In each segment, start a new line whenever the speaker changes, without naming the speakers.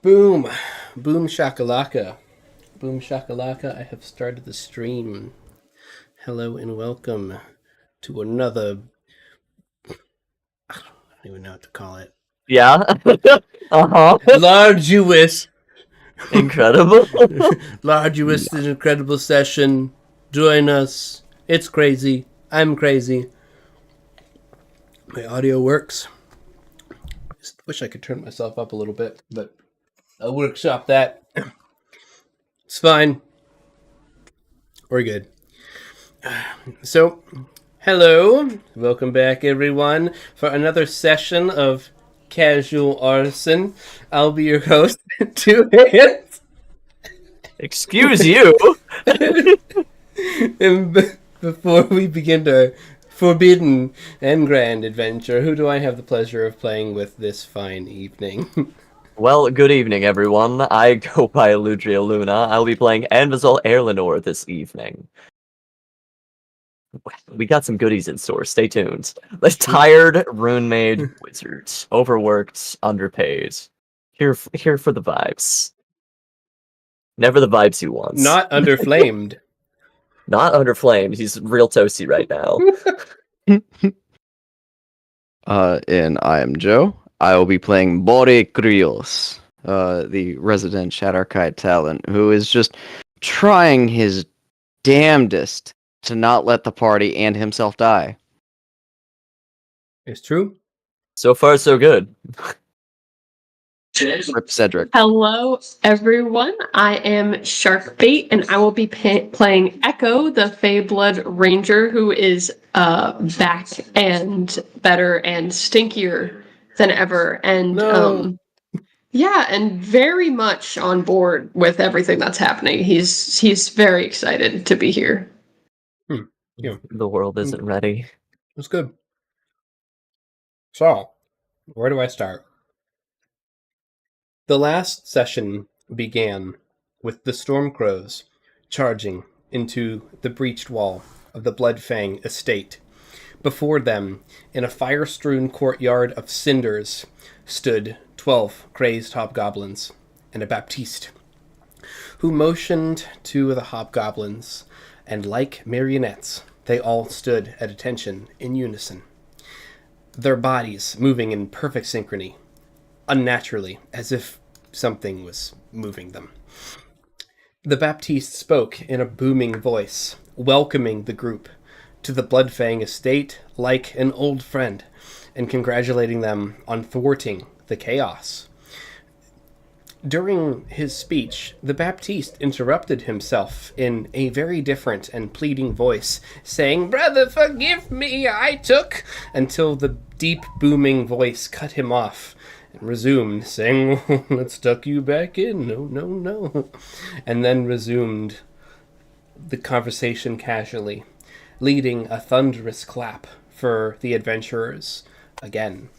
Boom. Boom shakalaka. Boom shakalaka. I have started the stream. Hello and welcome to another... I don't even know what to call it.
Yeah.
Larduous.
Incredible.
Larduous and incredible session. Join us. It's crazy. I'm crazy. My audio works. Just wish I could turn myself up a little bit, but I'll workshop that. It's fine. We're good. So, hello. Welcome back, everyone, for another session of Casual Arson. I'll be your host, TwoHands.
Excuse you.
And before we begin our forbidden and grand adventure, who do I have the pleasure of playing with this fine evening?
Well, good evening, everyone. I go by Aludriea Luna. I'll be playing Anvizal Erlenor this evening. We got some goodies in store. Stay tuned. The tired, rune-made wizards. Overworked, underpaid. Here for the vibes. Never the vibes you want.
Not underflamed.
Not underflamed. He's real toasty right now.
And I am Joe. I will be playing Bore Krios, the resident Shatterkite talent, who is just trying his damnedest to not let the party and himself die.
It's true.
So far, so good.
Rip Cedric.
Hello, everyone. I am Sharkbait, and I will be playing Echo, the Feyblood Ranger, who is back and better and stinkier than ever. And yeah, and very much on board with everything that's happening. He's very excited to be here.
Yeah.
The world isn't ready.
It's good. So, where do I start? The last session began with the Stormcrows charging into the breached wall of the Bloodfang estate. Before them, in a fire-strewn courtyard of cinders, stood 12 crazed hobgoblins and a Baptiste, who motioned to the hobgoblins, and like marionettes, they all stood at attention in unison, their bodies moving in perfect synchrony, unnaturally, as if something was moving them. The Baptiste spoke in a booming voice, welcoming the group to the Bloodfang estate like an old friend, and congratulating them on thwarting the chaos. During his speech, the Baptiste interrupted himself in a very different and pleading voice, saying, "Brother, forgive me, I took," until the deep booming voice cut him off and resumed, saying, "Let's tuck you back in, no," and then resumed the conversation casually, leading a thunderous clap for the adventurers again.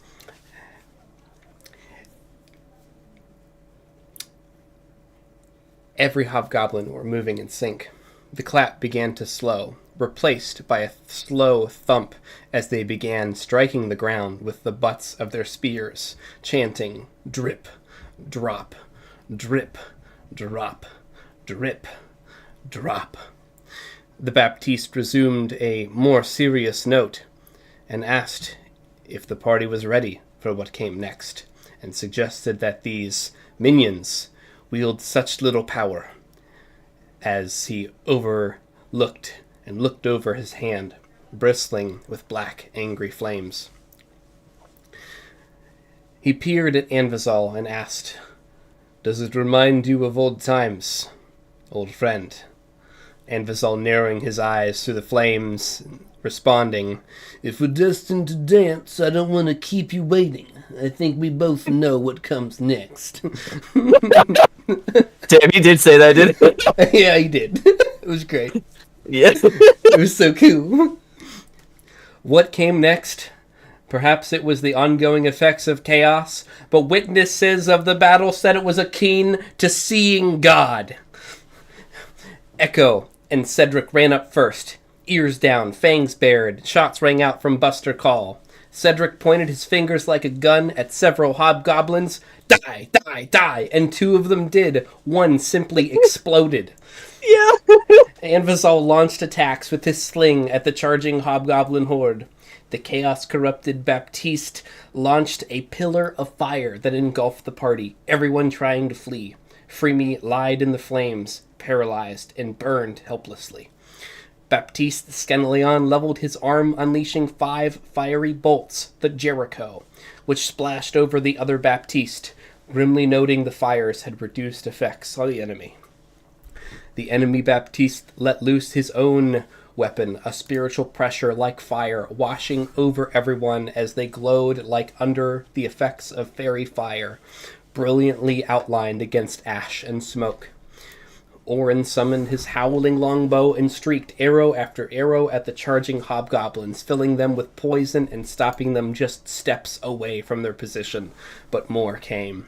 Every hobgoblin were moving in sync. The clap began to slow, replaced by a slow thump as they began striking the ground with the butts of their spears, chanting, "Drip, drop, drip, drop, drip, drop." The Baptiste resumed a more serious note and asked if the party was ready for what came next, and suggested that these minions wield such little power, as he looked over his hand, bristling with black, angry flames. He peered at Anvizal and asked, "Does it remind you of old times, old friend?" Anvizal narrowing his eyes through the flames, responding, "If we're destined to dance, I don't want to keep you waiting. I think we both know what comes next."
Damn, you did say that, didn't you?
Yeah, he did. It was great.
Yeah.
It was so cool. What came next? Perhaps it was the ongoing effects of chaos, but witnesses of the battle said it was akin to seeing God. Echo and Cedric ran up first, ears down, fangs bared, shots rang out from Buster Call. Cedric pointed his fingers like a gun at several hobgoblins, Die, die, die! And 2 of them did. 1 simply exploded.
Yeah.
Anvizal launched attacks with his sling at the charging hobgoblin horde. The chaos-corrupted Baptiste launched a pillar of fire that engulfed the party, everyone trying to flee. Freemy lied in the flames, paralyzed, and burned helplessly. Baptiste Scanleon leveled his arm, unleashing 5 fiery bolts, the Jericho, which splashed over the other Baptiste, grimly noting the fires had reduced effects on the enemy. The enemy Baptiste let loose his own weapon, a spiritual pressure like fire, washing over everyone as they glowed like under the effects of fairy fire, brilliantly outlined against ash and smoke. Orin summoned his howling longbow and streaked arrow after arrow at the charging hobgoblins, filling them with poison and stopping them just steps away from their position, but more came.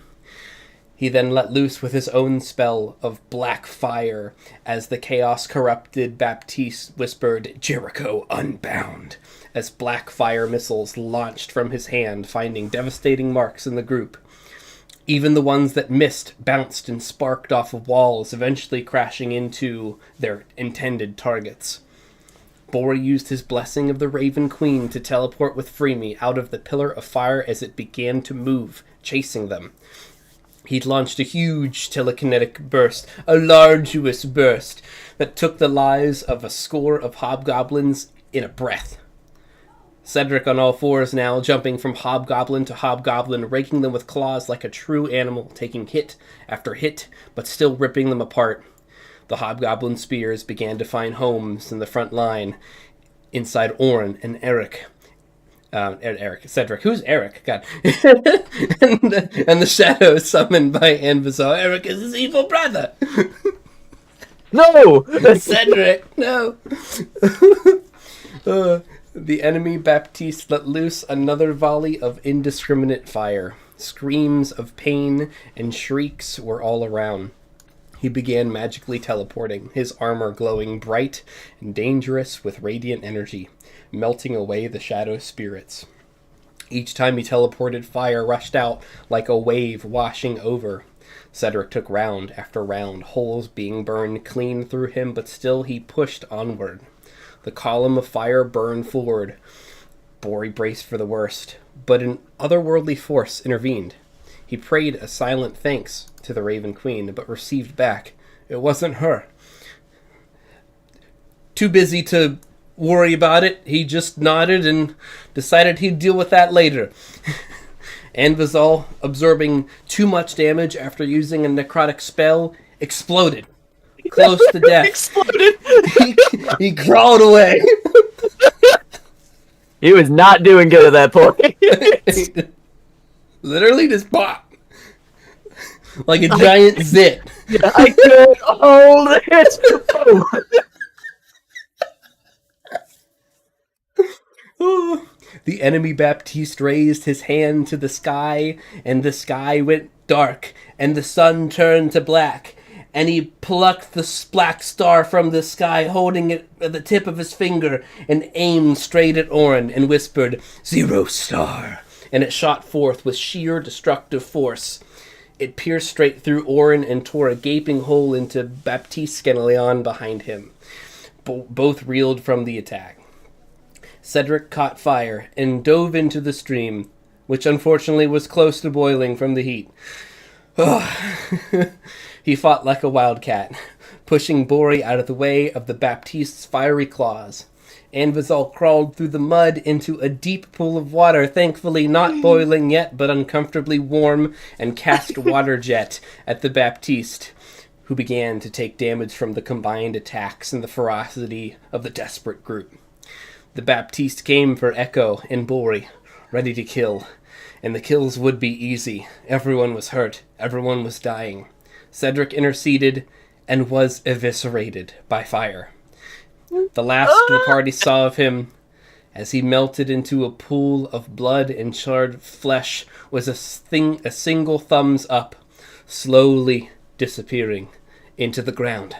He then let loose with his own spell of black fire as the chaos-corrupted Baptiste whispered, "Jericho unbound," as black fire missiles launched from his hand, finding devastating marks in the group. Even the ones that missed bounced and sparked off of walls, eventually crashing into their intended targets. Bori used his blessing of the Raven Queen to teleport with Freemy out of the pillar of fire as it began to move, chasing them. He'd launched a huge telekinetic burst, a larguous burst, that took the lives of a score of hobgoblins in a breath. Cedric on all fours now, jumping from hobgoblin to hobgoblin, raking them with claws like a true animal, taking hit after hit, but still ripping them apart. The hobgoblin spears began to find homes in the front line, inside Orin and Eric. Cedric. Who's Eric? God. and the shadow summoned by Anvizal. Eric is his evil brother.
No!
Cedric, no. The enemy Baptiste let loose another volley of indiscriminate fire. Screams of pain and shrieks were all around. He began magically teleporting, his armor glowing bright and dangerous with radiant energy, melting away the shadow spirits. Each time he teleported, fire rushed out like a wave washing over. Cedric took round after round, holes being burned clean through him, but still he pushed onward. The column of fire burned forward. Bori braced for the worst, but an otherworldly force intervened. He prayed a silent thanks to the Raven Queen, but received back, it wasn't her. Too busy to worry about it, he just nodded and decided he'd deal with that later. Anvizal, absorbing too much damage after using a necrotic spell, exploded. Close to death.
Exploded!
He crawled away.
He was not doing good at that point.
Literally just pop. Like a giant zit.
I could hold it.
Oh. The enemy Baptiste raised his hand to the sky, and the sky went dark, and the sun turned to black, and he plucked the black star from the sky, holding it at the tip of his finger, and aimed straight at Orin, and whispered, "Zero star," and it shot forth with sheer destructive force. It pierced straight through Orin and tore a gaping hole into Baptiste Scanleon behind him. Both reeled from the attack. Cedric caught fire and dove into the stream, which unfortunately was close to boiling from the heat. He fought like a wildcat, pushing Bori out of the way of the Baptiste's fiery claws. Anvizal crawled through the mud into a deep pool of water, thankfully not boiling yet, but uncomfortably warm, and cast water jet at the Baptiste, who began to take damage from the combined attacks and the ferocity of the desperate group. The Baptiste came for Echo and Bori, ready to kill, and the kills would be easy. Everyone was hurt, everyone was dying. Cedric interceded and was eviscerated by fire. The last the party saw of him, as he melted into a pool of blood and charred flesh, was a single thumbs up, slowly disappearing into the ground.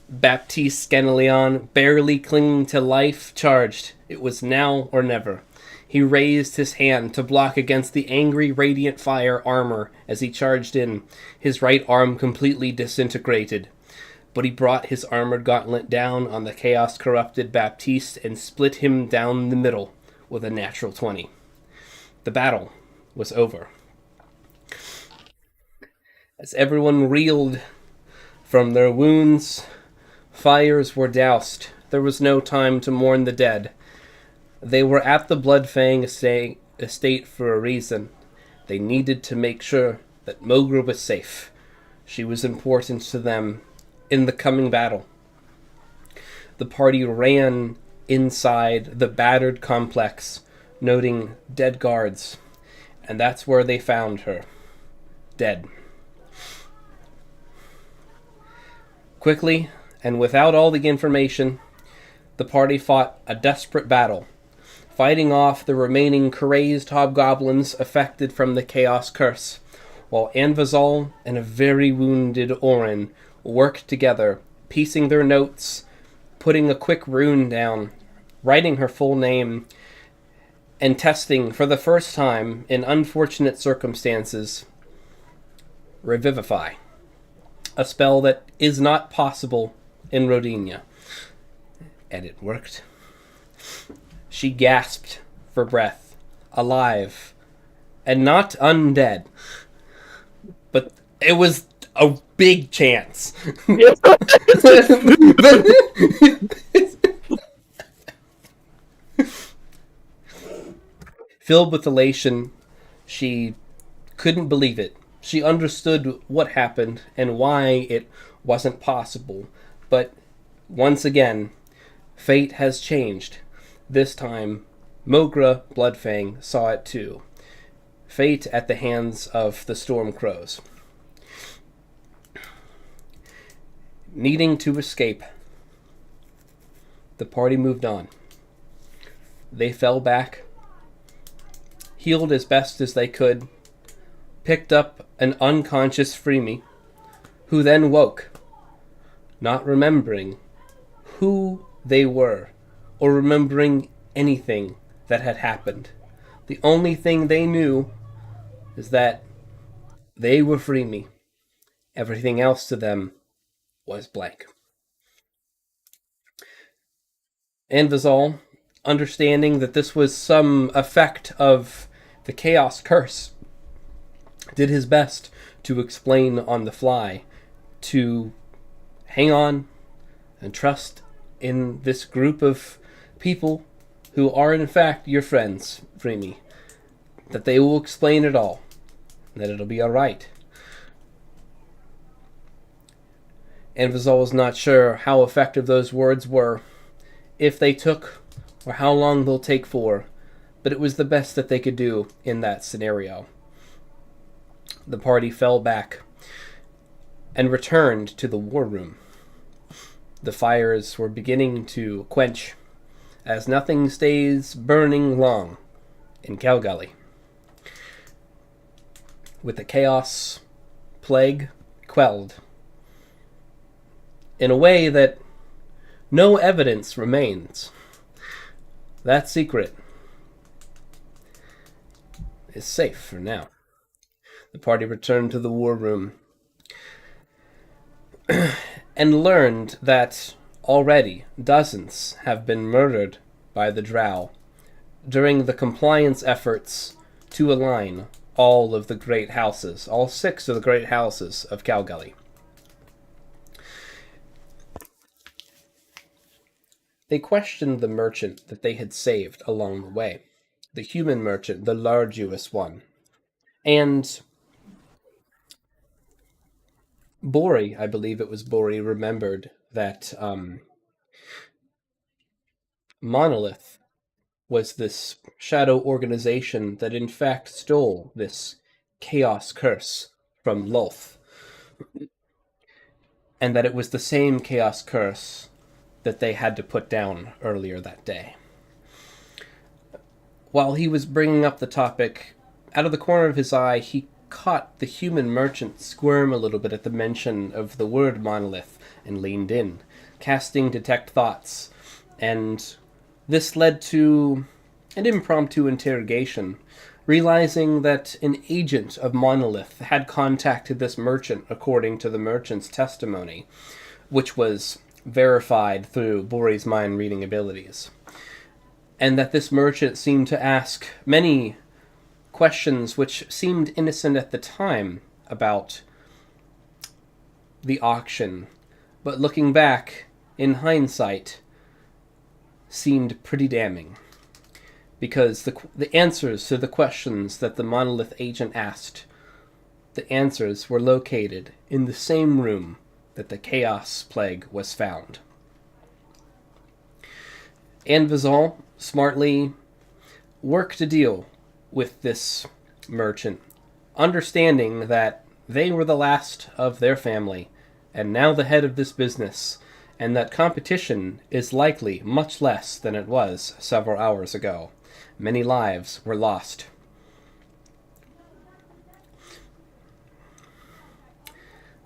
Baptiste Scanleon, barely clinging to life, charged. It was now or never. He raised his hand to block against the angry radiant fire armor as he charged in, his right arm completely disintegrated. But he brought his armored gauntlet down on the chaos-corrupted Baptiste and split him down the middle with a natural 20. The battle was over. As everyone reeled from their wounds, fires were doused. There was no time to mourn the dead. They were at the Bloodfang estate for a reason. They needed to make sure that Mogra was safe. She was important to them in the coming battle. The party ran inside the battered complex, noting dead guards, and that's where they found her. Dead. Quickly, and without all the information, the party fought a desperate battle, fighting off the remaining crazed hobgoblins affected from the Chaos Curse, while Anvazal and a very wounded Orin worked together, piecing their notes, putting a quick rune down, writing her full name, and testing for the first time in unfortunate circumstances, Revivify, a spell that is not possible in Rodinia. And it worked. She gasped for breath, alive, and not undead. But it was a big chance. Filled with elation, she couldn't believe it. She understood what happened and why it wasn't possible. But once again, fate has changed. This time, Mogra Bloodfang saw it too. Fate at the hands of the Stormcrows. Needing to escape, the party moved on. They fell back, healed as best as they could, picked up an unconscious Freemy, who then woke, not remembering who they were, or remembering anything that had happened. The only thing they knew is that they were Freemy. Everything else to them was blank. Anvazal, understanding that this was some effect of the Chaos Curse, did his best to explain on the fly, to hang on and trust in this group of people who are in fact your friends, Freemy, that they will explain it all, that it'll be alright. Anvazal was not sure how effective those words were, if they took, or how long they'll take for, but it was the best that they could do in that scenario. The party fell back and returned to the war room. The fires were beginning to quench, as nothing stays burning long in Calgully. With the chaos plague quelled, in a way that no evidence remains, that secret is safe for now. The party returned to the war room and learned that already dozens have been murdered by the Drow during the compliance efforts to align all of the great houses, all 6 of the great houses of Calgully. They questioned the merchant that they had saved along the way, the human merchant, the largest one. And Bori, I believe it was Bori, remembered that Monolith was this shadow organization that in fact stole this chaos curse from Lolth. And that it was the same chaos curse that they had to put down earlier that day. While he was bringing up the topic, out of the corner of his eye, he caught the human merchant squirm a little bit at the mention of the word monolith and leaned in, casting Detect Thoughts. And this led to an impromptu interrogation, realizing that an agent of Monolith had contacted this merchant according to the merchant's testimony, which was verified through Bori's mind-reading abilities. And that this merchant seemed to ask many questions which seemed innocent at the time about the auction, but looking back, in hindsight, seemed pretty damning. Because the answers to the questions that the Monolith agent asked, the answers were located in the same room that the Chaos Plague was found. Anvizal smartly worked a deal with this merchant, understanding that they were the last of their family, and now the head of this business, and that competition is likely much less than it was several hours ago. Many lives were lost.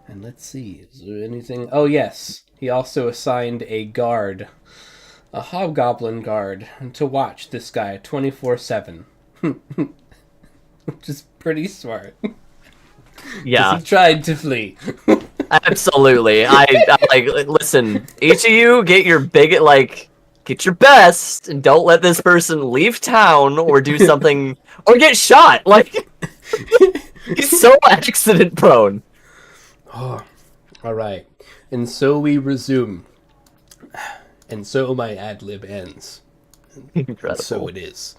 And let's see, is there anything... Oh yes, he also assigned a guard, a hobgoblin guard, to watch this guy 24/7. Which is pretty smart.
Yeah.
He tried to flee.
Absolutely. I like, listen, each of you get your get your best, and don't let this person leave town or do something, or get shot. Like, he's so accident prone.
Oh, all right. And so we resume. And so my ad-lib ends.
Incredible.
So it is.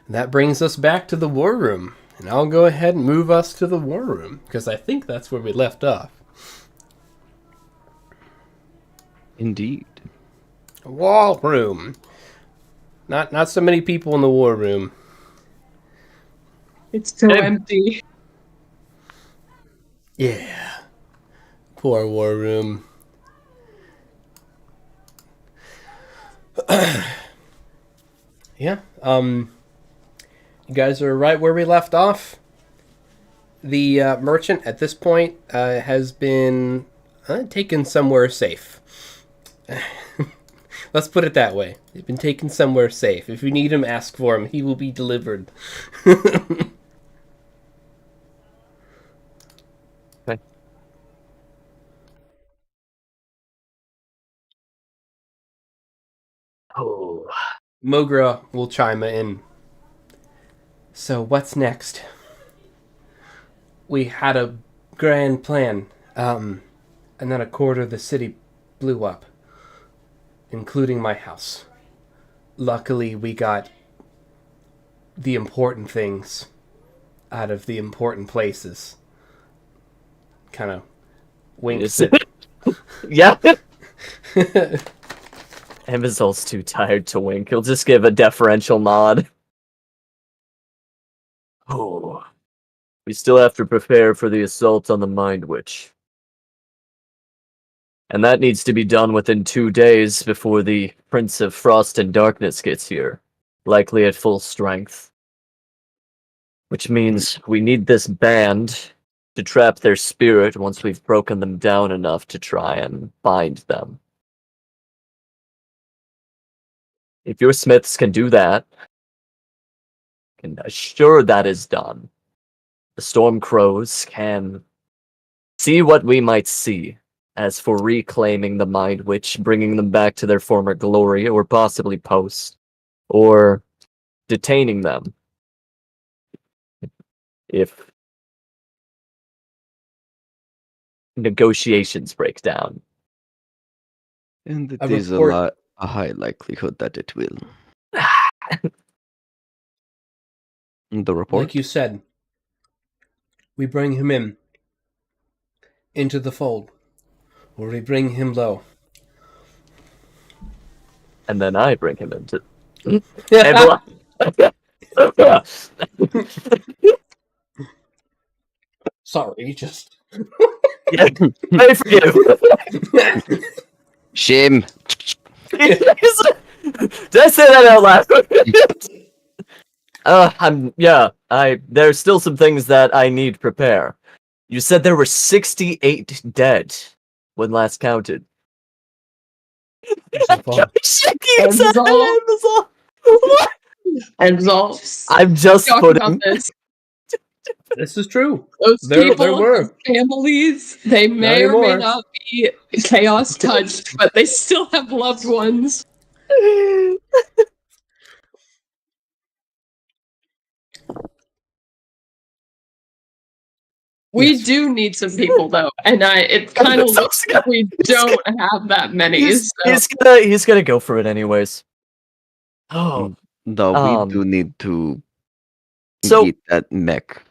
That brings us back to the war room. And I'll go ahead and move us to the war room, because I think that's where we left off.
Indeed.
War room. Not so many people in the war room.
It's so empty.
Yeah. Poor war room. Yeah. You guys are right where we left off. The merchant at this point has been taken somewhere safe. Let's put it that way. He's been taken somewhere safe. If you need him, ask for him. He will be delivered.
Okay. Oh.
Mogra will chime in. So what's next? We had a grand plan, and then a quarter of the city blew up, including my house. Luckily, we got the important things out of the important places. Kind of winks at...
Yeah. Amazol's too tired to wink. He'll just give a deferential nod. Oh. We still have to prepare for the assault on the Mind Witch. And that needs to be done within 2 days before the Prince of Frost and Darkness gets here. Likely at full strength. Which means we need this band to trap their spirit once we've broken them down enough to try and bind them. If your smiths can do that, can assure that is done, the Storm Crows can see what we might see. As for reclaiming the Mind Witch, bringing them back to their former glory, or possibly post, or detaining them. If negotiations break down.
And it
A
is
report-
a high likelihood that it will. The report?
Like you said, we bring him into the fold, or we bring him low.
And then I bring him into...
Sorry, just...
Yeah, I forgive.
Shame.
Did I say that out loud? There's still some things that I need to prepare. You said there were 68 dead when last counted.
Amazol.
Shaking his head,
Amazol.
Amazol.
And all
I'm just
talk
putting.
about this.
This is true.
Those
There
people
were.
have families. They may or may
anymore.
not be chaos touched, but they still have loved ones. We
Yes.
do need some people though, and it kind of looks like we don't have that many.
He's,
So.
he's gonna go for it anyways. Oh,
Though we do need to
so
get that mech.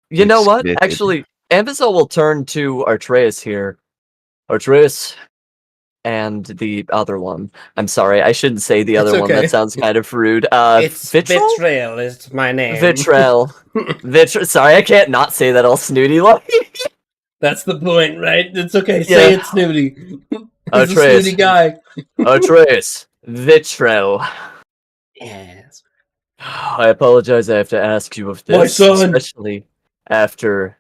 you know what?
expedited.
Actually, Ambisel will turn to Artreus here. Artreus and the other one. I'm sorry, I shouldn't say the other one.
okay.
That sounds kind of rude.
It's
Vitril?
Vitriol is my name.
Vitril. Sorry, I can't not say that all snooty like.
That's the point, right? It's okay.
Yeah.
Say it snooty. He's a
Atreus.
snooty guy.
Atreus. Vitril.
Yes.
I apologize. I have to ask you of this,
My son.
especially after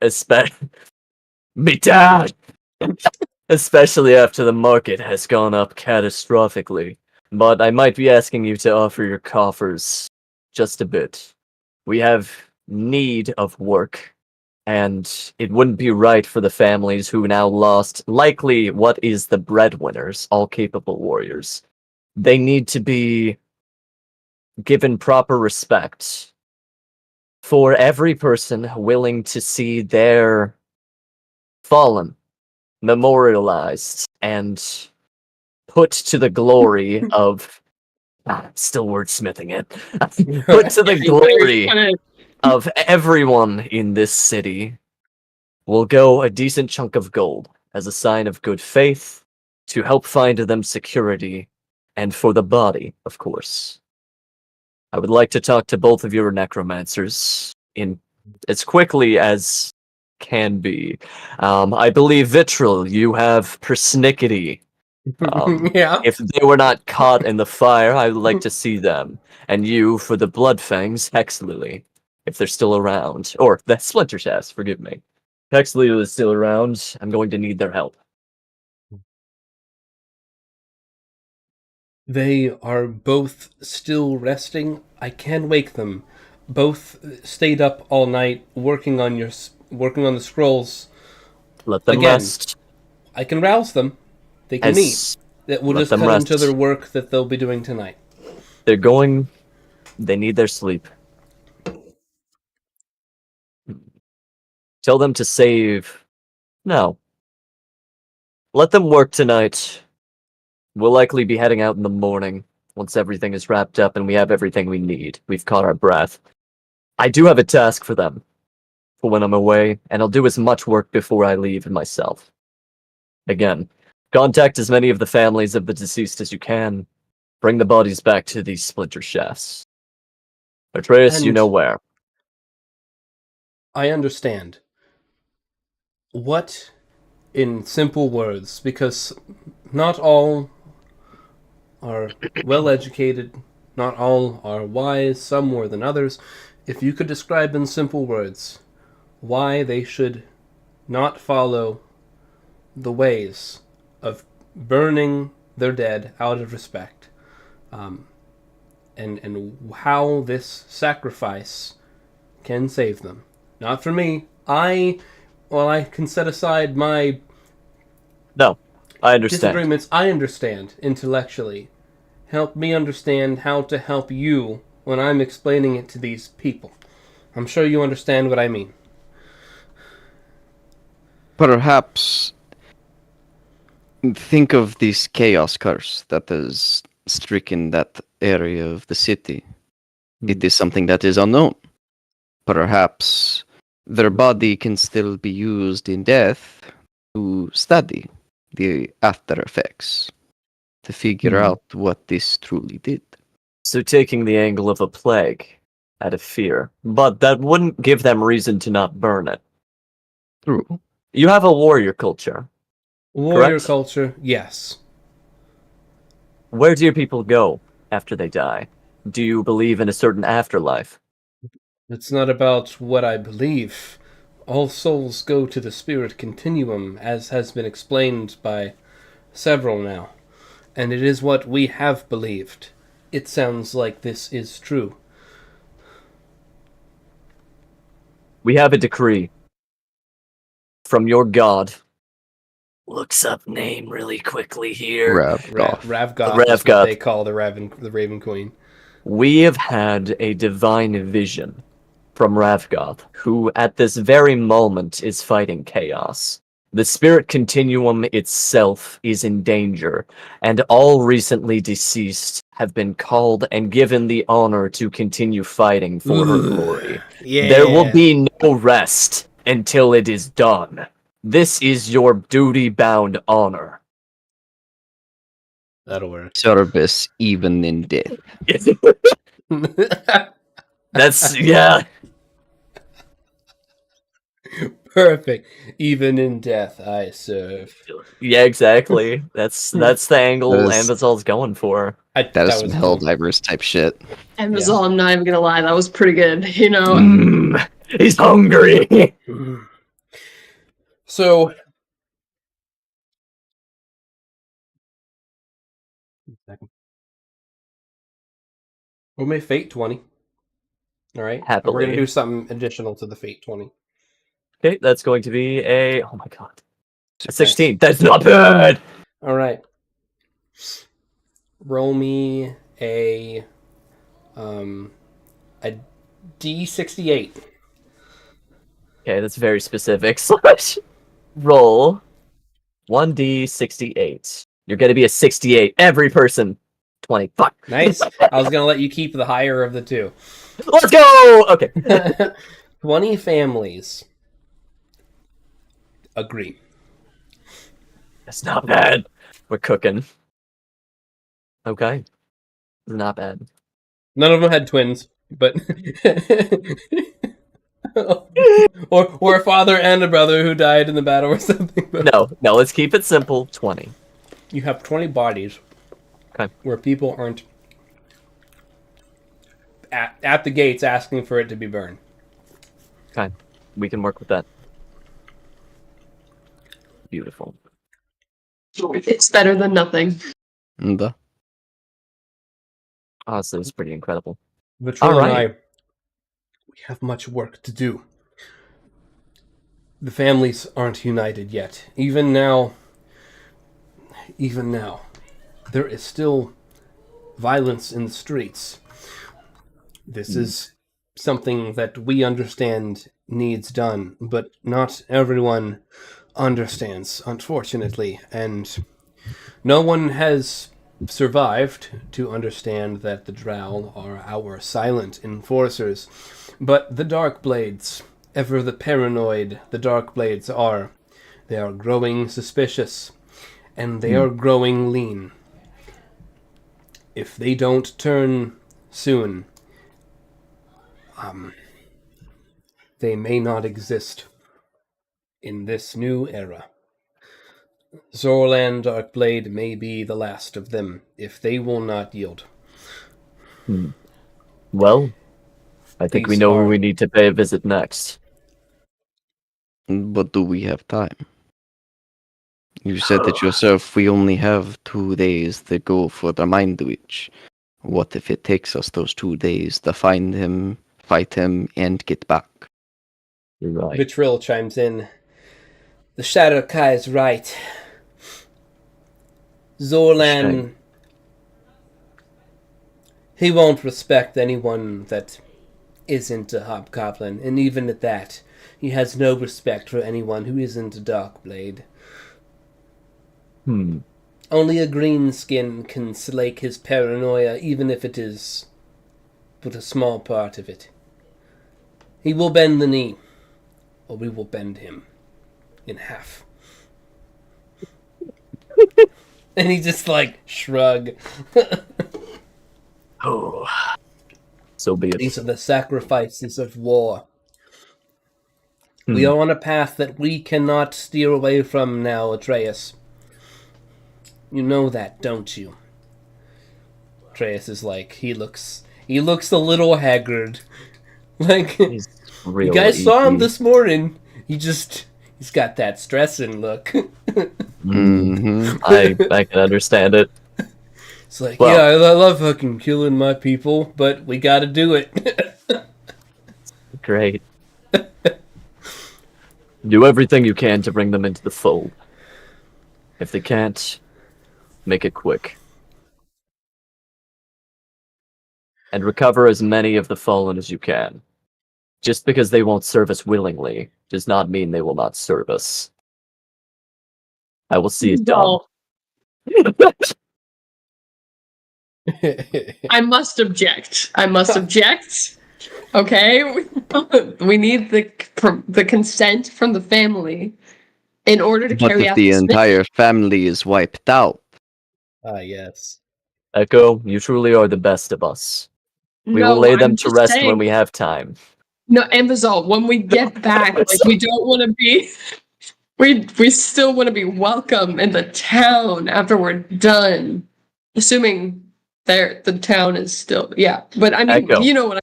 me dad. Especially after the market has gone up catastrophically. But I might be asking you to offer your coffers just a bit. We have need of work, and it wouldn't be right for the families who now lost likely what is the breadwinners, all capable warriors. They need to be given proper respect for every person willing to see their fallen memorialized and put to the glory of still wordsmithing it put to the glory of everyone in this city. Will go a decent chunk of gold as a sign of good faith to help find them security, and for the body, of course. I would like to talk to both of your necromancers in as quickly as can be. I believe Vitril, you have persnickety.
Yeah.
If they were not caught in the fire, I would like to see them. And you, for the Bloodfangs, Hex Lily, if they're still around. Or the Splinter Shafts, forgive me. Hex Lily is still around. I'm going to need their help.
They are both still resting. I can wake them. Both stayed up all night working on the scrolls.
Let them
Again.
rest.
I can rouse them. They can eat. That will
let
just
them
cut
rest.
into their work that they'll be doing tonight.
They need their sleep. Tell them to save. No. Let them work tonight. We'll likely be heading out in the morning, once everything is wrapped up and we have everything we need. We've caught our breath. I do have a task for them, for when I'm away, and I'll do as much work before I leave myself. Again, contact as many of the families of the deceased as you can. Bring the bodies back to these Splinter Shafts. Atreus, you
And-
know where.
I understand. What, in simple words, because not all are well educated, not all are wise, some more than others. If you could describe in simple words why they should not follow the ways of burning their dead out of respect, and how this sacrifice can save them. Not for me. I can set aside my
No, I understand.
disagreements. I understand intellectually. Help me understand how to help you when I'm explaining it to these people. I'm sure you understand what I mean.
Perhaps think of this chaos curse that has stricken that area of the city. It is something that is unknown. Perhaps their body can still be used in death to study the after effects, to figure out what this truly did.
So taking the angle of a plague out of fear, but that wouldn't give them reason to not burn it.
True.
You have a warrior culture.
Warrior
Correct?
culture, yes.
Where do your people go after they die? Do you believe in a certain afterlife?
It's not about what I believe. All souls go to the spirit continuum, as has been explained by several now. And it is what we have believed. It sounds like this is true.
We have a decree from your god. Looks up name really quickly here.
Ravgoth.
Ravgoth is what they call the Raven Queen.
We have had a divine vision from Ravgoth, who at this very moment is fighting chaos. The spirit continuum itself is in danger, and all recently deceased have been called and given the honor to continue fighting for her glory.
Yeah.
There will be no rest until it is done. This is your duty-bound honor.
That'll work.
Service even in death.
That's, yeah.
Perfect. Even in death, I serve.
Yeah, exactly. That's the angle Ambazal's going for.
That is some Helldivers type shit.
Ambazal, I'm not even gonna lie, that was pretty good, you know?
He's hungry!
So... We'll make Fate 20. Alright?
Happily.
We're going to do something additional to the Fate 20.
Okay, that's going to be a... Oh my god. A 16. That's not bad!
Alright. Roll me a D68.
Okay, that's very specific. Roll 1d68. You're gonna be a 68. Every person. 20. Fuck.
Nice. I was going to let you keep the higher of the two.
Let's go! Okay.
20 families agree.
That's not bad. We're cooking. Okay. Not bad.
None of them had twins, but... or a father and a brother who died in the battle or something. But...
No, let's keep it simple. 20.
You have 20 bodies where people aren't at the gates asking for it to be burned.
Okay. We can work with that. Beautiful.
It's better than nothing.
Honestly, it's pretty incredible.
Vitril and I, we have much work to do. The families aren't united yet. Even now, there is still violence in the streets. This is something that we understand needs done, but not everyone understands, unfortunately, and no one has survived to understand that the Drow are our silent enforcers. But the Darkblades, ever the paranoid the Darkblades are, they are growing suspicious, and they are growing lean. If they don't turn soon, they may not exist in this new era. Zorlan Darkblade may be the last of them, if they will not yield.
Well, I think we know where we need to pay a visit next.
But do we have time? You said it yourself, we only have 2 days to go for the Mind Witch. What if it takes us those 2 days to find him, fight him, and get back?
You're right.
Vitril chimes in. The Shadow Kai is right. Zorlan, he won't respect anyone that isn't a Hobgoblin, and even at that, he has no respect for anyone who isn't a Darkblade. Only a greenskin can slake his paranoia, even if it is but a small part of it. He will bend the knee, or we will bend him in half. And he just shrug.
Oh, so be it.
These are the sacrifices of war. We are on a path that we cannot steer away from now, Atreus. You know that, don't you? Atreus is he looks a little haggard.
He's real
you guys saw him
easy.
this morning. He's got that stressing look.
Mm-hmm.
I can understand it.
It's like,
Well-
yeah, I love fucking killing my people, but we gotta do it.
Great. Do everything you can to bring them into the fold. If they can't, make it quick. And recover as many of the fallen as you can. Just because they won't serve us willingly does not mean they will not serve us. I will see it done.
I must object. Okay, we need the consent from the family in order to
But
carry
if
out
the
this mission.
entire family is wiped out,
Yes.
Echo, you truly are the best of us. We will
No,
lay
I'm
them to
just
rest
saying-
when we have time.
No, Ambazol, when we get back, like we don't want to be. We still want to be welcome in the town after we're done, assuming the town is still But I mean,
Echo.
you know what?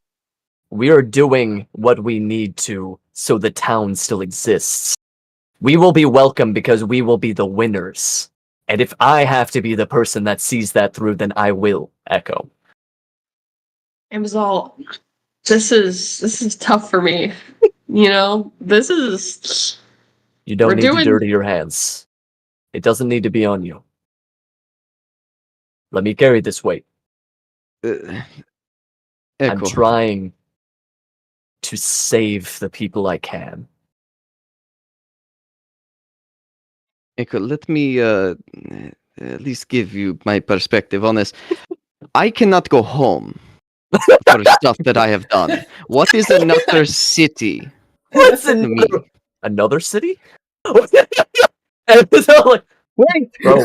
We are doing what we need to so the town still exists. We will be welcome because we will be the winners. And if I have to be the person that sees that through, then I will, Echo.
Ambazol, this is tough for me. You know, this is.
You don't
We're
need
doing-
to dirty your hands. It doesn't need to be on you. Let me carry this weight. I'm
Echo,
trying to save the people I can.
Echo, let me at least give you my perspective on this. I cannot go home for stuff that I have done. What is another city
What's
to me?
another city? And it's all like, wait, bro.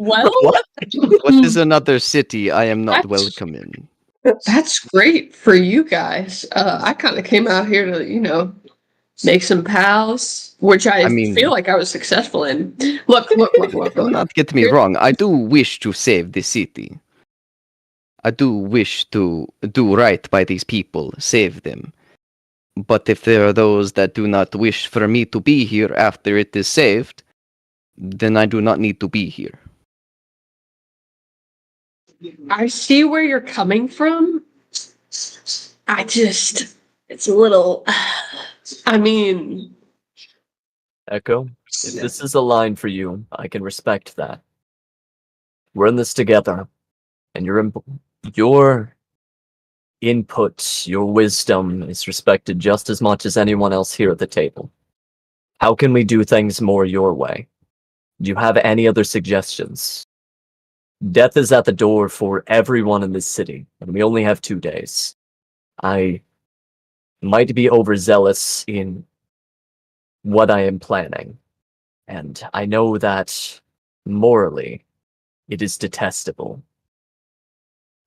Well,
What?
What is another city I am not
That's-
welcome in?
That's great for you guys. I kind of came out here to, make some pals, which I
mean-
feel like I was successful in. Look.
Do not get me wrong. I do wish to save the city. I do wish to do right by these people, save them. But if there are those that do not wish for me to be here after it is saved, then I do not need to be here.
I see where you're coming from. It's a little. I mean,
Echo, if this is a line for you, I can respect that. We're in this together, and your input, your wisdom is respected just as much as anyone else here at the table. How can we do things more your way? Do you have any other suggestions? Death is at the door for everyone in this city, and we only have 2 days. I might be overzealous in what I am planning, and I know that morally it is detestable.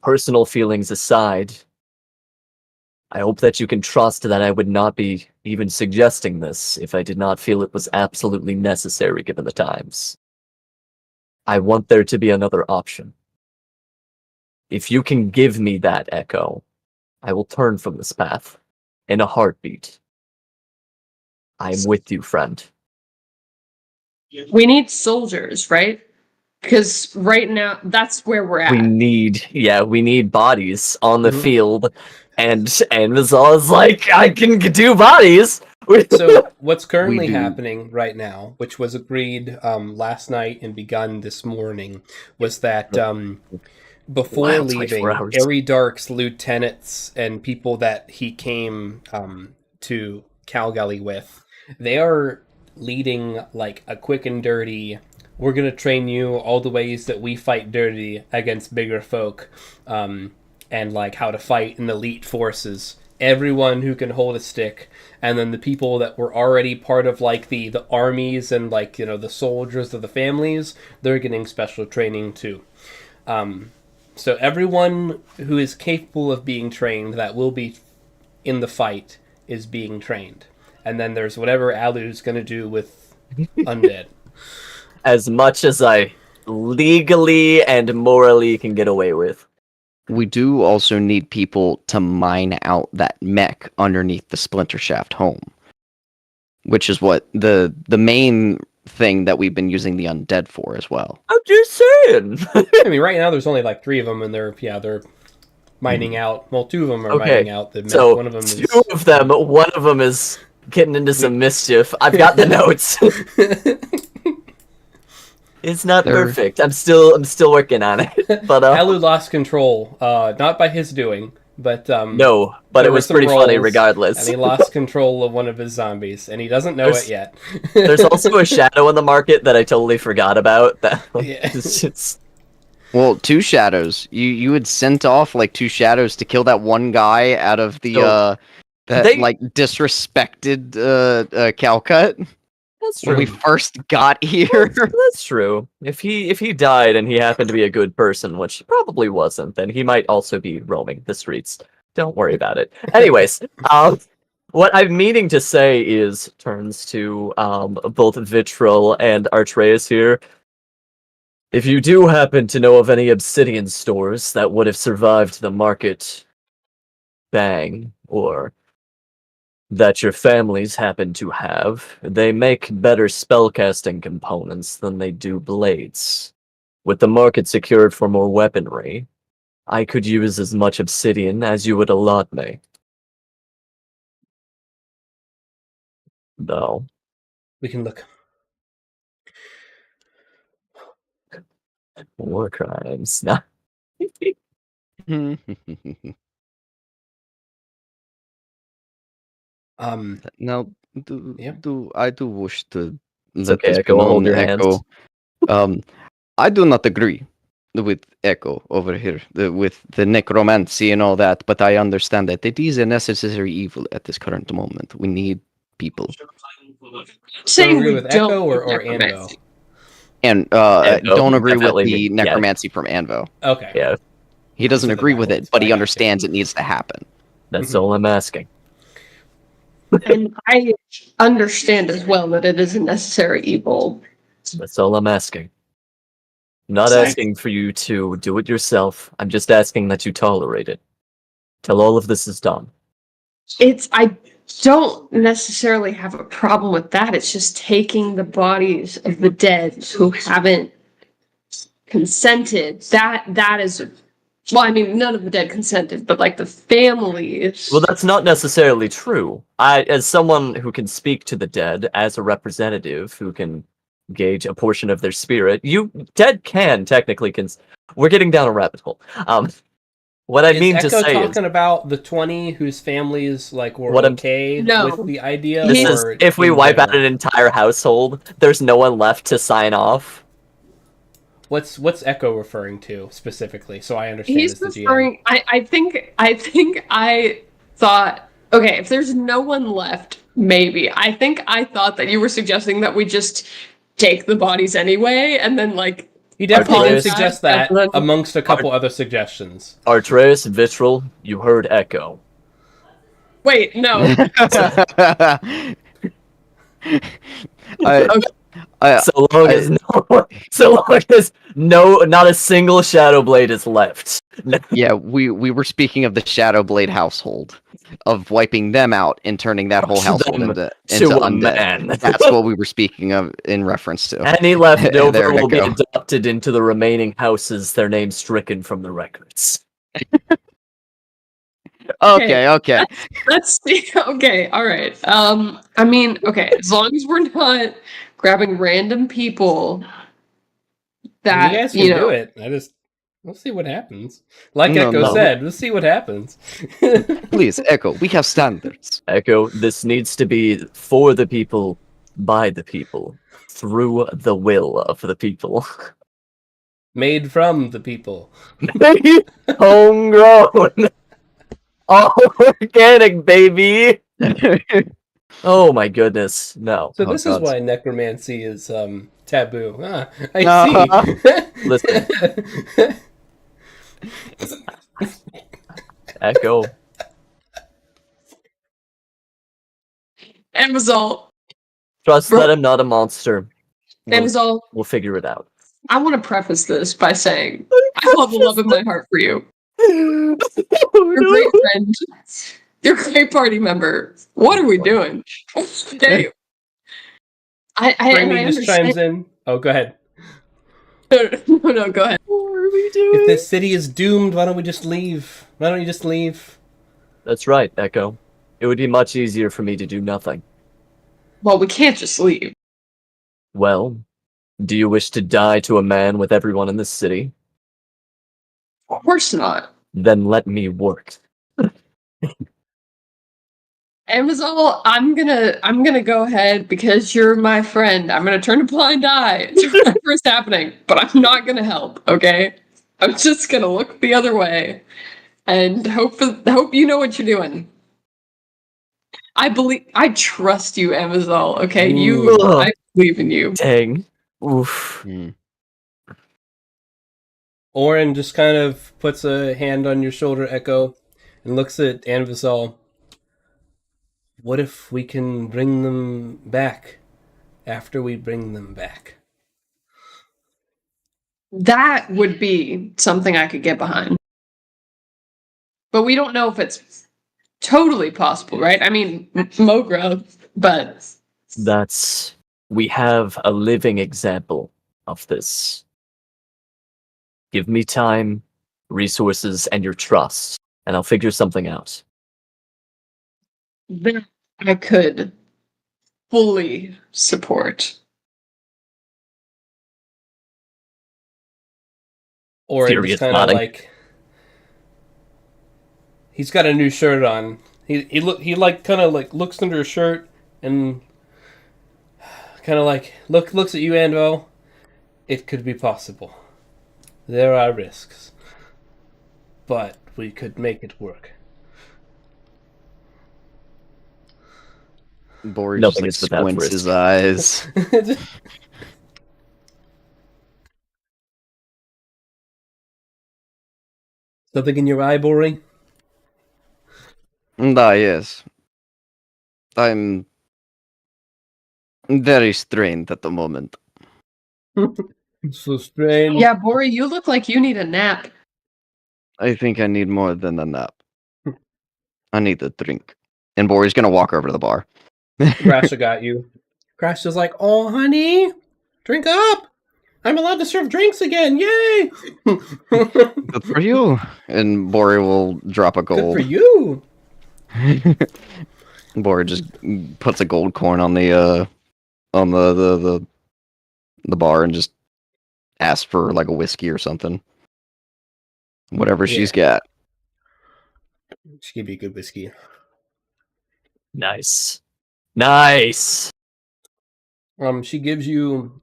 Personal feelings aside, I hope that you can trust that I would not be even suggesting this if I did not feel it was absolutely necessary given the times. I want there to be another option. If you can give me that, Echo, I will turn from this path in a heartbeat. I am with you, friend.
we need soldiers, right? Because right now, that's where we're at.
We need bodies on the
Mhm.
field, and Mazal is like, I can do bodies.
So what's currently
do.
happening right now, which was agreed last night and begun this morning, was that before
Wild
leaving,
24 hours.
Dark's lieutenants and people that he came to Calgally with, they are leading like a quick and dirty. We're gonna train you all the ways that we fight dirty against bigger folk, and like how to fight in elite forces. Everyone who can hold a stick, and then the people that were already part of like the armies and like the soldiers of the families, they're getting special training too. So everyone who is capable of being trained that will be in the fight is being trained, and then there's whatever Alu's going to do with undead.
As much as I legally and morally can get away with.
We do also need people to mine out that mech underneath the Splinter Shaft home, which is what the main thing that we've been using the undead for as well.
I'm just saying.
I mean, right now there's only like 3 of them, and they're mining out. Well, 2 of them are
Okay,
mining out.
so
One of them is
2 of them, one of them is getting into some mischief. I've got the notes. It's not
They're-
perfect. I'm still working on it. But
Alu lost control, not by his doing, but
no, but
there
it
were
was
some
pretty funny
rolls,
regardless.
and he lost control of one of his zombies, and he doesn't know it yet.
There's also a shadow in the market that I totally forgot about. That
Yeah.
it's just
Well, 2 shadows. You had sent off like 2 shadows to kill that one guy out of the
So,
that
they-
like disrespected Calcut
that's
when
true.
we first got here.
That's true. If he died and he happened to be a good person, which he probably wasn't, then he might also be roaming the streets. Don't worry about it. Anyways, what I'm meaning to say is turns to both Vitril and Artreus here. If you do happen to know of any obsidian stores that would have survived the market bang, or that your families happen to have, they make better spellcasting components than they do blades. With the market secured for more weaponry, I could use as much obsidian as you would allot me. No.
We can look.
War crimes. Nah.
Now,
Yeah.
I do wish to
It's
let
okay,
this
Echo,
be
I'll hold
known,
your hands.
Echo. I do not agree with Echo over here, with the necromancy and all that, but I understand that it is a necessary evil at this current moment. We need people.
Saying
agree
we
with
don't
Echo or
need necromancy.
Anvo?
And
Echo,
don't agree with
definitely
the
yeah.
necromancy from Anvo.
Okay.
Yeah,
He doesn't
Those are the
agree
bad
with
ones,
it, but
but I
he
gotcha.
understands it needs to happen.
that's all I'm asking.
And I understand as well that it is a necessary evil.
That's all I'm asking. I'm not
Sorry.
asking for you to do it yourself. I'm just asking that you tolerate it till all of this is done.
I don't necessarily have a problem with that. It's just taking the bodies of the dead who haven't consented. That is, well, I mean, none of the dead consented, but like the families.
Well, that's not necessarily true. As someone who can speak to the dead, as a representative who can gauge a portion of their spirit, dead can technically We're getting down a rabbit hole. What I
Is
mean
Echo
to say
talking
is,
about the 20 whose families like were
What I'm-
okay
No.
with the idea?
this
or
is if we
in
wipe out
general?
an entire household, there's no one left to sign off.
What's Echo referring to specifically? So I understand
He's
as the GM.
referring. I think I thought. Okay, if there's no one left, maybe. I think I thought that you were suggesting that we just take the bodies anyway, and then like.
He definitely did
Artreus-
suggest that
and then-
amongst a couple other suggestions.
Artreus, Vitril, you heard Echo.
Wait, no.
So long as not a single shadow blade is left.
Yeah, we were speaking of the Shadowblade household, of wiping them out and turning that whole
Push
household
them
into
to a
undead.
man.
That's what we were speaking of in reference to.
Any left
There
over
we
will be
go.
adopted into the remaining houses, their names stricken from the records.
Okay.
Let's see. Okay, all right. I mean, okay, as long as we're not grabbing random people that
You guys can do it. We'll see what happens. Like
No,
Echo
no.
said, we'll see what happens.
Please, Echo, we have standards.
Echo, this needs to be for the people, by the people, through the will of the people.
Made from the people.
Homegrown! All organic, baby! Oh my goodness, no.
So
Oh,
this is
God.
why necromancy is taboo. Ah, I
Uh-huh.
see.
Listen. Echo.
Amazon.
Trust that I'm not a monster.
Amazon.
We'll figure it out.
I want to preface this by saying I love the love in my heart for you. You're a great friend. You're a great party member. What are we doing? Okay.
Brady just chimes in. Oh, go ahead.
No, go ahead.
What are we doing?
If this city is doomed, why don't we just leave? Why don't you just leave?
That's right, Echo. It would be much easier for me to do nothing.
Well, we can't just leave.
Well, do you wish to die to a man with everyone in this city?
Of course not.
Then let me work.
Amazon, I'm gonna go ahead because you're my friend. I'm gonna turn a blind eye to whatever's happening, but I'm not gonna help. Okay, I'm just gonna look the other way and hope you know what you're doing. I trust you, Amazon. Okay, I believe in you.
Dang. Oof.
Orin just kind of puts a hand on your shoulder, Echo, and looks at Anvisal. What if we can bring them back after we bring them back?
That would be something I could get behind. But we don't know if it's totally possible, right? I mean, Mogra, but...
We have a living example of this. Give me time, resources, and your trust, and I'll figure something out.
That I could fully support.
Or
Furious
it's kind of
nodding.
like he's got a new shirt on. He looks under his shirt and kind of like looks at you, Anvil. It could be possible. There are risks, but we could make it work.
Bori
Nothing
just
is without
squints
risk.
his eyes.
Something in your eye, Bori?
Yes. I'm very strained at the moment.
So strange.
Yeah, Bori, you look like you need a nap.
I think I need more than a nap. I need a drink. And Bori's gonna walk over to the bar.
Grasha got you. Grasha's like, oh, honey, drink up. I'm allowed to serve drinks again. Yay!
Good for you. And Bori will drop a
Good
gold.
for you.
Bori just puts a gold coin on the bar and just asks for like a whiskey or something. Whatever she's got.
She give you good whiskey.
Nice.
She gives you.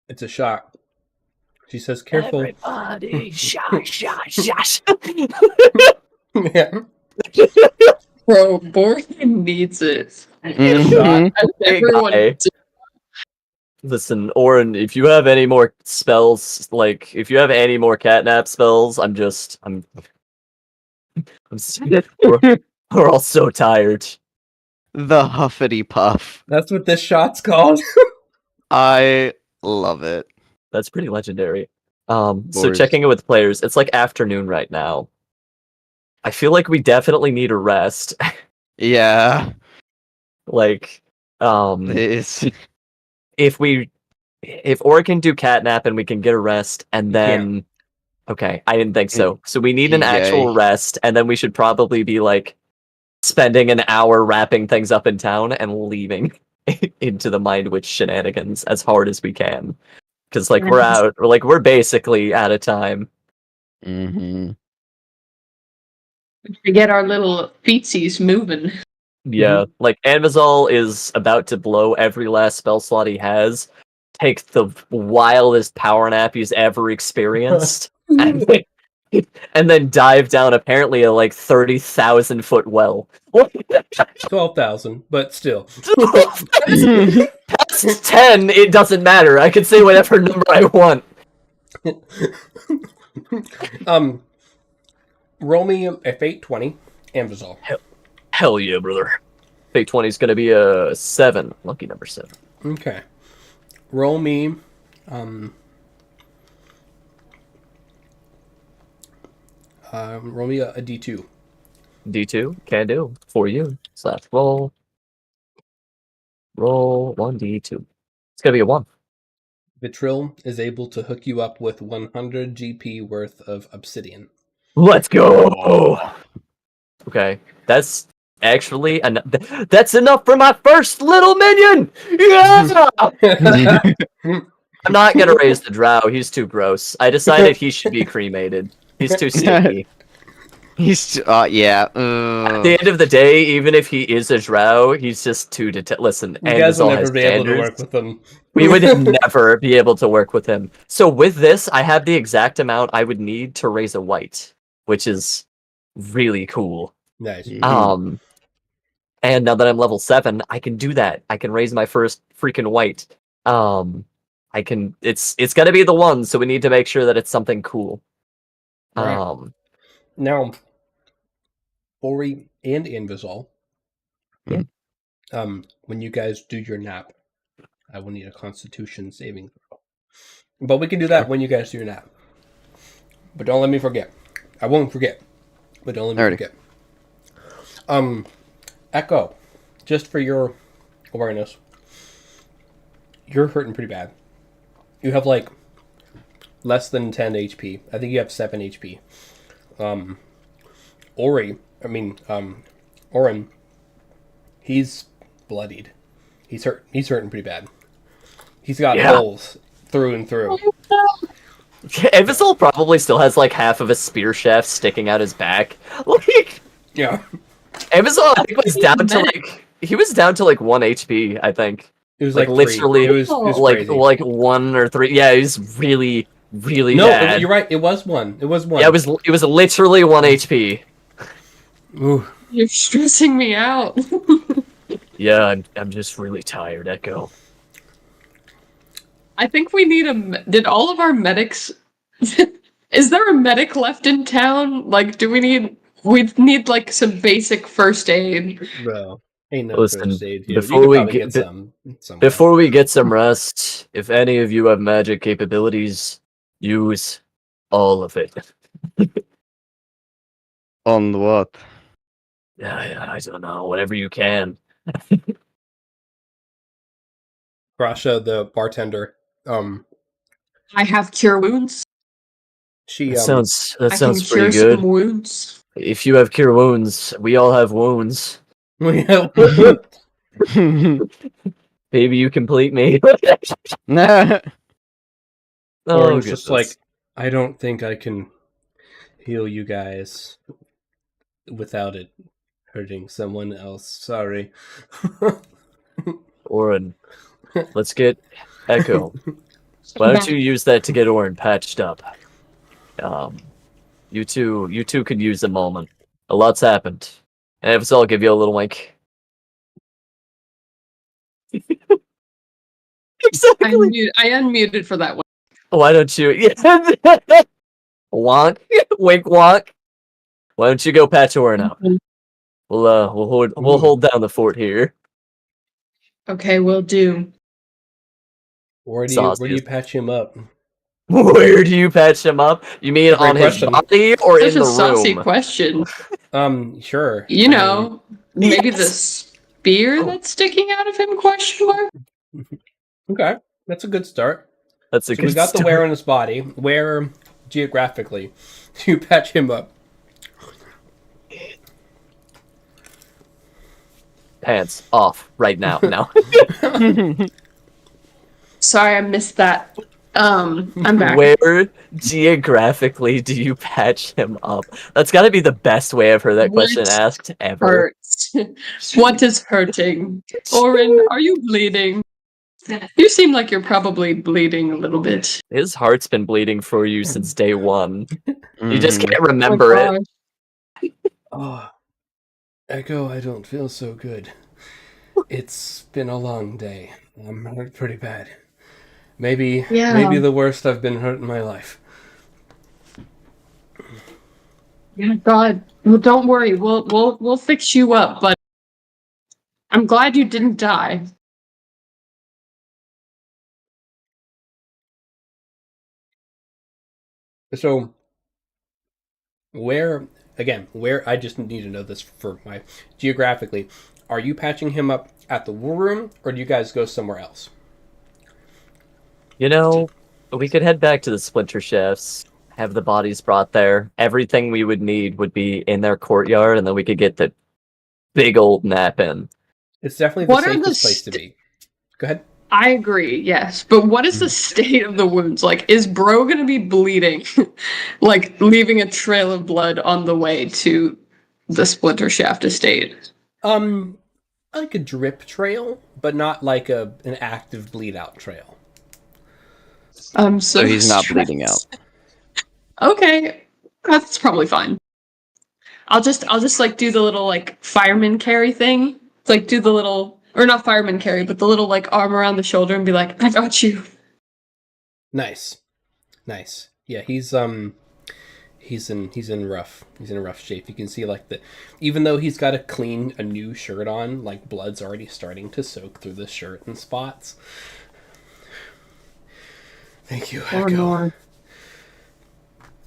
It's a shot. She says, "Careful."
Everybody, shush.
Yeah.
Bro, Bori needs it.
Mhm.
Everyone needs it.
Listen, Orin, if you have any more spells, like if you have any more catnap spells, we're all so tired.
The Huffity Puff.
That's what this shot's called.
I love it.
That's pretty legendary. So
Boris.
checking in with players, it's like afternoon right now. I feel like we definitely need a rest.
Yeah.
Like,
It's
if Orin can do catnap and we can get a rest, and then okay, I didn't think so. So we need an actual rest, and then we should probably be like spending an hour wrapping things up in town and leaving into the Mind Witch shenanigans as hard as we can. Because like we're basically out of time.
mm-hmm.
We get our little feetsies moving.
Yeah, like Anvizal is about to blow every last spell slot he has, take the wildest power nap he's ever experienced, and then dive down apparently a like 30,000 foot well.
12,000, but still.
Past 10, it doesn't matter. I can say whatever number I want.
Roll me a fate 20, Anvizal.
Hell yeah, brother. Fate 20 is going to be a 7. Lucky number 7.
Okay. Roll me a D2.
D2, can do. For you. Slash roll. Roll 1d2. gonna be a 1.
Vitrill is able to hook you up with 100 GP worth of obsidian.
Let's go! Okay, that's actually that's enough for my first little minion! Yeah! I'm not gonna raise the drow, he's too gross. I decided he should be cremated. He's too sticky.
He's yeah.
At the end of the day, even if he is a drow, he's just too listen,
You guys will
Andazol
never
has
be able to work
standards.
with him.
We would never be able to work with him. So with this, I have the exact amount I would need to raise a white, which is really cool.
Nice.
And now that I'm level 7, I can do that. I can raise my first freaking white. I can. It's gonna be the 1, so we need to make sure that it's something cool.
Right. Now, Ori and Invizol, when you guys do your nap, I will need a Constitution saving throw. But we can do that when you guys do your nap. But don't let me forget. I won't forget. But don't let me forget. Echo, just for your awareness, you're hurting pretty bad. You have like less than 10 HP. I think you have 7 HP. Orin, he's bloodied. He's hurting pretty bad. He's got holes through and through.
Invizol probably still has like half of a spear shaft sticking out his back. Like,
yeah.
Invizol, I think, was down to like 1 HP, I think.
It was
like literally,
it was
like
crazy.
like 1 or 3. Yeah, it was really bad.
No, you're right. It was 1. It was 1.
Yeah, it was literally 1 HP.
Ooh.
You're stressing me out.
Yeah, I'm just really tired, Echo.
I think we need did all of our medics... Is there a medic left in town? Like, we need like some basic first aid.
Bro, ain't no
Listen,
first aid here.
before
You
we
could probably
get
some
before we get some rest, if any of you have magic capabilities, use all of it.
On what?
Yeah, I don't know. Whatever you can.
Grasha, the bartender,
I have cure wounds.
she
That sounds
I can
pretty
cure
good.
some wounds.
If you have cure wounds, we all have wounds.
Maybe
Baby, you complete me.
Nah.
Or
Oh,
it's just like, I don't think I can heal you guys without it hurting someone else. Sorry.
Orin, let's get Echo. Why don't you use that to get Orin patched up? You two could use a moment. A lot's happened. And if so, I'll give you a little wink. Exactly.
I unmuted for that one.
Why don't you? Wonk, wink, wonk. Why don't you go patch Orin up? We'll hold down the fort here.
Okay, will do.
Where do you patch him up?
Where do you patch him up? You mean
Great
on
question.
his body or
Such
in
a
the
saucy
room?
question.
Sure.
You know, maybe the
Yes.
spear that's sticking out of him? Question mark.
Okay, that's a good start.
That's a
So
good
we got the
start.
wear on his body. Where geographically do you patch him up?
Pants off right now. Now.
Sorry, I missed that. I'm back.
Where geographically do you patch him up? That's got to be the best way I've heard that question
What
asked ever.
Hurts. What is hurting? Orin, are you bleeding? You seem like you're probably bleeding a little bit.
His heart's been bleeding for you since day 1. You just
Mhm.
can't remember
Oh,
it.
Oh, Echo, I don't feel so good. It's been a long day. I'm hurt pretty bad. Maybe the worst I've been hurt in my life.
Yeah, God. Well, don't worry. We'll fix you up. But I'm glad you didn't die.
So, where I just need to know this for my geographically, are you patching him up at the war room or do you guys go somewhere else?
You know, we could head back to the splinter shafts, have the bodies brought there. Everything we would need would be in their courtyard, and then we could get the big old nap in.
It's definitely the
What are the
safest place to be. Go ahead.
I agree, yes. But what is the state of the wounds? Like, is Bro gonna be bleeding? Like, leaving a trail of blood on the way to the Splinter Shaft estate?
Like a drip trail, but not like an active bleed out trail.
I'm
So he's not
stressed.
bleeding out.
Okay, that's probably fine. I'll just like do the little like fireman carry thing. Like do the little or not fireman carry, but the little like arm around the shoulder and be like, I got you.
Nice. Yeah, he's in rough shape. You can see like even though he's got a new shirt on, like blood's already starting to soak through the shirt in spots. Thank you, Echo.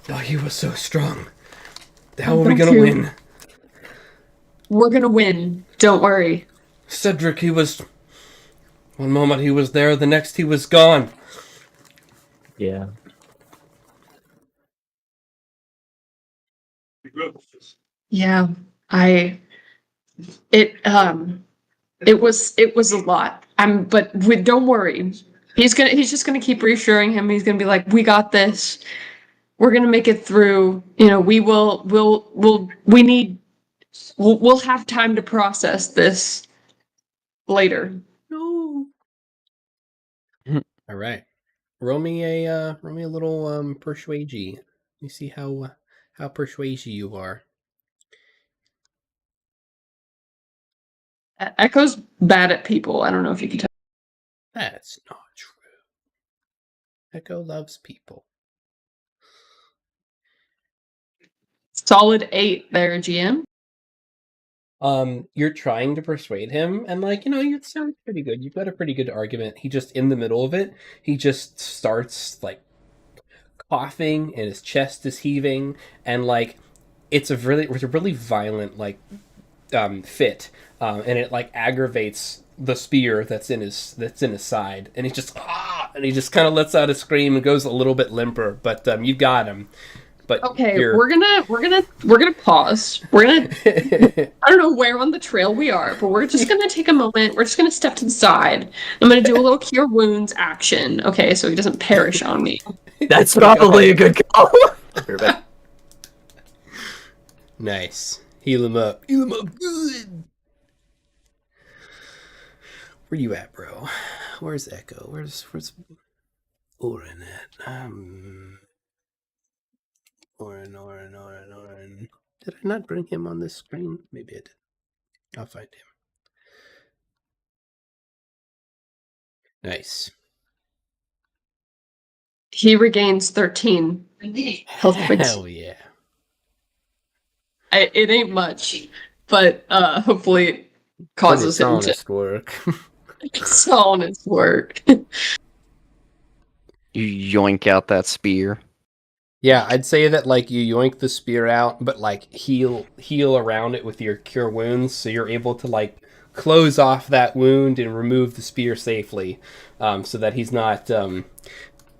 Oh, he was so strong. How are we gonna win?
We're gonna win. Don't worry.
Cedric, one moment he was there, the next he was gone.
Yeah.
Yeah, it was a lot. But don't worry. He's just gonna keep reassuring him. He's gonna be like, we got this. We're gonna make it through. You know, we'll have time to process this later.
No. All right. Roll me a little persuade. You see how persuasive you are.
Echo's bad at people. I don't know if you can tell.
That's not true. Echo loves people.
Solid 8 there, GM.
You're trying to persuade him, and you sound pretty good. You've got a pretty good argument. He just in the middle of it, he just starts like coughing, and his chest is heaving, and like it's a really violent fit, and it like aggravates the spear that's in his side, and he just kind of lets out a scream and goes a little bit limper, but you got him. But
Okay, we're gonna pause. We're gonna I don't know where on the trail we are, but we're just gonna take a moment. We're just gonna step to the side. I'm gonna do a little cure wounds action. Okay, so he doesn't perish on me.
That's probably a good call. Perfect.
Nice. Heal him up. Heal him up good. Where you at, bro? Where's Echo? Where's Orin at? Orin. Did I not bring him on this screen? Maybe I did. I'll find him. Nice.
He regains 13 health points.
Hell yeah.
It ain't much, but hopefully it causes him to
honest work.
it's honest work.
You yoink out that spear.
Yeah, I'd say that like you yoink the spear out, but like heal around it with your cure wounds, so you're able to like close off that wound and remove the spear safely, so that he's not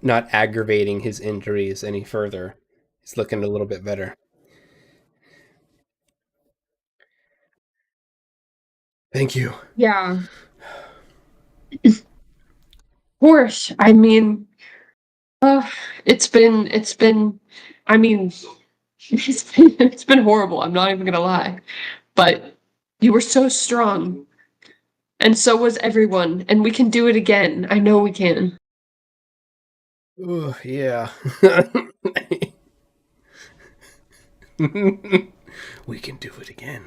aggravating his injuries any further. He's looking a little bit better. Thank you.
Yeah. Of course. I mean, it's been I mean it's been horrible. I'm not even gonna lie. But you were so strong. And so was everyone, and we can do it again. I know we can.
Oh, yeah. We can do it again.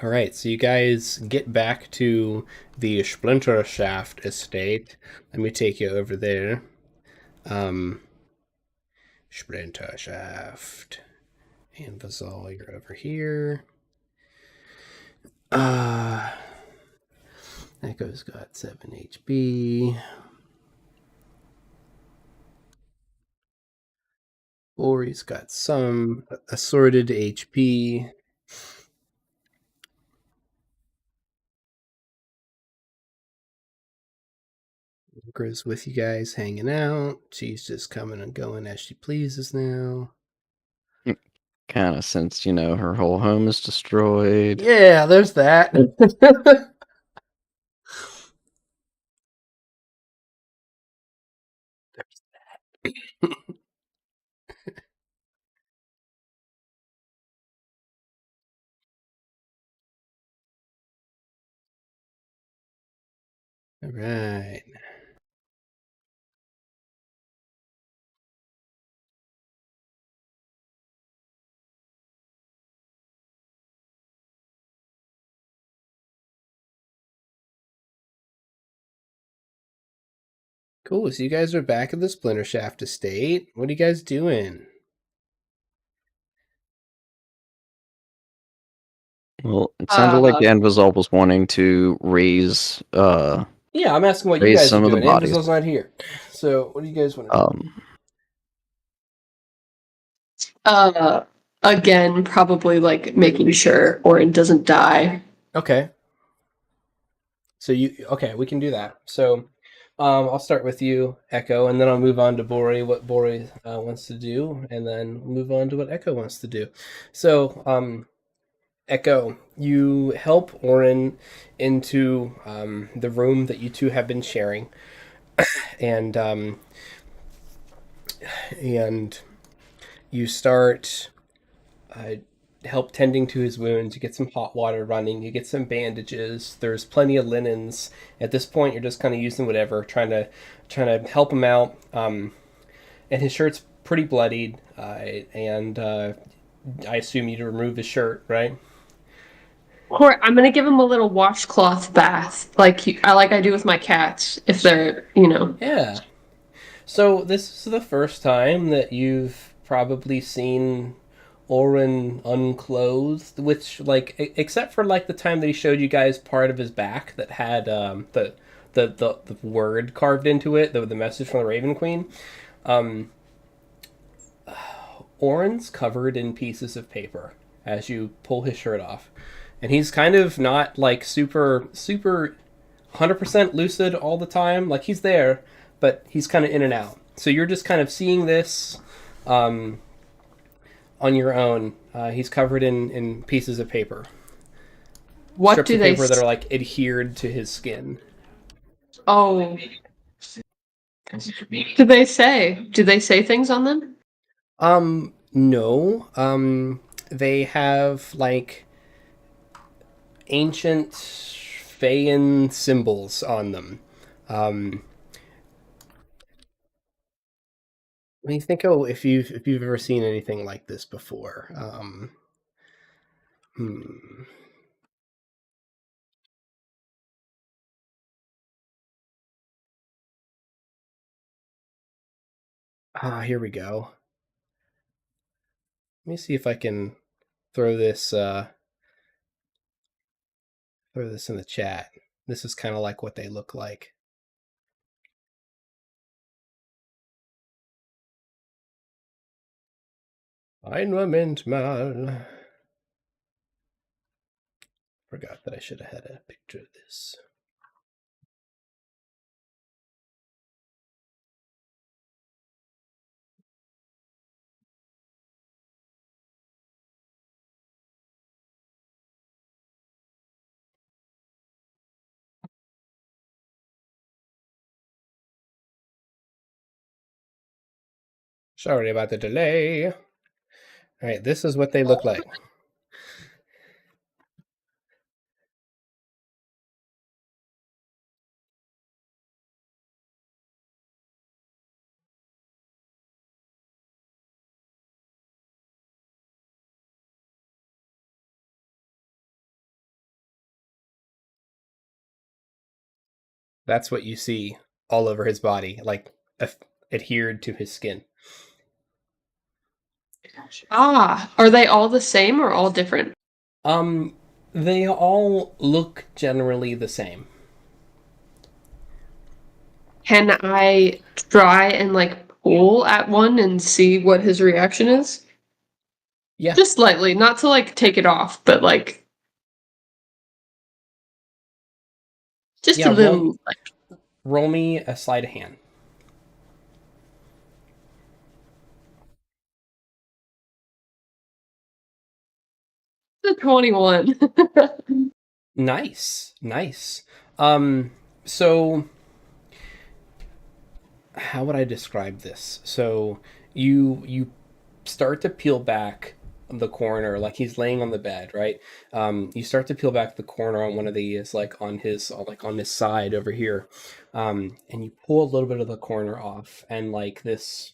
All right, so you guys get back to the Splinter Shaft estate. Let me take you over there. Splinter Shaft. And Vazal, you're over here. Echo's got 7 HP. Ori's got some assorted HP. Orgra's with you guys hanging out. She's just coming and going as she pleases now.
Kind of since, her whole home is destroyed.
Yeah, there's that. All right. Cool. So you guys are back at the Splinter Shaft estate. What are you guys doing?
Well, it sounded like Anvizal was wanting to raise
Yeah, I'm asking what you
raise
guys are
some of the
doing.
bodies.
Anvizal's not here. So what do you guys want to do?
Again, probably like making sure Orin doesn't die.
Okay. So we can do that. So I'll start with you, Echo, and then I'll move on to Bori, what Bori wants to do, and then move on to what Echo wants to do. So, Echo, you help Orin into the room that you two have been sharing, and you start help tending to his wounds. You get some hot water running. You get some bandages. There's plenty of linens. At this point, you're just kind of using whatever, trying to help him out. And his shirt's pretty bloodied. And I assume you to remove his shirt, right?
Or I'm gonna give him a little washcloth bath, like I do with my cats, if they're
Yeah. So this is the first time that you've probably seen Orin unclothed, which except for the time that he showed you guys part of his back that had the word carved into it, the message from the Raven Queen. Orin's covered in pieces of paper as you pull his shirt off, and he's kind of not super 100% lucid all the time. Like he's there, but he's kind of in and out. So you're just kind of seeing this on your own. He's covered in pieces of paper.
What
strips
do
of
they
paper that are adhered to his skin.
Oh. Do they say things on them?
No. They have ancient Feyan symbols on them. Let me think if you've ever seen anything like this before. Here we go. Let me see if I can throw this in the chat. This is kind of like what they look like. Ein Moment mal. Forgot that I should have had a picture of this. Sorry about the delay. All right, this is what they look like. That's what you see all over his body, adhered to his skin.
Are they all the same or all different?
They all look generally the same.
Can I try and pull at one and see what his reaction is?
Yeah.
Just slightly, not to take it off, but just a little
Roll me a sleight of hand.
The 21.
Nice. So how would I describe this? So you start to peel back the corner, like he's laying on the bed, right? You start to peel back the corner on one of these, like on his side over here, and you pull a little bit of the corner off, and like this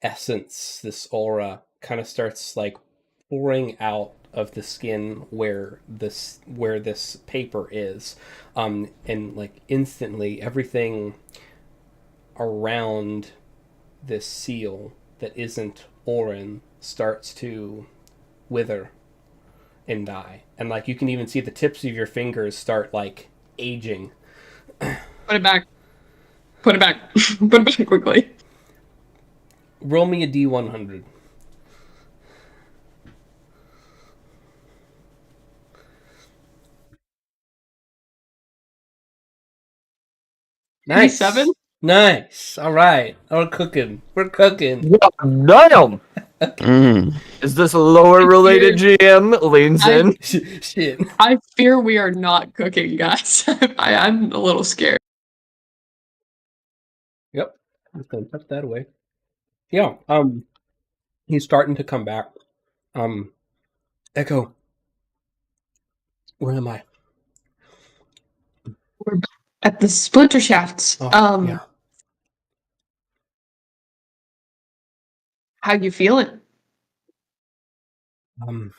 essence, this aura, kind of starts like pouring out of the skin where this paper is, and like instantly everything around this seal that isn't Orin starts to wither and die. And like you can even see the tips of your fingers start like aging.
Put it back. Put it back. Put it back quickly.
Roll me a D100. Nice.
87?
Nice. All right. We're cooking.
Damn!
Mm.
Is this a lower related GM? Leans in.
Shit.
I fear we are not cooking, guys. I'm a little scared.
Yep. I'm just gonna tuck that away. Yeah. He's starting to come back. Echo. Where am I?
We're at the splinter shafts.
Yeah.
How you feeling?
I'm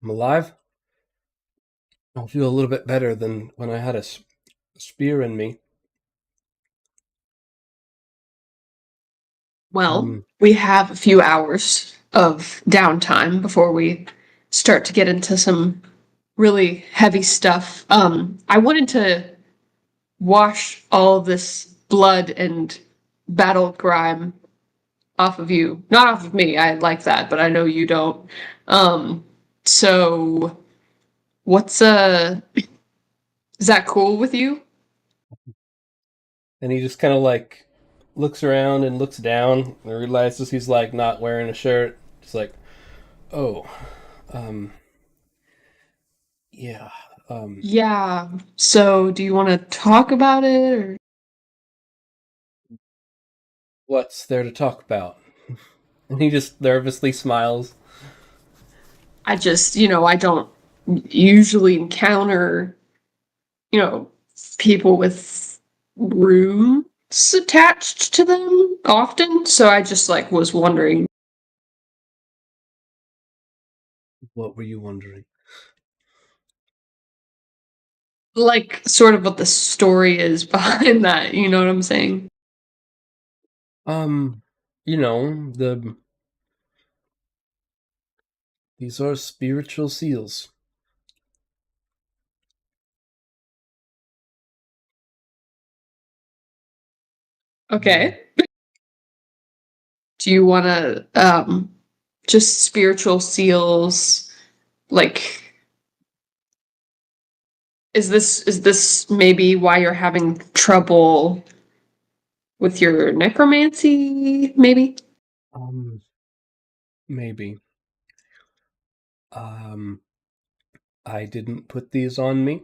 alive. I feel a little bit better than when I had a spear in me.
Well, we have a few hours of downtime before we start to get into some really heavy stuff. I wanted to wash all this blood and battle grime off of you. Not off of me, I like that, but I know you don't. So what's is that cool with you?
And he just kind of like looks around and looks down and realizes he's like not wearing a shirt. Just like, oh, yeah.
Yeah. So do you want to talk about it or
What's there to talk about? And he just nervously smiles.
I just, I don't usually encounter, people with runes attached to them often. So I just like was wondering.
What were you wondering?
Like sort of what the story is behind that, you know what I'm saying?
These are spiritual seals.
Okay. Do you want to just spiritual seals like is this maybe why you're having trouble with your necromancy maybe?
Maybe. I didn't put these on me,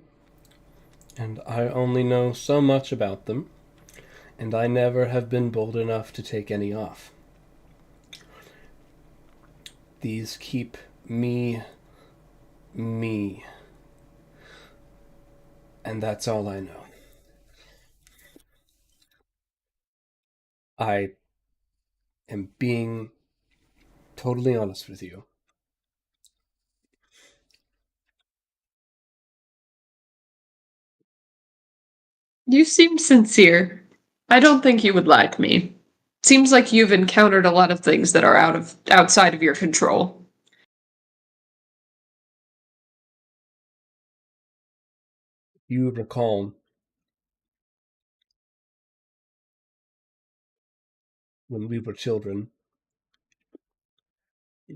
and I only know so much about them, and I never have been bold enough to take any off. These keep me, and that's all I know. I am being totally honest with you.
You seem sincere. I don't think you would lie to me. Seems like you've encountered a lot of things that are outside of your control.
You recall when we were children,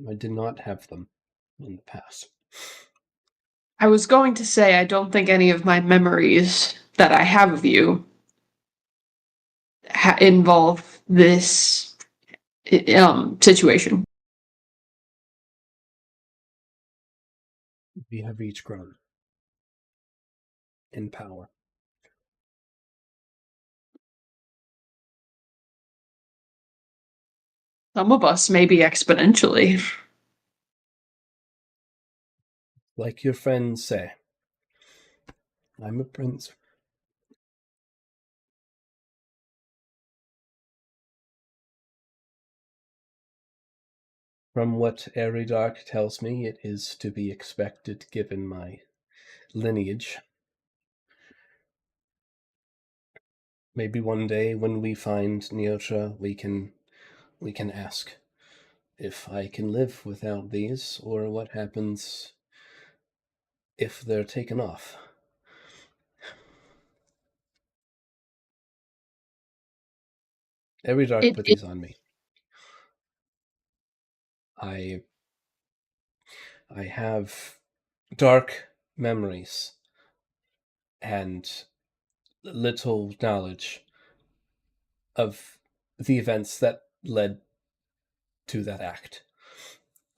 I did not have them in the past.
I was going to say I don't think any of my memories that I have of you involve this situation.
We have each grown in power.
Some of us maybe exponentially.
Like your friends say, I'm a prince. From what Eridark tells me, it is to be expected given my lineage. Maybe one day when we find Neotra, we can ask if I can live without these, or what happens if they're taken off. Eridark put these on me. I have dark memories and little knowledge of the events that led to that act.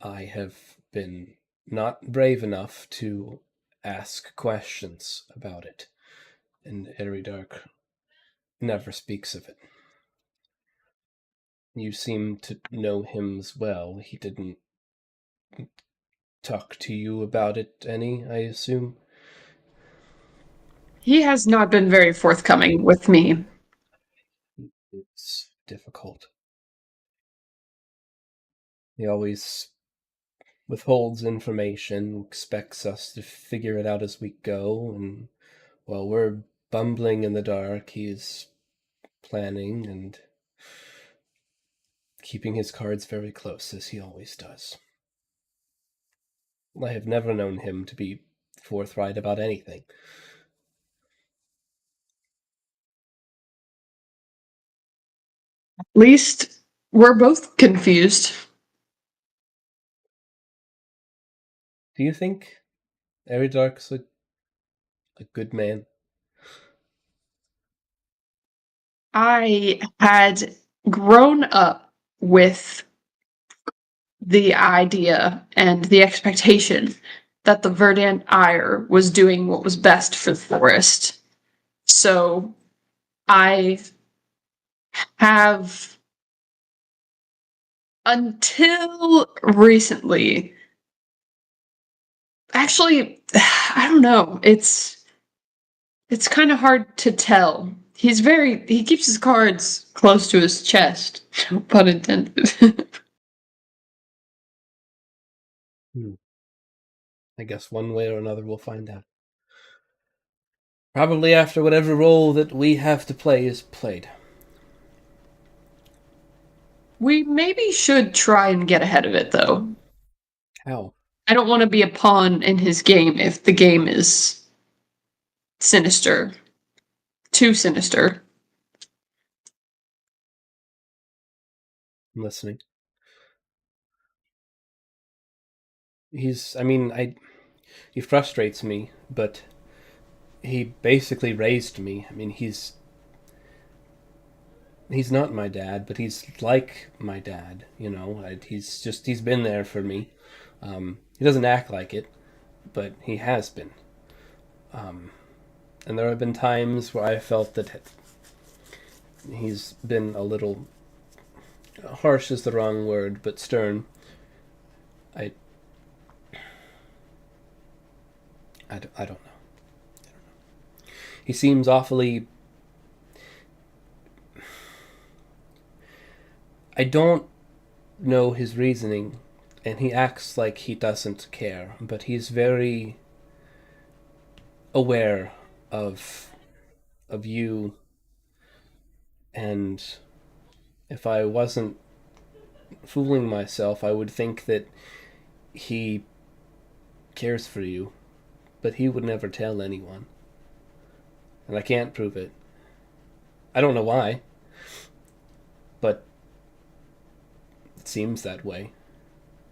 I have been not brave enough to ask questions about it, and Eridark never speaks of it. You seem to know him as well. He didn't talk to you about it any, I assume?
He has not been very forthcoming with me.
It's difficult. He always withholds information, expects us to figure it out as we go, and while we're bumbling in the dark, he's planning and keeping his cards very close, as he always does. I have never known him to be forthright about anything.
At least we're both confused.
Do you think Eridark's a good man?
I had grown up with the idea and the expectation that the Verdant Ire was doing what was best for the forest. So I have, until recently, actually, I don't know. It's kind of hard to tell. He keeps his cards close to his chest. No pun intended.
I guess one way or another we'll find out. Probably after whatever role that we have to play is played.
We maybe should try and get ahead of it, though.
How?
I don't want to be a pawn in his game if the game is sinister. Too sinister.
I'm listening. He frustrates me, but he basically raised me. I mean, he's not my dad, but he's like my dad, you know? He's been there for me. He doesn't act like it, but he has been. And there have been times where I felt that he's been a little, harsh is the wrong word, but stern. I don't know. He seems awfully... I don't know his reasoning, and he acts like he doesn't care, but he's very aware of you, and if I wasn't fooling myself, I would think that he cares for you, but he would never tell anyone. And I can't prove it. I don't know why, but it seems that way.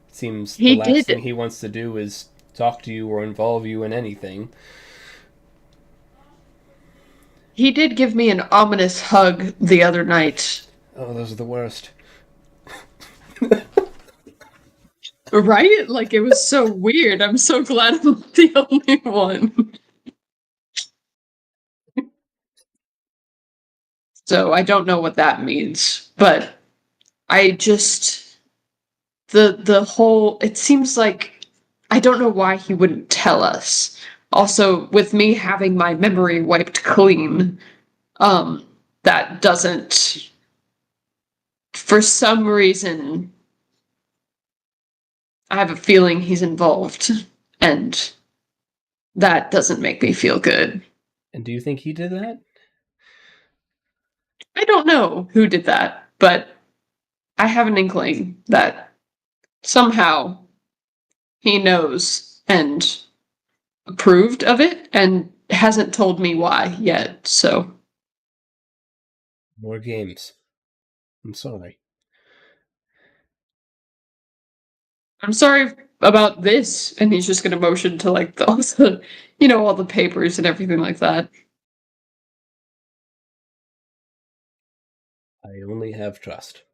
It seems the last thing he wants to do is talk to you or involve you in anything.
He did give me an ominous hug the other night.
Oh, those are the worst.
Right? Like, it was so weird. I'm so glad I'm not the only one. So I don't know what that means, but I just the whole it seems like I don't know why he wouldn't tell us. Also, with me having my memory wiped clean, that doesn't for some reason I have a feeling he's involved, and that doesn't make me feel good.
And do you think he did that?
I don't know who did that, but I have an inkling that somehow he knows and approved of it and hasn't told me why yet, so.
More games. I'm sorry.
I'm sorry about this, and he's just gonna motion to like all the, all the papers and everything like that.
I only have trust.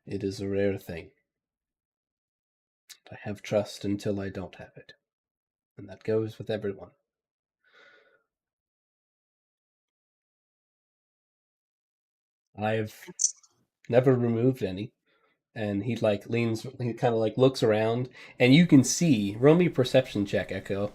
It is a rare thing. I have trust until I don't have it. And that goes with everyone. I've never removed any. And he leans, he kind of looks around, and you can see, roll me a perception check, Echo.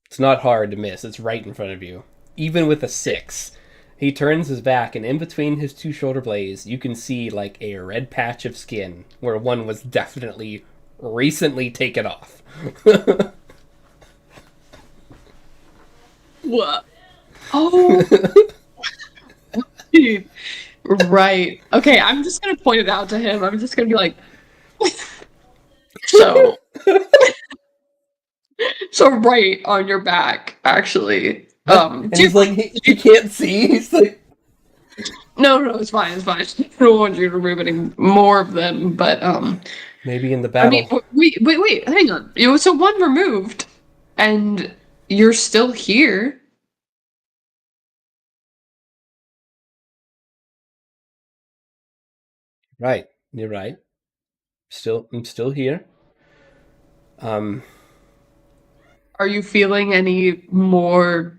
It's not hard to miss, it's right in front of you. Even with a 6. He turns his back, and in between his two shoulder blades, you can see a red patch of skin where one was definitely recently taken off.
What? Oh, dude. Right. Okay, I'm just gonna point it out to him. I'm just gonna be like, so, so right on your back, actually.
And he's he can't see. He's like,
no, it's fine. I don't want you to remove any more of them, but
maybe in the battle.
I mean, wait, hang on. So one removed, and you're still here.
Right, you're right. I'm still here.
Are you feeling any more?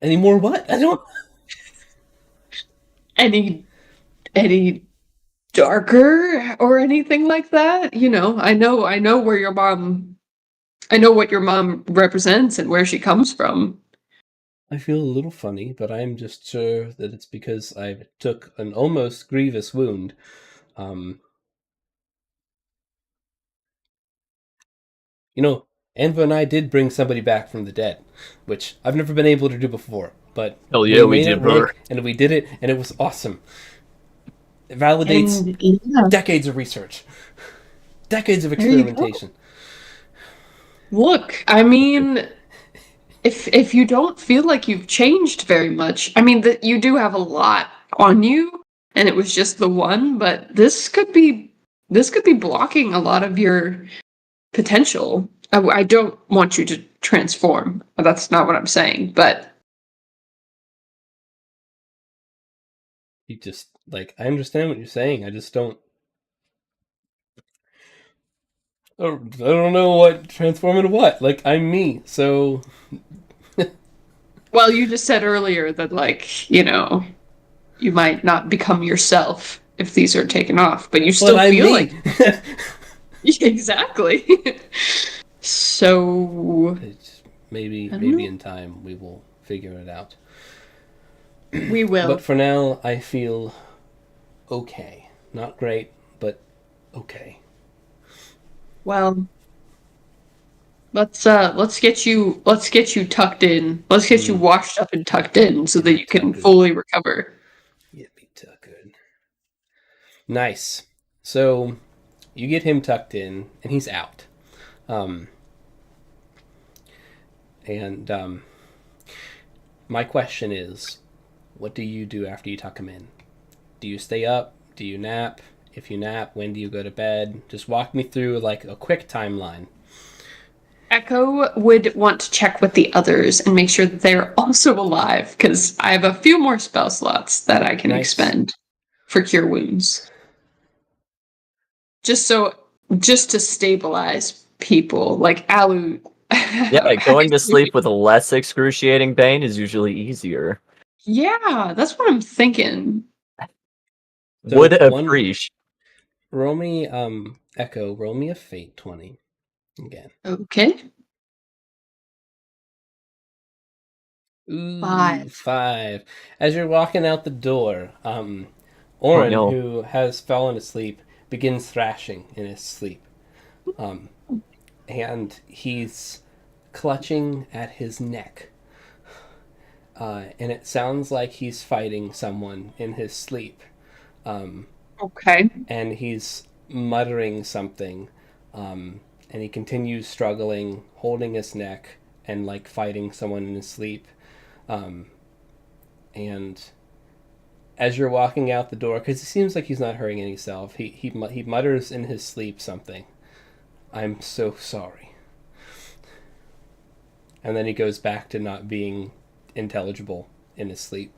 Any more what? I don't.
Any darker or anything like that? I know where your mom. I know what your mom represents and where she comes from.
I feel a little funny, but I'm just sure that it's because I took an almost grievous wound. Anva and I did bring somebody back from the dead, which I've never been able to do before. But
hell yeah, we did,
work, and we did it, and it was awesome. It validates decades of research, decades of experimentation.
Look, I mean, if you don't feel like you've changed very much, I mean that you do have a lot on you, and it was just the one, but this could be blocking a lot of your potential. I don't want you to transform. That's not what I'm saying, but
You just I understand what you're saying. I just don't. I don't know what transform into what. I'm me, so.
well, you just said earlier that you might not become yourself if these are taken off, but you still feel like exactly. So
maybe in time we will figure it out.
We will.
But for now, I feel okay. Not great, but okay.
Well, let's get you tucked in. Let's get you washed up and tucked in so that you can fully recover.
Get me tucked. Nice. So you get him tucked in, and he's out. My question is, what do you do after you tuck him in? Do you stay up? Do you nap? if you nap? When do you go to bed? Just walk me through like a quick timeline.
Echo would want to check with the others and make sure that they're also alive, because I have a few more spell slots that I can
Nice.
expend for cure wounds. Just to stabilize people, like Alu.
Yeah, going to sleep with a less excruciating Bane is usually easier.
Yeah, that's what I'm thinking.
So
Would
one,
appreciate.
roll me, Echo, roll me a fate 20 again.
Okay.
Ooh,
5.
5. As you're walking out the door,
Oh,
Oren,
no.
who has fallen asleep, begins thrashing in his sleep. And he's clutching at his neck. And it sounds like he's fighting someone in his sleep.
Okay.
And he's muttering something. And he continues struggling, holding his neck, and like fighting someone in his sleep. And as you're walking out the door, because it seems like he's not hurting himself, he mutters in his sleep something. I'm so sorry. And then he goes back to not being intelligible in his sleep.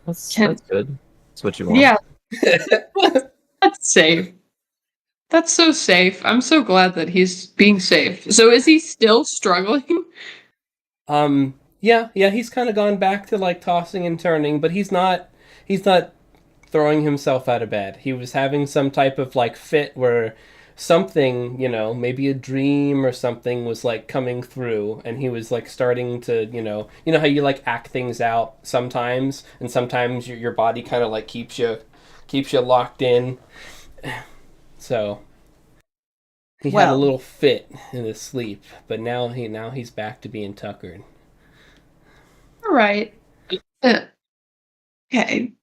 That's good. That's what you want.
Yeah. That's safe. That's so safe. I'm so glad that he's being safe. So is he still struggling?
Yeah, he's kind of gone back to like tossing and turning, but he's not throwing himself out of bed. He was having some type of like fit where something, maybe a dream or something was like coming through, and he was like starting to, how you like act things out sometimes, and sometimes your body kind of like keeps you locked in. So he had a little fit in his sleep, but now he's back to being tuckered.
All right. Okay.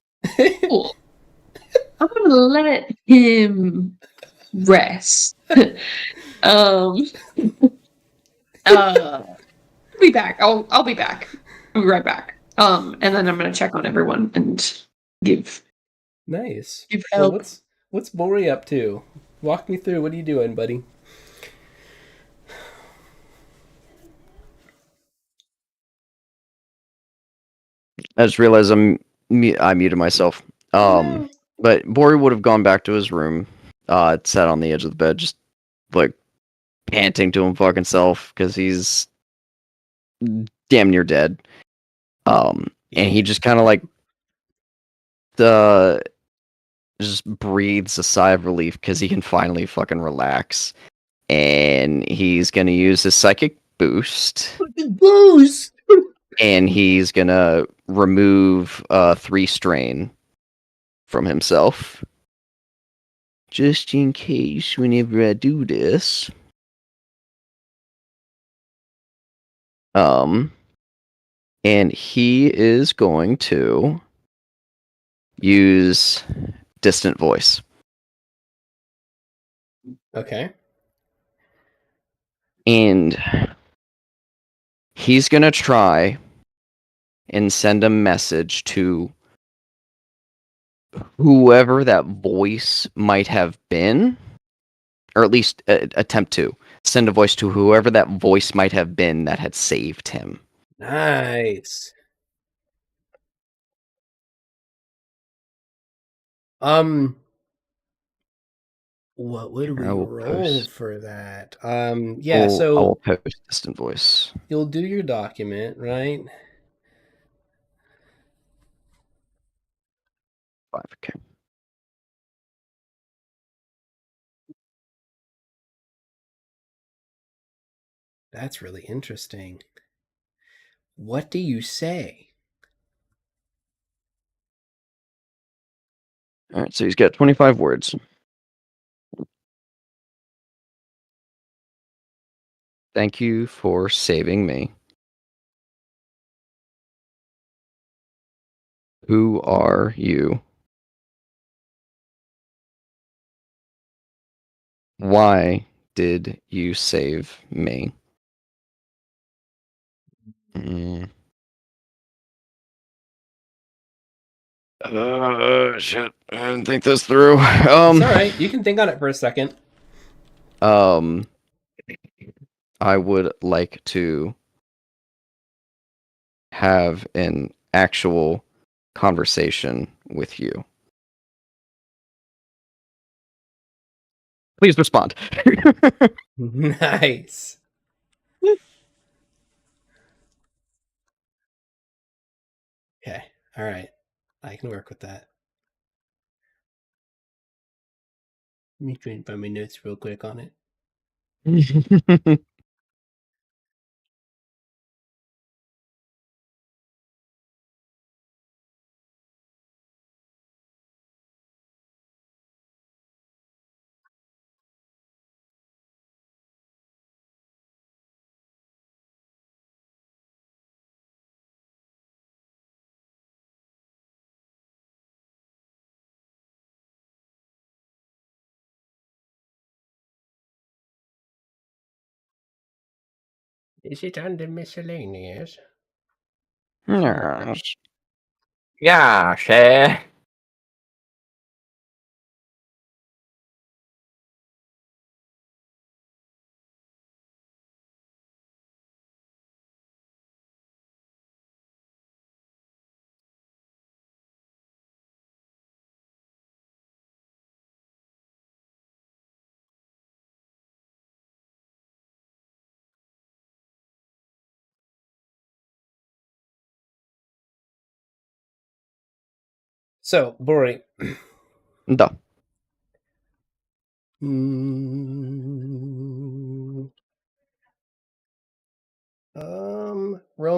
Cool. I'm gonna let him rest. I'll be back. I'll be back. I'll be right back. And then I'm gonna check on everyone and give
Nice.
help.
Well, what's Bori up to? Walk me through. What are you doing, buddy?
I just realized I muted myself. But Bori would have gone back to his room, sat on the edge of the bed, just like panting to him fucking self because he's damn near dead. And he just kind of like just breathes a sigh of relief because he can finally fucking relax. And he's gonna use his psychic boost.
Boost.
And he's gonna remove 3 strain from himself. Just in case, whenever I do this. And he is going to use distant voice.
Okay.
And he's gonna try and send a message to whoever that voice might have been, or at least attempt to send a voice to whoever that voice might have been that had saved him.
Nice. What would we roll for that? Yeah, so
I will post distant voice.
you'll do your document, right?
5, okay.
That's really interesting. What do you say?
All right, so he's got 25 words. Thank you for saving me. Who are you? Why did you save me? Shit. I didn't think this through.
It's all right. You can think on it for a second.
I would like to have an actual conversation with you. Please respond.
Nice. Okay. All right. I can work with that. Let me try and find my notes real quick on it. Is it under miscellaneous?
Yes.
Yeah, sure.
So, Bori.
Da.
Roll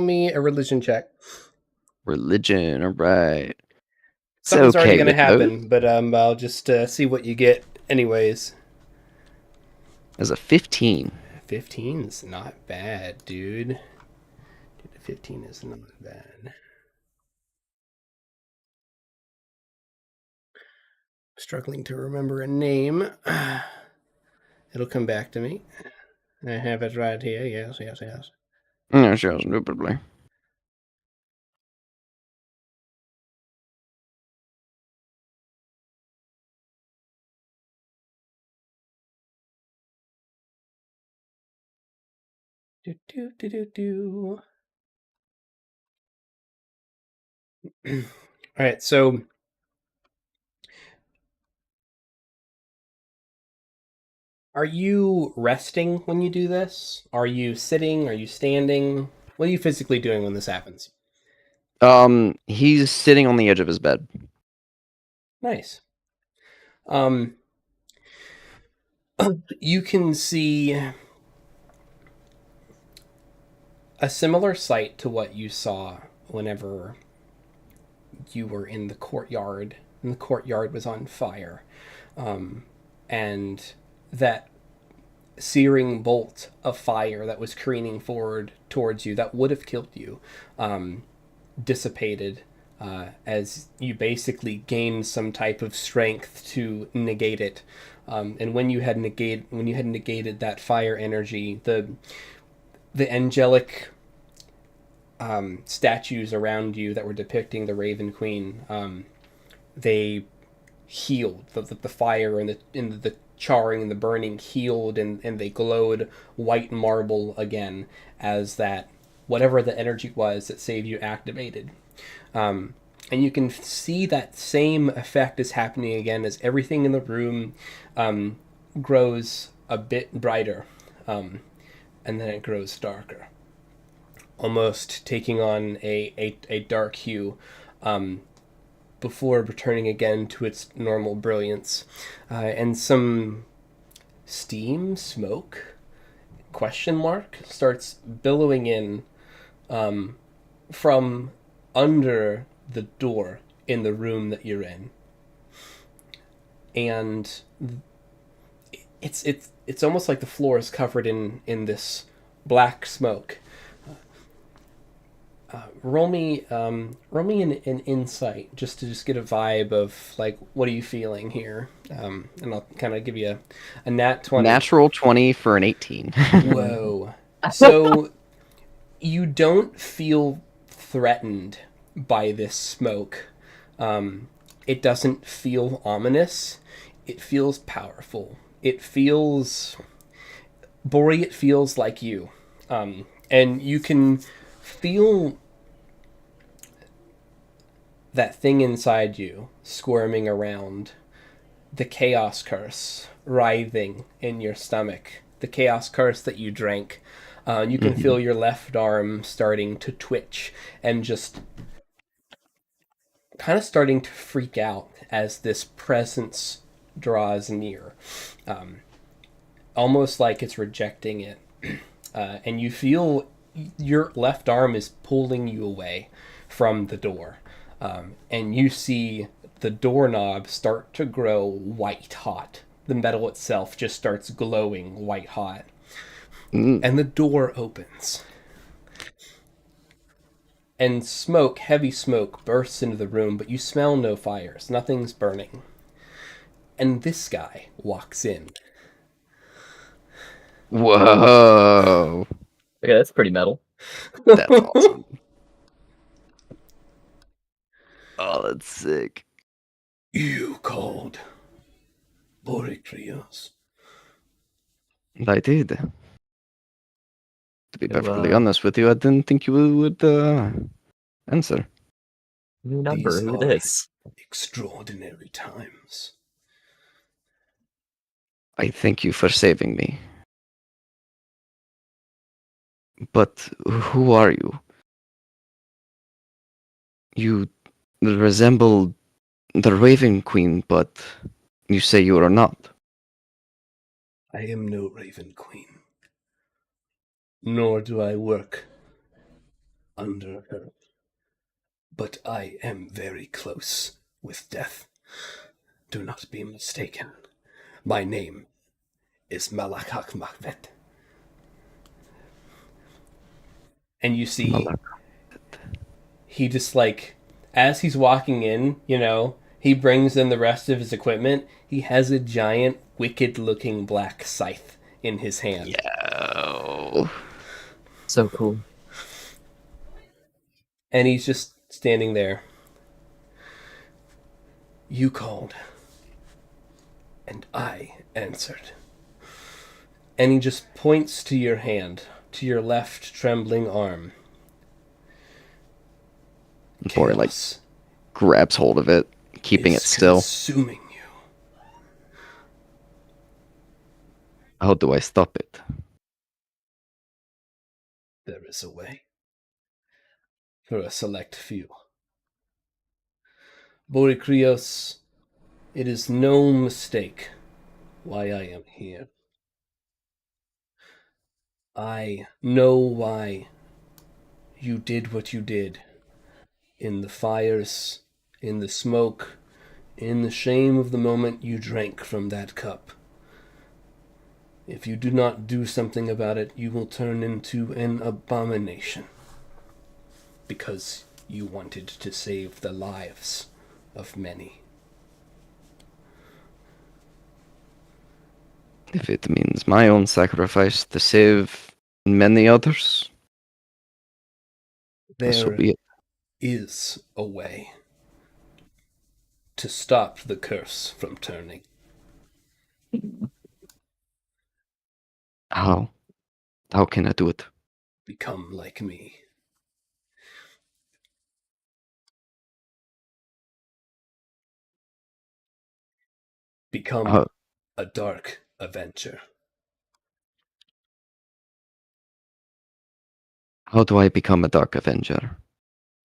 me a religion check.
Religion, alright.
Something's already going to
with those.
happen, but I'll just see what you get anyways.
As a 15.
15's not bad, dude. 15 is not bad. Struggling to remember a name. It'll come back to me. I have it right here. Yes.
Yes, indubitably.
All right, so are you resting when you do this? Are you sitting? Are you standing? What are you physically doing when this happens?
He's sitting on the edge of his bed.
Nice. You can see a similar sight to what you saw whenever you were in the courtyard, and the courtyard was on fire. And that searing bolt of fire that was careening forward towards you, that would have killed you, dissipated as you basically gained some type of strength to negate it. And when you had negated that fire energy, the angelic statues around you that were depicting the Raven Queen, they healed. The fire and the charring and the burning healed, and they glowed white marble again as that whatever the energy was that saved you activated. And you can see that same effect is happening again as everything in the room grows a bit brighter, and then it grows darker, almost taking on a dark hue, before returning again to its normal brilliance. And some steam, smoke, starts billowing in from under the door in the room that you're in. And it's almost like the floor is covered in this black smoke. Roll me an insight just to get a vibe of like, what are you feeling here? And I'll kind of give you a nat 20.
Natural 20 for an 18.
Whoa. So you don't feel threatened by this smoke. It doesn't feel ominous. It feels powerful. It feels... Bori, it feels like you. And you can feel that thing inside you squirming around, the chaos curse writhing in your stomach, the chaos curse that you drank. You can feel your left arm starting to twitch and just kind of starting to freak out as this presence draws near. Almost like it's rejecting it. And you feel your left arm is pulling you away from the door. And you see the doorknob start to grow white hot. The metal itself just starts glowing white hot. And the door opens. And smoke, heavy smoke, bursts into the room, but you smell no fires. Nothing's burning. And this guy walks in.
Whoa.
Okay, that's pretty metal.
That's awesome. Oh, that's sick.
You called Borikrios.
I did. To be
New,
perfectly honest with you, I didn't think you would answer.
New number.
These
Who
are
this?
extraordinary times.
I thank you for saving me. But who are you? You resemble the Raven Queen, but you say you are not.
I am no Raven Queen, nor do I work under her. But I am very close with death. Do not be mistaken. My name is Malakak Makvet. And you see,
Malak.
he just like, as he's walking in, he brings in the rest of his equipment. He has a giant, wicked-looking black scythe in his hand.
Yo.
So cool.
And he's just standing there. You called, and I answered. And he just points to your hand, to your left trembling arm.
Bori
Chaos
grabs hold of it, keeping it
is
still.
consuming you.
How do I stop it?
There is a way. For a select few. Borikrios, it is no mistake why I am here. I know why you did what you did. In the fires, in the smoke, in the shame of the moment you drank from that cup. If you do not do something about it, you will turn into an abomination. Because you wanted to save the lives of many.
If it means my own sacrifice to save many others, so
There
be it.
is a way to stop the curse from turning.
How? How can I do it?
Become like me. Become
How,
a dark avenger.
how do I become a Dark Avenger?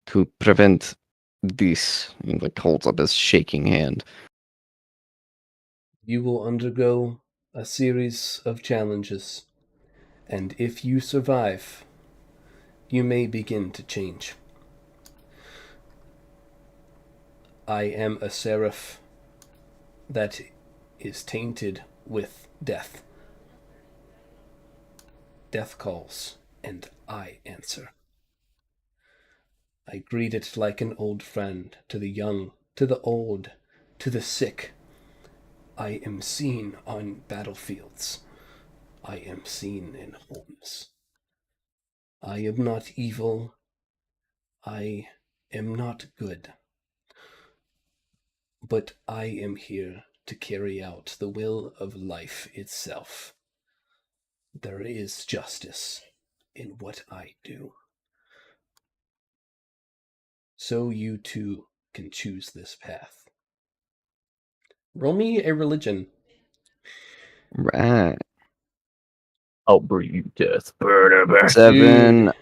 To prevent this, he holds up his shaking hand.
You will undergo a series of challenges, and if you survive, you may begin to change. I am a seraph that is tainted with death. Death calls, and I answer. I greet it like an old friend, to the young, to the old, to the sick. I am seen on battlefields. I am seen in homes. I am not evil. I am not good. But I am here to carry out the will of life itself. There is justice in what I do. So you too can choose this path. Roll me a religion.
Right.
I'll bring you death.
7.
I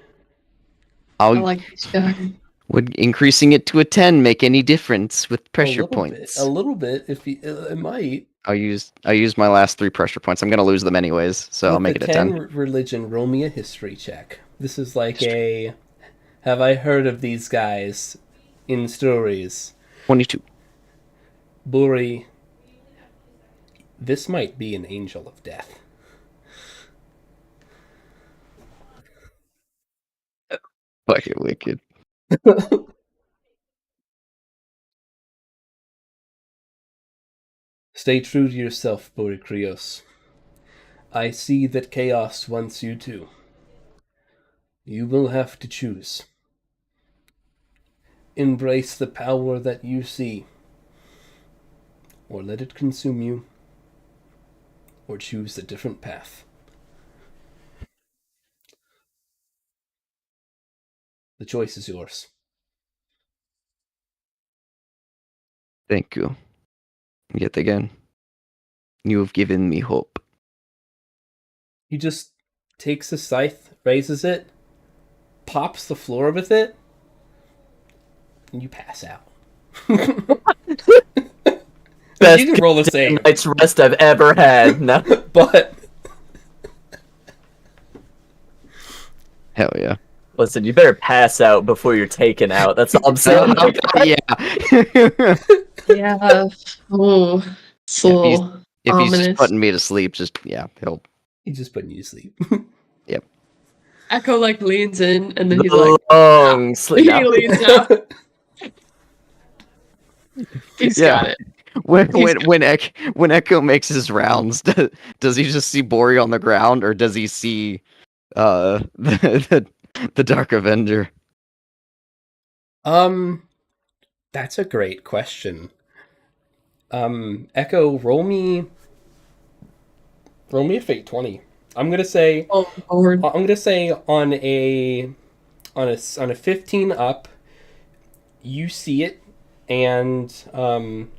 I'll
like this guy.
Would increasing it to a 10 make any difference with pressure
a
points?
little bit. If you, it might.
I'll use my last 3 pressure points. I'm gonna lose them anyways, so I'll make it a 10.
Religion, roll me a history check. This is like a. Have I heard of these guys in stories?
22.
Buri, this might be an angel of death.
Fucking wicked.
Stay true to yourself, Buri Krios. I see that chaos wants you too. You will have to choose. Embrace the power that you see, or let it consume you, or choose a different path. The choice is yours.
Thank you. Yet again, you have given me hope.
He just takes a scythe, raises it, pops the floor with it, and you pass out.
Best
You can roll the same.
night's rest I've ever had. No.
But
Hell yeah.
Listen, you better pass out before you're taken out. That's all I'm saying.
Yeah.
Yeah. Oh, it's a little
If he's
ominous.
just putting me to sleep, just he'll.
he's just putting you to sleep.
Echo like leans in, and then he's like,
Long sleep.
he
No.
leans out. He's got it.
When Echo makes his rounds, does he just see Bori on the ground, or does he see the Dark Avenger?
That's a great question. Echo, roll me a fate 20. I'm gonna say
Oh Lord.
I'm gonna say on a 15 up, you see it, and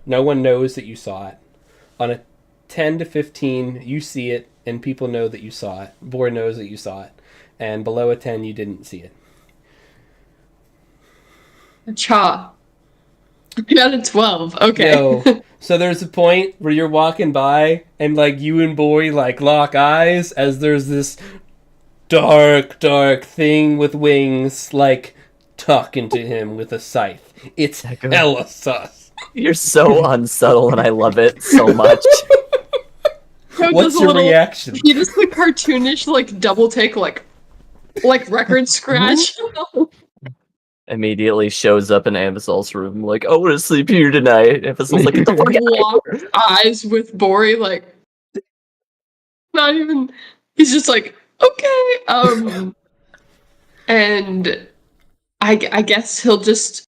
no one knows that you saw it. On a 10 to 15, you see it, and people know that you saw it. Bor knows that you saw it, and below a 10, you didn't see it.
Cha. I got a 12. Okay.
No. So there's a point where you're walking by, and like you and Bori like lock eyes as there's this dark thing with wings like talking to him with a scythe. It's hella sus.
You're so unsubtle, and I love it so much.
Echo
What's
does a
your
little-
reaction?
He does the cartoonish like double take like record scratch.
Immediately shows up in Amazon's room, like, I want to sleep here tonight. Amazon's like, get the fuck out of here.
Eyes with Bori like not even. He's just like okay. And I guess he'll just.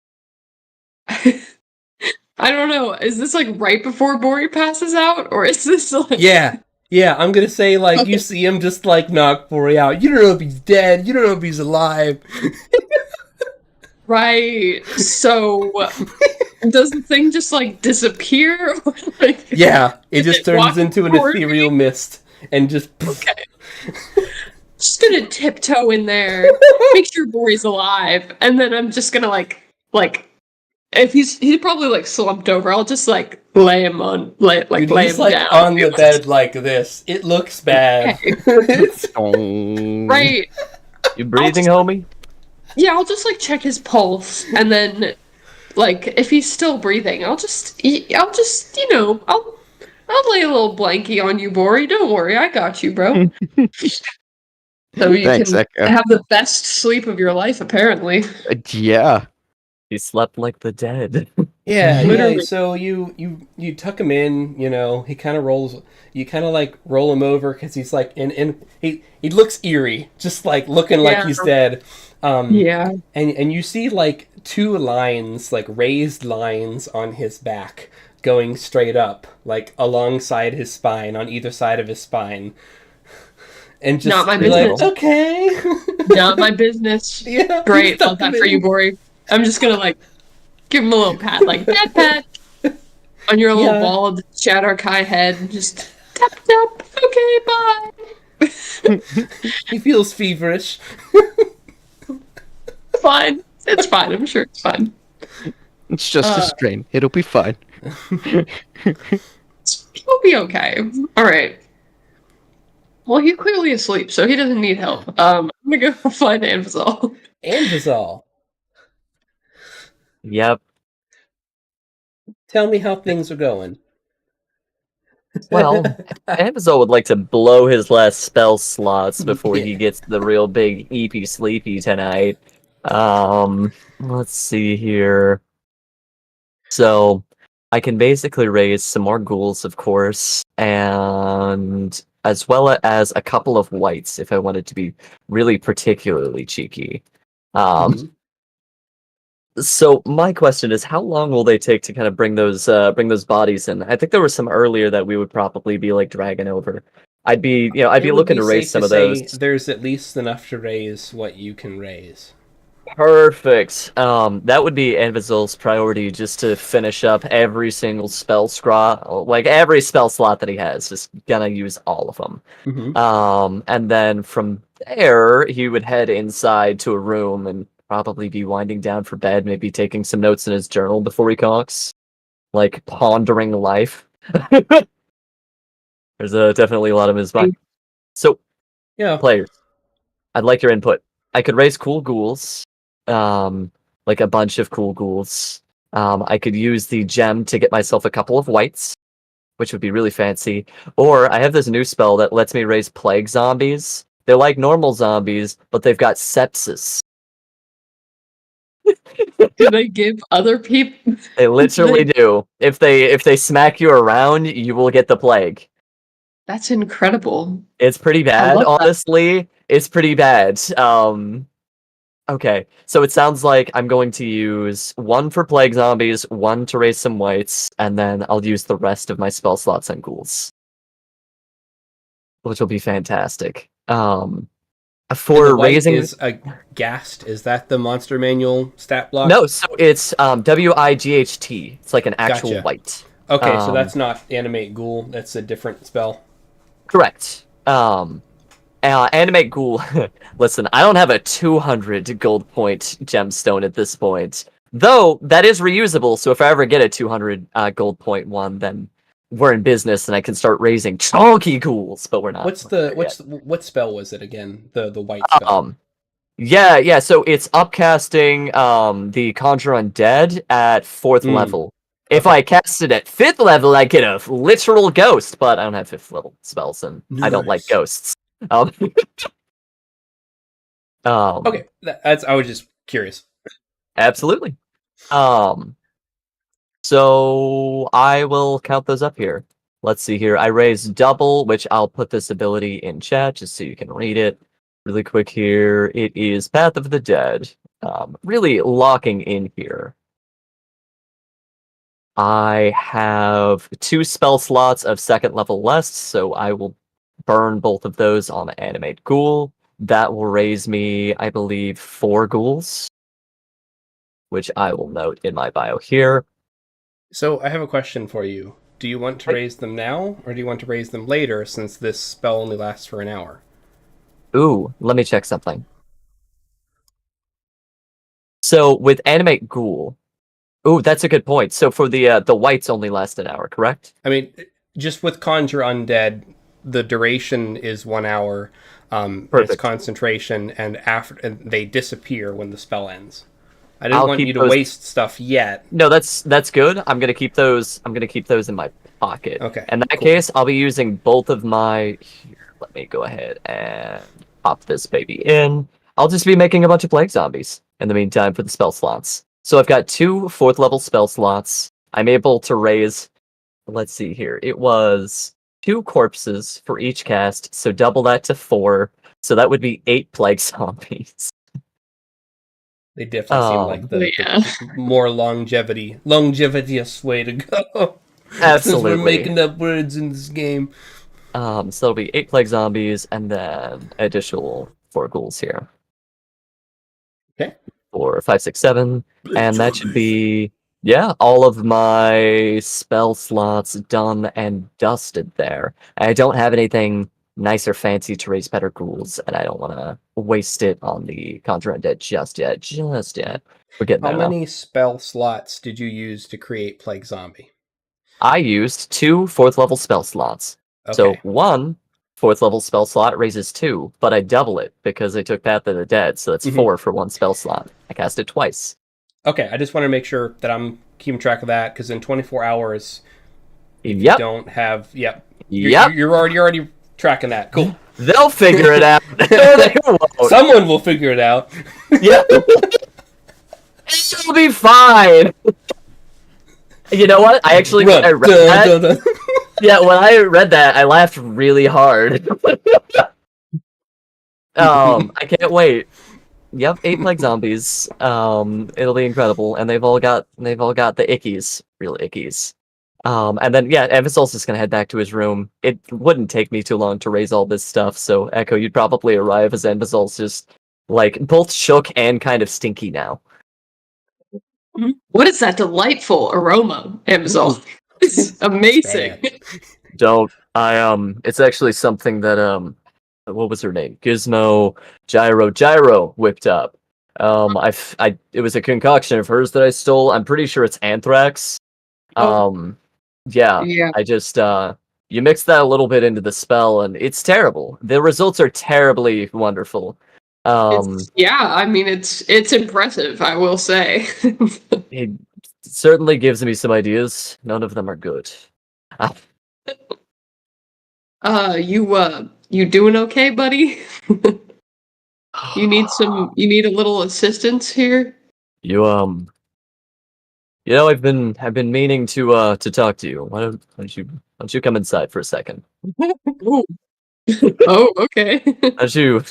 I don't know. Is this like right before Bori passes out, or is this like?
Yeah, I'm gonna say like you see him just like knock Bori out. You don't know if he's dead. You don't know if he's alive.
Right. So does the thing just like disappear? Or, like,
Yeah, it
Does
just
it
turns
walk
into an
toward
ethereal mist and just.
Okay. Just gonna tiptoe in there, make sure Bori's alive, and then I'm just gonna like if he's probably like slumped over, I'll just like lay him
Dude,
lay
he's
him
like
down.
on the bed like this. It looks bad. It's-
Right.
You breathing, homie?
Yeah, I'll just like check his pulse, and then like if he's still breathing, I'll just I'll lay a little blankie on you, Bori. Don't worry, I got you, bro. So you
Thanks,
can
Echo.
have the best sleep of your life, apparently.
Yeah.
He slept like the dead.
Yeah, yeah.
Literally.
So you tuck him in. You know, he kind of rolls. You kind of like roll him over because he's like in. He looks eerie, just like looking like
Yeah.
he's dead.
Yeah.
And you see like two lines, like raised lines on his back, going straight up, like alongside his spine, on either side of his spine, and
Not
just
my
be like,
business.
okay,
Not my business.
yeah,
Great.
tuck
Love
him
that for you,
in.
Bori. I'm just gonna like give him a little pat, like pat on your little
Yeah.
bald Shadar-Kai head. Just tap tap. Okay, bye.
He feels feverish.
Fine. It's fine. I'm sure it's fine.
It's just a strain. It'll be fine.
He'll be okay. All right. Well, he's clearly asleep, so he doesn't need help. I'm gonna go find Anvizal.
And Vizal,
Yep.
tell me how things are going.
Well, Amazon would like to blow his last spell slots before he
Yeah.
gets the real big eepy sleepy tonight. Let's see here. So, I can basically raise some more ghouls, of course, and as well as a couple of whites if I wanted to be really particularly cheeky.
Mhm.
So my question is, how long will they take to kind of bring those bodies in? I think there were some earlier that we would probably be like dragging over. I'd be
It would
looking
be
to raise
safe
some
to
of
say
those.
there's at least enough to raise what you can raise.
Perfect. That would be Anvizul's priority, just to finish up every single spell slot, like every spell slot that he has. Just gonna use all of them. And then from there, he would head inside to a room and probably be winding down for bed, maybe taking some notes in his journal before he conks, like pondering life. There's definitely a lot of his mind. So,
Yeah.
players, I'd like your input. I could raise cool ghouls, like a bunch of cool ghouls. I could use the gem to get myself a couple of whites, which would be really fancy. Or I have this new spell that lets me raise plague zombies. They're like normal zombies, but they've got sepsis.
Do they give other people?
They literally do. If they smack you around, you will get the plague.
That's incredible.
It's pretty
I
bad,
love that.
honestly. It's pretty bad. Okay, so it sounds like I'm going to use one for plague zombies, one to raise some whites, and then I'll use the rest of my spell slots on ghouls, which will be fantastic.
And
For
the white
raising
is a ghast. Is that the monster manual stat block?
no, so it's WIGHT. It's like an actual
Gotcha.
white.
Okay, so that's not animate ghoul. That's a different spell.
Correct. Animate ghoul. Listen, I don't have a 200 gold point gemstone at this point, though that is reusable. So if I ever get a 200 gold point one, then we're in business, and I can start raising chunky ghouls. But we're not.
What spell was it again? The white spell.
Yeah. So it's upcasting the Conjure Undead at 4th level. If I cast it at 5th level, I get a literal ghost, but I don't have 5th level spells, and I don't like
Nice.
ghosts.
Okay, that's. I was just curious.
Absolutely. So I will count those up here. Let's see here. I raised double, which I'll put this ability in chat just so you can read it really quick here. It is Path of the Dead. Really locking in here. I have 2 spell slots of 2nd level less, so I will burn both of those on Animate Ghoul. That will raise me, I believe, 4 ghouls, which I will note in my bio here.
So I have a question for you. Do you want to raise them now, or do you want to raise them later, since this spell only lasts for an hour?
Ooh, let me check something. So with Animate Ghoul, ooh, that's a good point. So for the whites only last an hour, correct?
I mean, just with Conjure Undead, the duration is 1 hour. It's
Perfect.
concentration, and they disappear when the spell ends. I didn't
I'll
want
keep
you to
those-
waste stuff yet.
No, that's good. I'm gonna keep those. I'm gonna keep those in my pocket.
Okay,
In that
cool.
case, I'll be using both of my. Here, let me go ahead and pop this baby in. I'll just be making a bunch of plague zombies in the meantime for the spell slots. So I've got 2 4th level spell slots. I'm able to raise, let's see here, it was 2 corpses for each cast, so double that to 4. So that would be 8 plague zombies.
They definitely seem like the more longevitous way to go. Since we're
Absolutely.
making up words in this game.
So it'll be 8 plague zombies and then additional 4 ghouls here.
Okay.
4, 5, 6, 7. And that should be, yeah, all of my spell slots done and dusted there. I don't have anything nice or fancy to raise better ghouls, and I don't want to waste it on the Conjure Undead just yet. We're getting
How
there, though.
many spell slots did you use to create Plague Zombie?
I used 2 4th level spell slots.
Okay.
So 1 4th level spell slot raises 2, but I double it because I took Path of the Dead, so that's 4 for 1 spell slot. I cast it twice.
Okay, I just want to make sure that I'm keeping track of that, because in 24 hours, if you
Yep.
don't have... Yep.
Yep.
You're already tracking that. Cool.
They'll figure it out. They won't.
Someone will figure it out.
Yeah. It'll be fine. You know what? I actually
Run.
I read that.
Dun, dun, dun.
Yeah, when I read that, I laughed really hard. I can't wait. Yep, 8 plague zombies. It'll be incredible, and they've all got the ickies, real ickies. And then yeah, Evansol's just gonna head back to his room. It wouldn't take me too long to raise all this stuff, so Echo, you'd probably arrive as Evansol's just like both shook and kind of stinky now.
What is that delightful aroma, Amazon? It's amazing.
Don't it's actually something that what was her name? Gizmo Gyro whipped up. It was a concoction of hers that I stole. I'm pretty sure it's anthrax. Yeah. I just you mix that a little bit into the spell and it's terrible. The results are terribly wonderful.
I mean it's impressive, I will say.
It certainly gives me some ideas. None of them are good.
You doing okay, buddy? You need a little assistance here?
You know, I've been meaning to talk to you. Why don't you come inside for a second?
Oh, okay.
Don't you?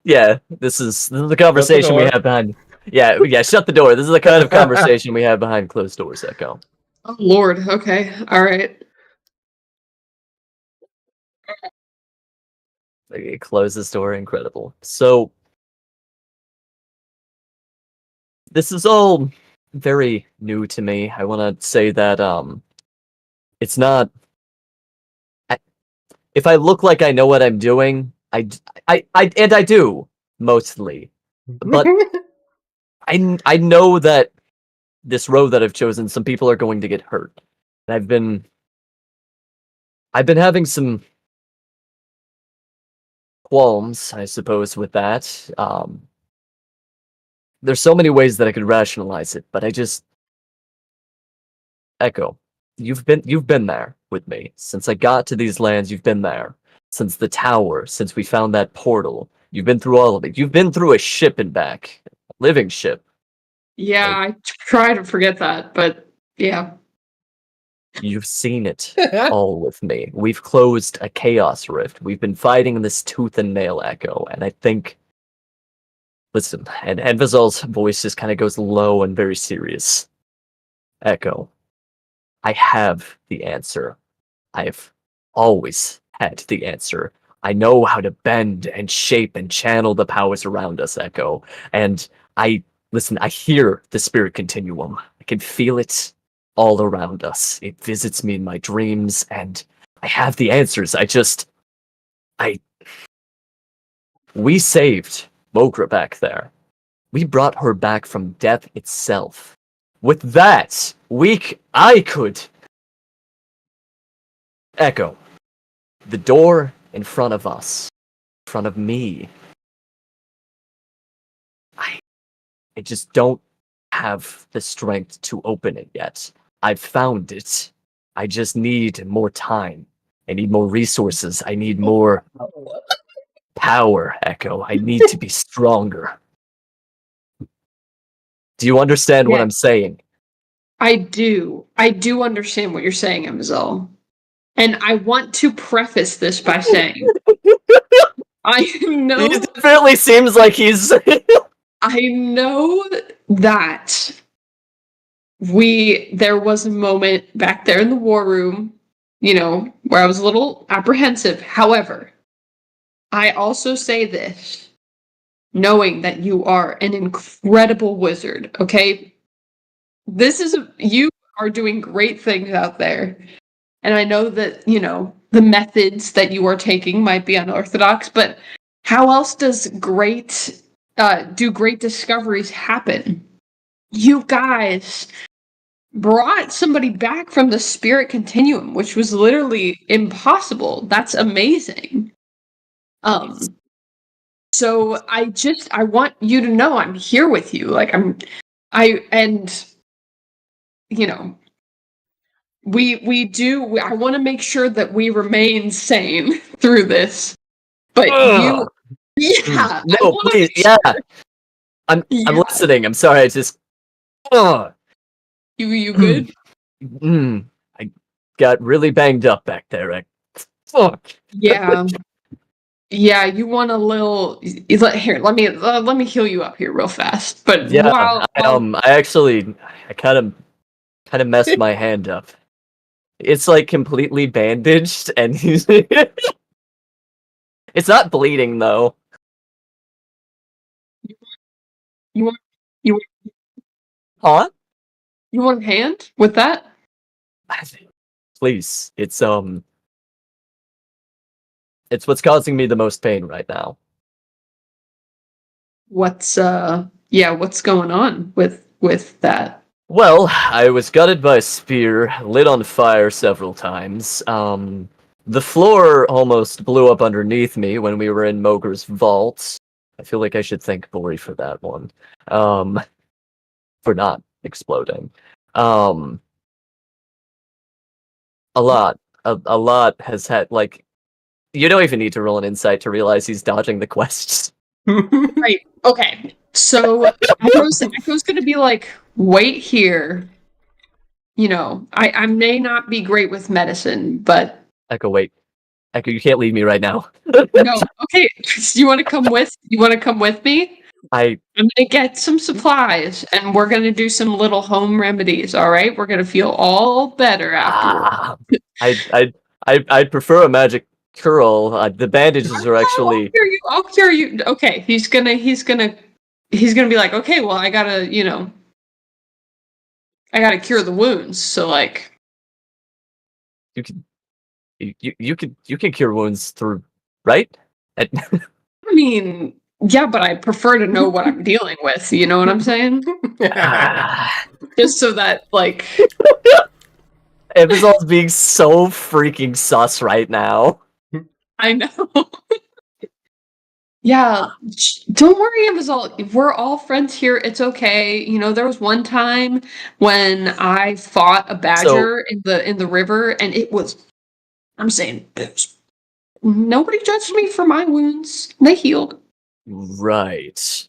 Yeah, this is the conversation we have behind. Yeah. Shut the door. This is the kind of conversation we have behind closed doors, Echo.
Oh Lord. Okay. All right.
Close this door. Incredible. So this is all very new to me. I want to say that it's not. If I look like I know what I'm doing, I do mostly, but I know that this road that I've chosen, some people are going to get hurt, and I've been having some qualms, I suppose, with that. There's so many ways that I could rationalize it, but I just Echo. You've been there with me since I got to these lands. You've been there since the tower, since we found that portal. You've been through all of it. You've been through a ship and back, a living ship.
Yeah, I try to forget that, but yeah.
You've seen it all with me. We've closed a chaos rift. We've been fighting this tooth and nail, Echo, and I think. Listen, and Vizal's voice just kind of goes low and very serious. Echo. I have the answer. I've always had the answer. I know how to bend and shape and channel the powers around us, Echo. And I hear the spirit continuum. I can feel it all around us. It visits me in my dreams, and I have the answers. We saved Mogra back there. We brought her back from death itself. With that, I could Echo. The door in front of us, in front of me. I just don't have the strength to open it yet. I've found it. I just need more time. I need more resources. I need more power, Echo. I need to be stronger. Do you understand what
Yeah.
I'm saying?
I do. I do understand what you're saying, Amazal. And I want to preface this by saying, I know,
He definitely seems like he's.
I know that there was a moment back there in the war room, where I was a little apprehensive. However, I also say this, knowing that you are an incredible wizard, okay? You are doing great things out there. And I know that, the methods that you are taking might be unorthodox, but how else does do great discoveries happen? You guys brought somebody back from the spirit continuum, which was literally impossible. That's amazing. So I want you to know I'm here with you. Like I want to make sure that we remain sane through this. But
Ugh.
yeah.
No, please, yeah. I'm listening. I'm sorry. I just.
You good?
I got really banged up back there. Fuck.
Yeah. Yeah, you want a little. Here, let me heal you up here real fast. But
Yeah,
while
I kind of messed my hand up. It's like completely bandaged, and he's. It's not bleeding though.
you want you
Huh?
you want a hand with that?
Please, it's what's causing me the most pain right now.
What's going on with that?
Well, I was gutted by a spear, lit on fire several times. The floor almost blew up underneath me when we were in Mogre's vault. I feel like I should thank Bori for that one. For not exploding. A lot has had, like, you don't even need to roll an insight to realize he's dodging the quests.
Right. Okay. So Echo's gonna be like, wait here. I may not be great with medicine, but
Echo, wait. Echo, you can't leave me right now.
no. Okay. You want to come with me? I'm gonna get some supplies, and we're gonna do some little home remedies. All right. We're gonna feel all better afterward.
I'd prefer a magic curl. The bandages are actually.
I'll cure you. Okay. He's gonna be like, okay, well, I gotta cure the wounds. So like,
You can you can cure wounds through, right?
I mean, yeah, but I prefer to know what I'm dealing with. You know what I'm saying? Just so that, like,
Amazon's being so freaking sus right now.
I know. Yeah, don't worry, Amazon. We're all friends here. It's okay. There was one time when I fought a badger in the river, and it was. I'm saying nobody judged me for my wounds. They healed.
Right.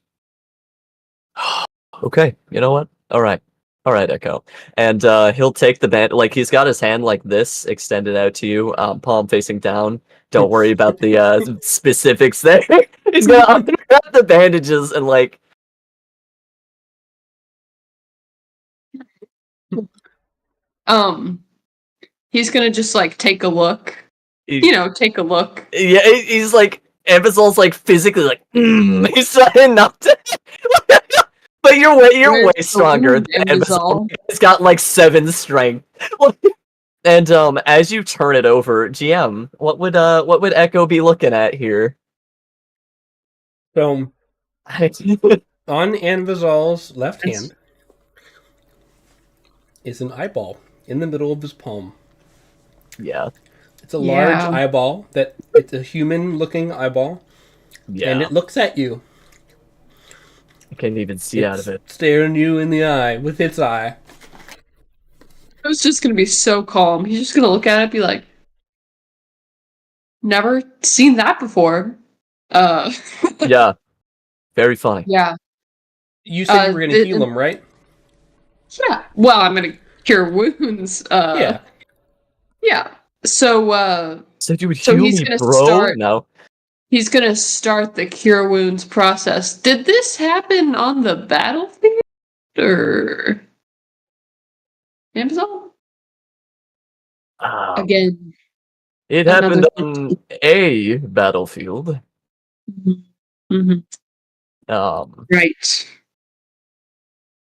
Okay, you know what? All right, Echo. And he'll take the band. Like, he's got his hand like this, extended out to you, palm facing down. Don't worry about the specifics there. He's gonna unwrap the bandages and like.
He's gonna just like take a look. Take a look.
Yeah, he's like, Amazon's like physically like, he's trying not to. But you're way stronger than Amazon. He's got like 7 strength. And as you turn it over, GM, what would Echo be looking at here?
So, on Anvizal's left hand is an eyeball in the middle of his palm.
Yeah.
It's a large eyeball it's a human-looking eyeball.
Yeah.
And it looks at you.
I can't even see out of it.
Staring you in the eye with its eye.
I was just gonna be so calm. He's just gonna look at it and be like, never seen that before.
Yeah. Very funny.
Yeah.
You said you were going to heal him, right?
Yeah. Well, I'm gonna cure wounds.
Yeah.
Yeah. So
So you would
So
heal
he's
me,
gonna
bro?
start-
No.
he's gonna start the cure wounds process. Did this happen on the battlefield or Amazon? Again.
It
another-
happened on a battlefield.
Mm-hmm. Right.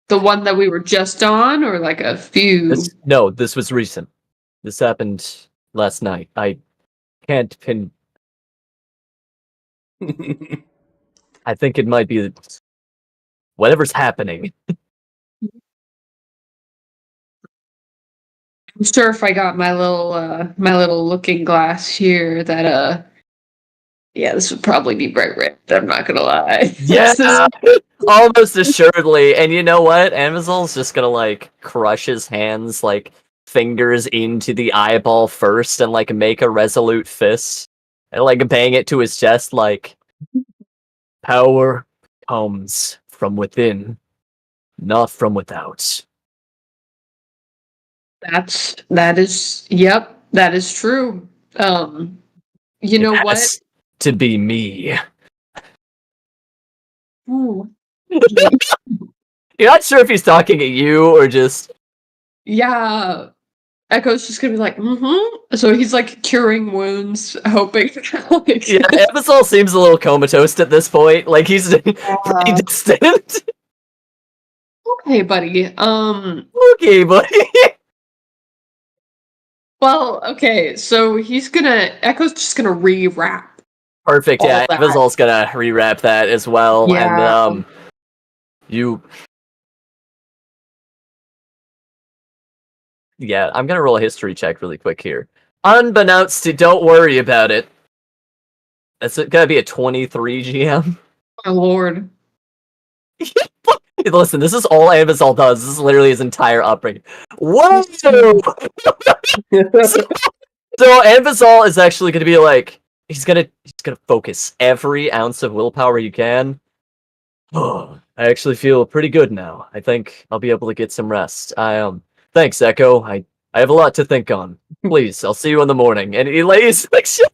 The one that we were just on, or like a few?
This was recent. This happened last night. I can't pin. I think it might be whatever's happening.
I'm sure if I got my little looking glass here that yeah, this would probably be bright red. I'm not gonna lie.
Yeah, almost assuredly. And you know what? Amazon's just gonna like crush his hands, like fingers into the eyeball first, and like make a resolute fist, and like bang it to his chest, like power comes from within, not from without.
that is yep, that is true. You know
It
what?
has to be me.
Ooh.
You're not sure if he's talking at you or just.
Yeah. Echo's just gonna be like, mm-hmm. So he's like curing wounds, hoping. Like,
Yeah, Episol seems a little comatose at this point. Like he's pretty distant.
Okay, buddy.
Okay, buddy.
Well, okay. So Echo's just gonna rewrap.
Perfect.
All
Yeah,
that.
Episol's gonna rewrap that as well,
Yeah.
and you. Yeah, I'm gonna roll a history check really quick here. Unbeknownst to, don't worry about it. That's gonna be a 23 GM.
My lord.
Listen, this is all Episol does. This is literally his entire upbringing. Whoa! So Episol is actually gonna be like, he's gonna focus every ounce of willpower you can. Oh, I actually feel pretty good now. I think I'll be able to get some rest. Thanks, Echo. I have a lot to think on. Please, I'll see you in the morning. And he lays like shit.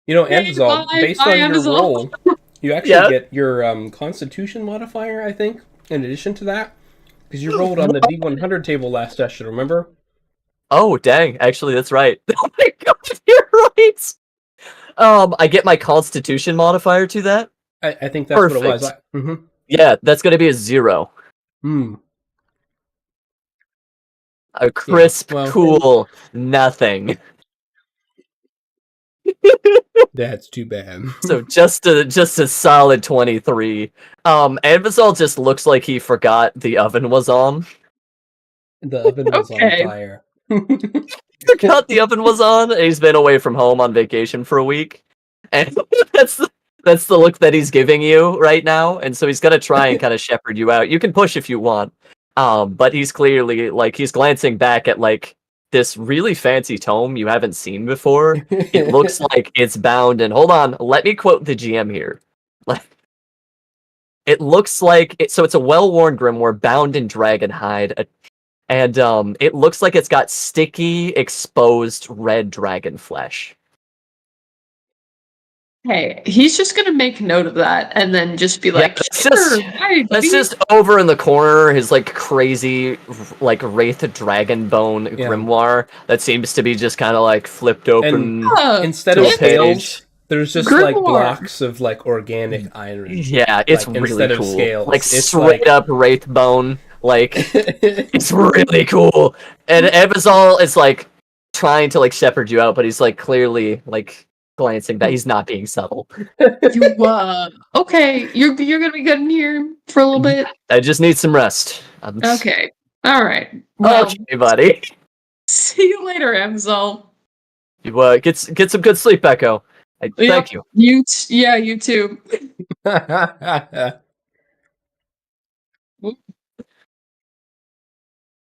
You know,
Hey,
Amazon,
bye,
based
bye,
on your
Amazon.
roll, you actually
Yeah.
get your Constitution modifier, I think, in addition to that. Because you rolled on the D100 table last session, remember?
Oh, dang. Actually, that's right. Oh my god, you're right. I get my Constitution modifier to that.
I think that's what it was.
Perfect. Yeah, that's going to be a 0. A crisp,
well,
cool nothing.
That's too bad.
So just a solid 23. Anvisol just looks like he forgot the oven was on.
The oven was
Okay.
on fire.
Forgot the oven was on, and he's been away from home on vacation for a week. And that's the look that he's giving you right now. And so he's gonna try and kind of shepherd you out. You can push if you want. But he's clearly like he's glancing back at like this really fancy tome you haven't seen before. It looks like it's bound, and hold on, let me quote the GM here. It looks like so it's a well-worn grimoire bound in dragon hide, and it looks like it's got sticky, exposed red dragon flesh.
Hey, he's just gonna make note of that and then just be like,
that's just over in the corner, his like crazy like wraith dragon bone grimoire that seems to be just kind of like flipped open.
And instead of scales, there's just
Grimoire.
like blocks of like organic iron.
Yeah, it's
like,
really
instead
cool.
Of scales.
Like
it's
straight up wraith bone. Like it's really cool. And Ebazal is like trying to like shepherd you out, but he's like clearly like glancing back. He's not being subtle.
Okay, you're gonna be good in here for a little bit.
I just need some rest.
Okay, all right. Well,
okay, buddy.
see you later, Amzal.
You get some good sleep, Echo. Thank you.
You too.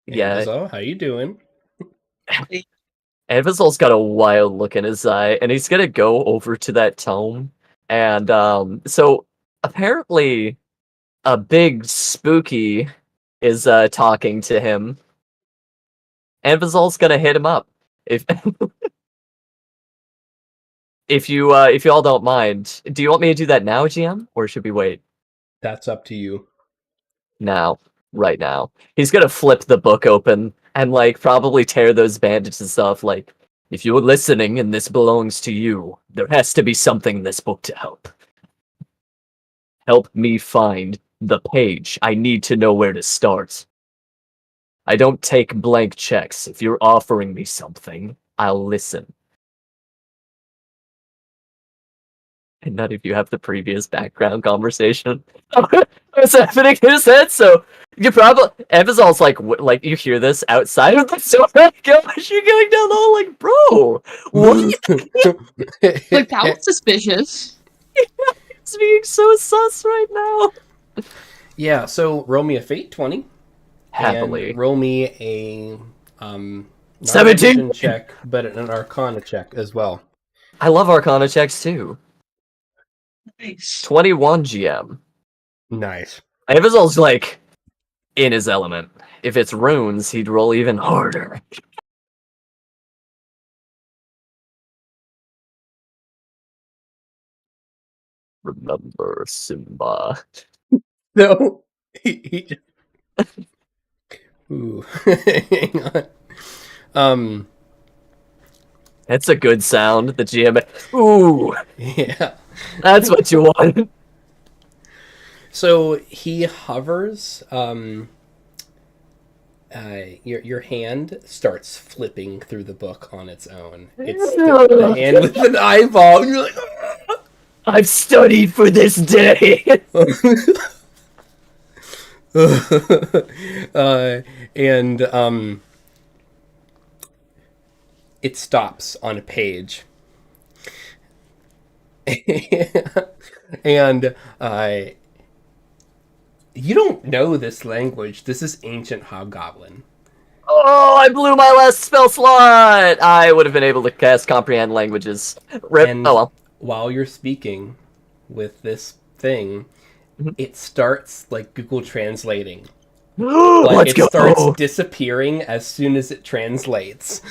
Yeah.
So, how you doing?
Evazol's got a wild look in his eye, and he's gonna go over to that tome And so apparently a big spooky is talking to him. And Vizal's gonna hit him up. If if you all don't mind, do you want me to do that now, GM, or should we wait?
That's up to you.
Now, right now. He's gonna flip the book open and like probably tear those bandages and stuff. Like, if you're listening and this belongs to you, there has to be something in this book to help. Help me find the page. I need to know where to start. I don't take blank checks. If you're offering me something, I'll listen. And none of you have the previous background conversation. What's happening in his head? So you probably Evazal's like you hear this outside of the store. Gosh, you're going down the hall like, bro, what?
Like, that was suspicious.
It's being so sus right now.
Yeah, so roll me a fate 20.
Happily.
And roll me a not
17
a vision check, but an arcana check as well.
I love Arcana checks too.
Nice.
21 GM.
Nice.
Evazal's like in his element. If it's runes, he'd roll even harder. Remember Simba.
No. Ooh. Hang on.
That's a good sound. The GM. Ooh,
Yeah.
that's what you want.
So he hovers. Your hand starts flipping through the book on its own. It's the hand with an eyeball. And you're like,
I've studied for this day.
and it stops on a page. And you don't know this language. This is ancient Hobgoblin.
Oh, I blew my last spell slot. I would have been able to cast comprehend languages. Rip.
And
Oh well.
while you're speaking with this thing,
Mhm.
it starts like Google translating.
Let's go.
Starts disappearing as soon as it translates.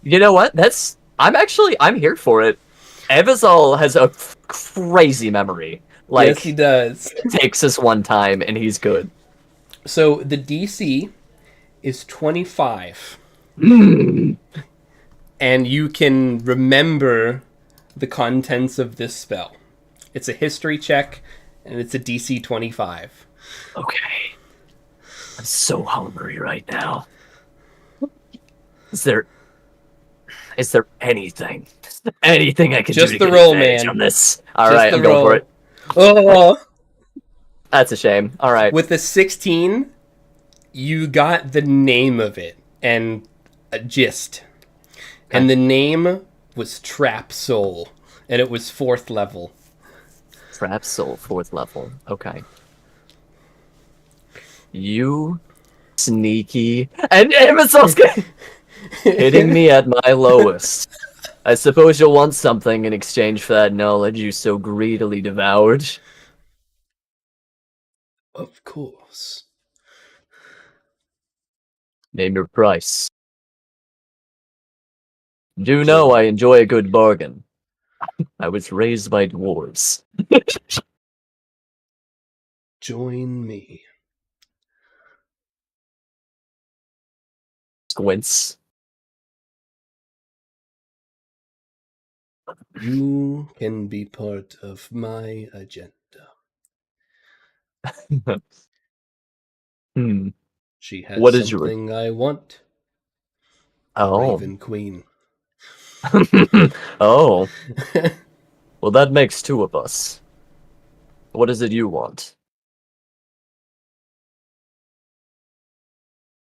You know what? I'm here for it. Evazal has a crazy memory. Like,
Yes, he does.
it takes us one time and he's good.
So the DC is 25.
Mm.
And you can remember the contents of this spell. It's a history check, and it's a DC 25.
Okay. I'm so hungry right now. Is there anything I can
Just
do to
the
get
roll,
advantage
man.
on this? All
Just
right,
the
I'm going for
roll.
it.
Oh!
That's a shame. All right.
With the 16, you got the name of it and a gist.
Okay.
And the name was Trap Soul, and it was 4th level.
Trap Soul, 4th level. Okay. You sneaky and Amazon's hitting me at my lowest. I suppose you'll want something in exchange for that knowledge you so greedily devoured.
Of course.
Name your price. Do know I enjoy a good bargain. I was raised by dwarves.
Join me.
Squints.
You can be part of my agenda. She has
What is your-
something I want.
Oh.
Raven Queen.
Oh. Well, that makes 2 of us. What is it you want?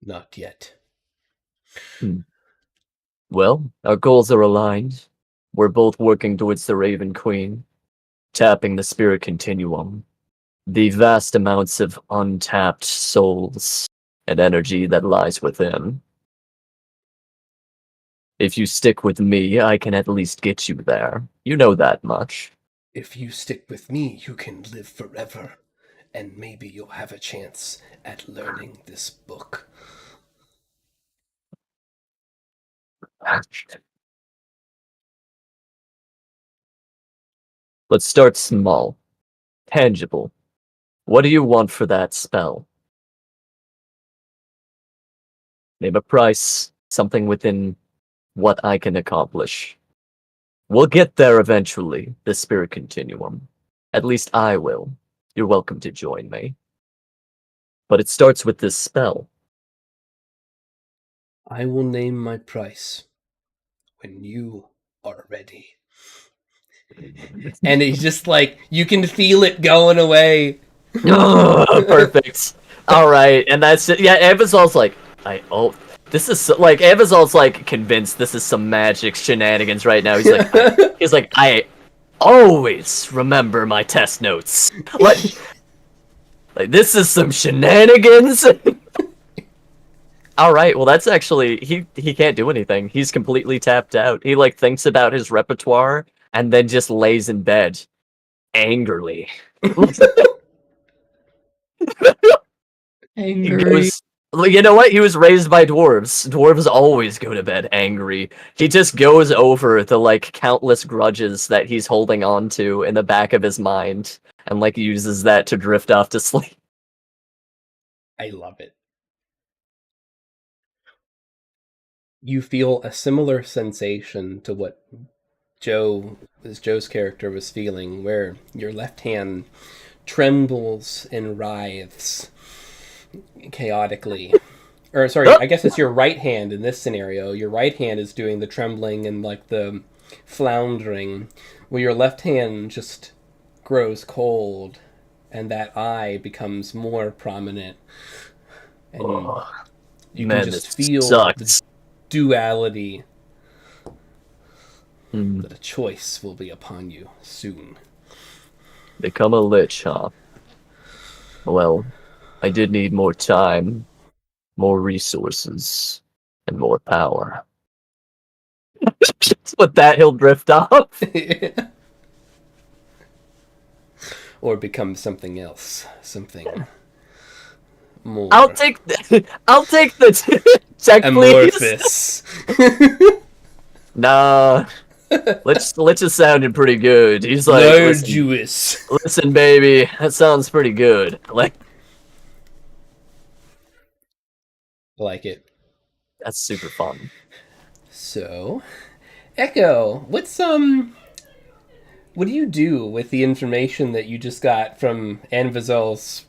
Not yet.
Well, our goals are aligned. We're both working towards the Raven Queen, tapping the spirit continuum, the vast amounts of untapped souls and energy that lies within. If you stick with me, I can at least get you there. You know that much.
If you stick with me, you can live forever, and maybe you'll have a chance at learning this book.
Let's start small. Tangible. What do you want for that spell? Name a price, something within what I can accomplish. We'll get there eventually, the spirit continuum. At least I will. You're welcome to join me. But it starts with this spell.
I will name my price when you are ready. And he's just like, you can feel it going away.
Perfect. All right, and that's it. Yeah, Avazal's like, this is like Avazal's like convinced this is some magic shenanigans right now. He's like, I always remember my test notes. Like this is some shenanigans. All right, well that's actually he can't do anything. He's completely tapped out. He like thinks about his repertoire and then just lays in bed angrily. He
Angry.
goes, you know what? He was raised by dwarves. Dwarves always go to bed angry. He just goes over the like countless grudges that he's holding on to in the back of his mind and like uses that to drift off to sleep.
I love it. You feel a similar sensation to what Joe's character was feeling, where your left hand trembles and writhes chaotically. Or sorry, I guess it's your right hand in this scenario. Your right hand is doing the trembling and like the floundering, where your left hand just grows cold and that eye becomes more prominent. And you
Man,
can just
this
feel
sucks.
the duality that a choice will be upon you soon.
Become a lich, huh? Well, I did need more time, more resources, and more power. With that, he'll drift off.
Or become something else. Something more
I'll take the check, please.
amorphous.
Nah. Lich is sounding pretty good. He's like,
Larduous.
listen, baby, that sounds pretty good. Like
it.
that's super fun.
So, Echo, what do you do with the information that you just got from Anvazal's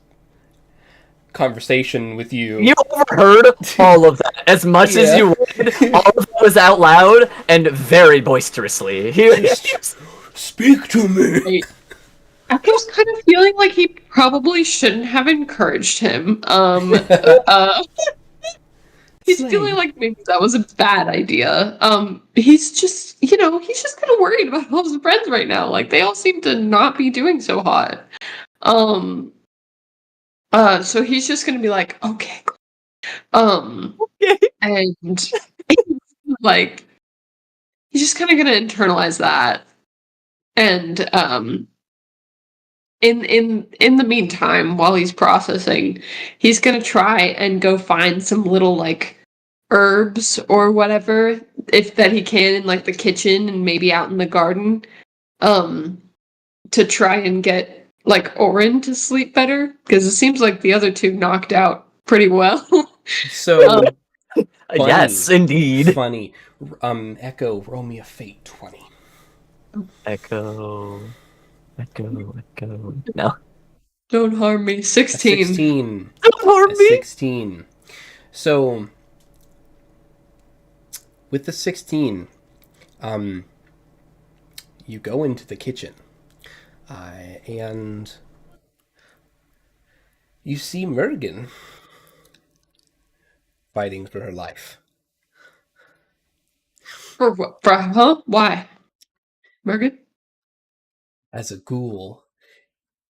conversation with you?
You overheard all of that as much as you would. All of it was out loud and very boisterously.
Speak to me.
I'm just kind of feeling like he probably shouldn't have encouraged him. He's feeling like maybe that was a bad idea. He's just, he's just kind of worried about all his friends right now. Like, they all seem to not be doing so hot. So he's just gonna be like, okay.
Okay.
And like, he's just kind of gonna internalize that. And, in the meantime, while he's processing, he's gonna try and go find some little like herbs or whatever that he can in like the kitchen and maybe out in the garden, to try and get like Orin to sleep better, because it seems like the other two knocked out pretty well.
So
Yes, indeed.
Funny. Echo, roll me a fate 20.
Echo. No.
Don't harm me. 16.
16.
Don't harm me.
16. So with the 16, you go into the kitchen, and you see Mergen fighting for her life.
For what? Huh? Why? Mergen?
As a ghoul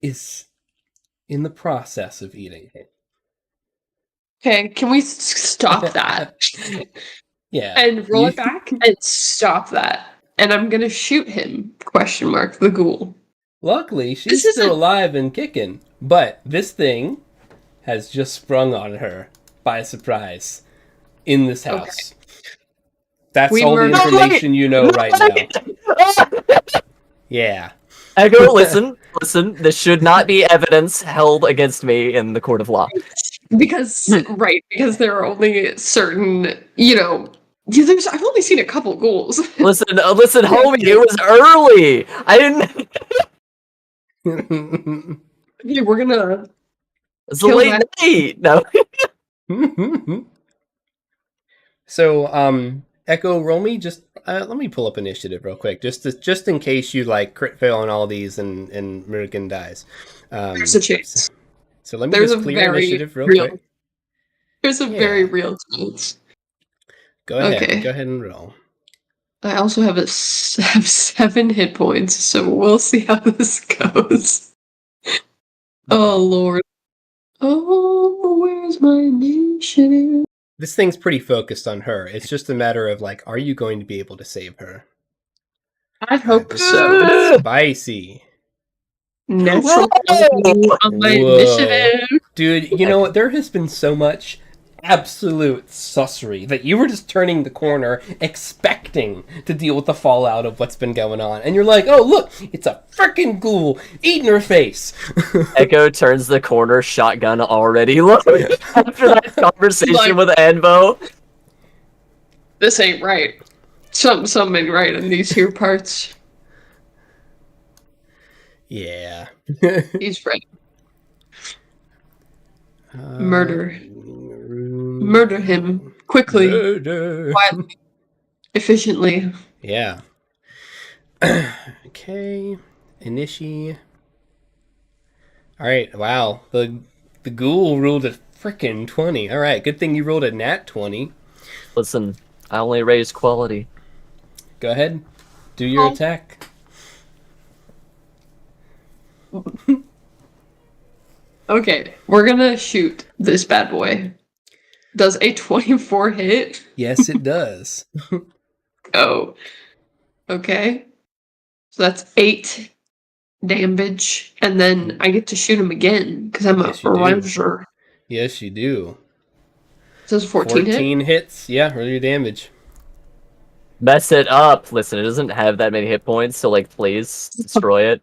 is in the process of eating him.
Okay, can we stop that?
Yeah.
and roll it back and stop that. And I'm gonna shoot him, the ghoul.
Luckily, she's
This
still
isn't-
alive and kicking, but this thing has just sprung on her by surprise in this house. That's
We
all the
murdered-
information you know right now. Yeah.
Echo, listen. This should not be evidence held against me in the court of law.
Because there are only certain, I've only seen a couple ghouls.
Listen, homie, it was early. I didn't.
Yeah, we're gonna.
It's a
Kill
late
that.
night. No.
So, Echo, roll me just. Let me pull up initiative real quick, just in case you like crit fail on all these and Murrigan dies.
There's a chance.
So let me
There's
just
a
clear
very
initiative real
real.
quick.
There's a
Yeah.
very real chance.
Go ahead.
Okay.
Go ahead and roll.
I also have have 7 hit points, so we'll see how this goes. Oh Lord. Oh, where's my initiative?
This thing's pretty focused on her. It's just a matter of like, are you going to be able to save her?
I hope
This
so.
is spicy.
Natural on my
Whoa.
initiative.
Dude, you know what? There has been so much absolute sussery that you were just turning the corner expecting to deal with the fallout of what's been going on. And you're like, oh, look, it's a freaking ghoul eating her face.
Echo turns the corner, shotgun already loaded. After that conversation
Like-
with Anvo.
This ain't right. Something ain't right in these here parts.
Yeah.
He's right. Murder. Murder him. Quickly.
Murder.
Quietly. Efficiently.
Yeah. Okay. Inishi. Alright, wow. The ghoul ruled a frickin' 20. Alright, good thing you rolled a nat 20.
Listen, I only raised quality.
Go ahead. Do your
Oh.
attack.
Okay, we're gonna shoot this bad boy. Does a 24 hit?
Yes, it does.
Oh. Okay. So that's 8 damage, and then I get to shoot him again, because I'm
Yes,
a
you do.
ranger.
Yes, you do.
Does 14 hit?
14 hits. Yeah, roll your damage.
Mess it up. Listen, it doesn't have that many hit points, so like, please destroy it.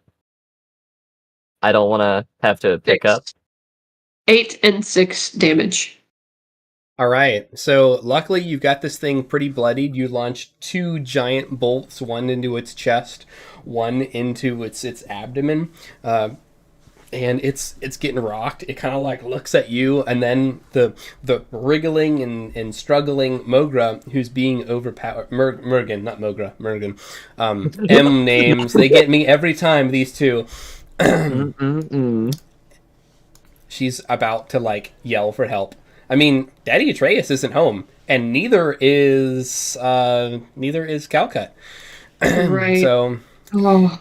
I don't want to have to pick
6.
up.
8 and 6 damage.
All right. So luckily you've got this thing pretty bloodied. You launched 2 giant bolts, one into its chest, one into its abdomen. And it's getting rocked. It kind of like looks at you, and then the wriggling and struggling Mogra, who's being overpowered. Murgan, not Mogra, Murgan. M names, they get me every time. These two. She's about to like yell for help. I mean, Daddy Atreus isn't home, and neither is Calcut.
Right.
So
Oh.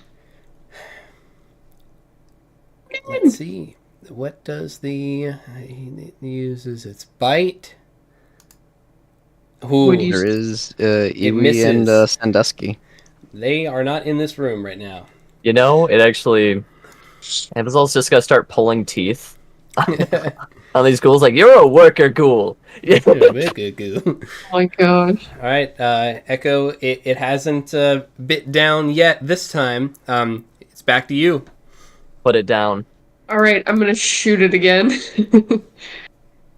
let's see. What does it uses its bite? Ooh,
What do you-
There is Iwi
misses.
and Sandusky.
they are not in this room right now.
You know, it actually... Amazon's just gotta start pulling teeth on these ghouls. Like, you're a worker ghoul.
Oh my gosh.
All right, Echo. It hasn't bit down yet. This time, it's back to you.
Put it down.
Alright, I'm gonna shoot it again.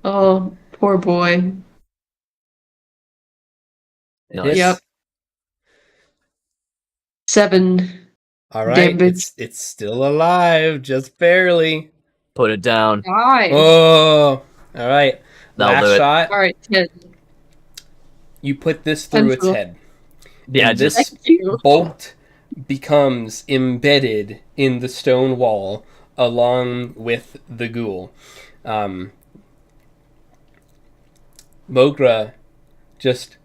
Oh, poor boy.
Nice.
Yep. 7.
All right,
Damage.
it's still alive, just barely.
Put it down.
Die.
Oh, all right.
That'll do
Last
it.
shot.
Alright, 10.
You put this through its
Pencil.
head.
Yeah,
And
just...
this
Thank you.
bolt becomes embedded in the stone wall along with the ghoul. Mogra just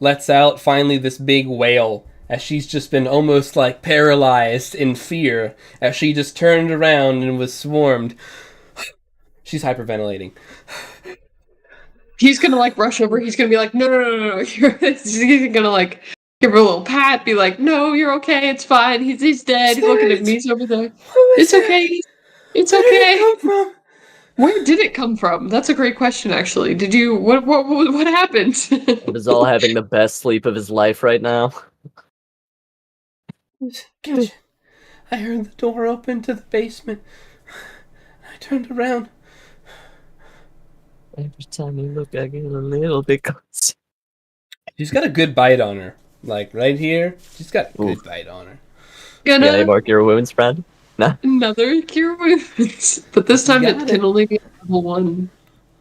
lets out finally this big wail as she's just been almost like paralyzed in fear as she just turned around and was swarmed. She's hyperventilating.
he's gonna like rush over. He's gonna be like, no. He's gonna like give her a little pat, be like, no, you're okay. It's fine. He's dead. He's looking at me. He's over there. It's okay. It's
Where did it
okay.
come from?
Where did it come from? That's a great question, actually. Did you what happened?
He's all having the best sleep of his life right now.
Kitchen. I heard the door open to the basement. I turned around.
Every time you look, I get a little bit closer.
She's got a good bite on her. Like, right here. She's got a good
Oof.
bite on her.
Gonna
Gonna
mark your wounds, friend? Nah.
another cure wounds, but this time
Got
it can
it.
only be level 1.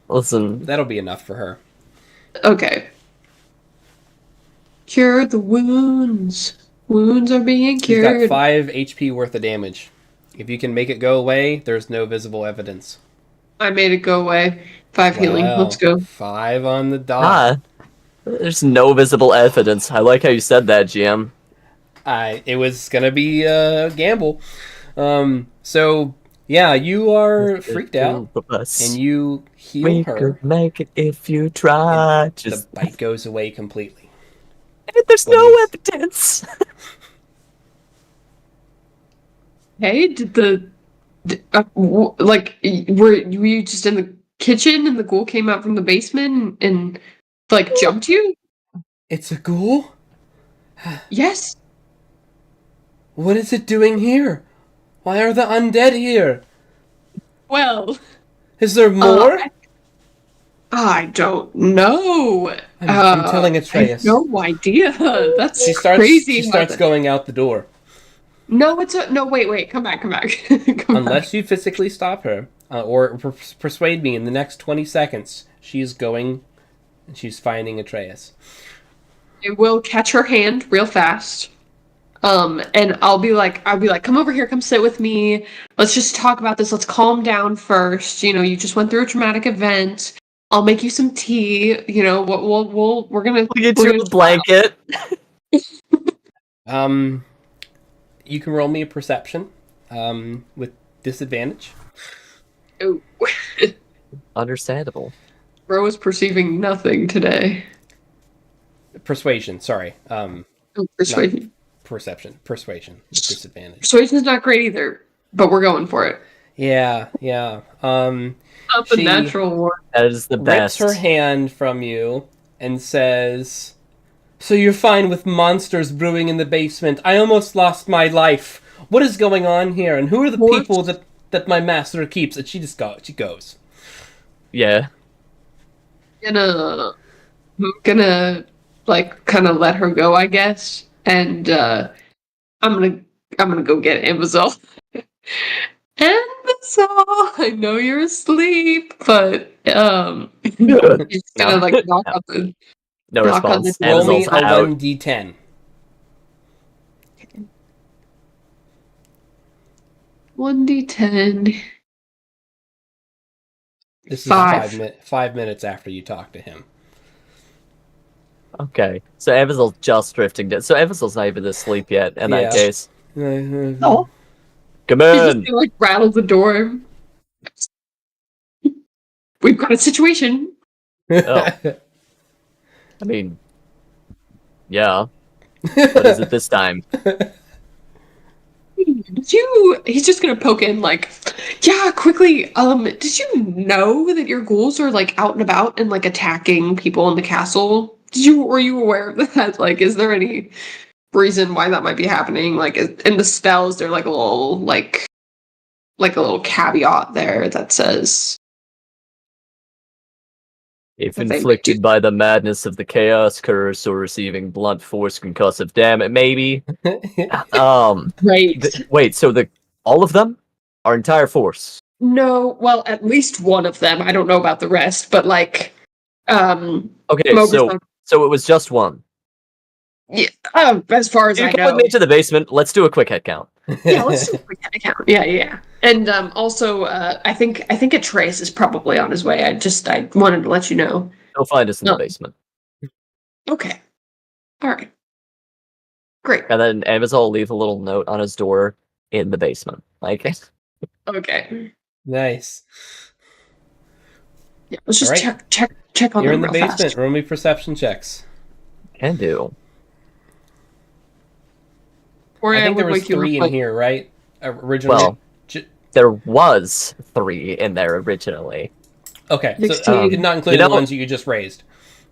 Listen,
That'll be enough for her.
Okay. Cure the wounds. Wounds are being
She's got
cured.
5 HP worth of damage. If you can make it go away, there's no visible evidence.
I made it go away. 5 healing.
Wow.
Let's go.
5 on the dot.
there's no visible evidence. I like how you said that, GM.
It was gonna be a gamble. So yeah, you are freaked out, and you heal
We
her.
could make it if you try.
The bite goes away completely.
There's
What
no
is-
evidence.
Hey, were you just in the kitchen and the ghoul came out from the basement and like jumped you?
It's a ghoul?
Yes.
What is it doing here? Why are the undead here?
Well,
Is there more?
I don't know.
I'm telling
I have
Atreus.
no idea. That's
She
crazy.
starts going out the door.
No, no. Wait. Come back. Come
Unless
back.
you physically stop her, or persuade me in the next 20 seconds, she's going, and she's finding Atreus.
It will catch her hand real fast. And I'll be like, come over here, come sit with me. Let's just talk about this. Let's calm down first. You know, you just went through a traumatic event. I'll make you some tea. You know, we're gonna
Get you a blanket.
You can roll me a perception, with disadvantage.
Oh,
Understandable.
Bro is perceiving nothing today.
Persuasion, sorry.
Oh, persuasion.
Perception. Persuasion with disadvantage.
Persuasion's not great either, but we're going for it.
Yeah.
Not the
She-
natural one.
That is the
Rips
best.
her hand from you and says, "So you're fine with monsters brewing in the basement? I almost lost my life. What is going on here? And who are the
What?
people that my master keeps?" And she goes.
Yeah.
I'm gonna like kind of let her go, I guess, and I'm gonna go get Amazon. Amazon, I know you're asleep, but he's gonna like knock on the
No
Knock on
response.
the
Roll me
Amazon's
a
out.
1d10.
1d10.
This is
5.
5 minutes after you talk to him.
Okay. So Amazon's just drifting down. So Amazon's not even asleep yet in
Yeah.
that case.
No.
Come
He's just
in.
gonna like rattle the door. We've got a situation.
Oh. I mean, yeah. What is it this time?
He's just gonna poke in like, yeah, quickly, did you know that your ghouls are like out and about and like attacking people in the castle? Were you aware of that? Like, is there any reason why that might be happening? Like, in the spells, they're like a little a little caveat there that says
If
That they
inflicted
do-
by the madness of the chaos curse or receiving blunt force concussive damage, maybe.
right.
Wait, so all of them? Our entire force?
No, well, at least one of them. I don't know about the rest, but like,
Okay,
Moger's
so it was just one.
yeah, as far as
You
I
come
know.
with me to the basement. Let's do a quick head count.
Yeah, let's do a quick account. Yeah. And also, I think Atreus is probably on his way. I wanted to let you know.
He'll find us in the
No.
basement.
Okay. All right. Great.
And then Amazon will leave a little note on his door in the basement. Like,
Okay.
Nice.
Yeah, let's just
All right.
check on
You're in
them
the
real
basement.
fast.
Roll me perception checks.
Can do.
Or
I
I
think there
would
was
wake you up
3 in
like
here, right? Originally.
Well, there was 3 in there originally.
Okay, so
16.
not
You
including the
know,
ones you just raised.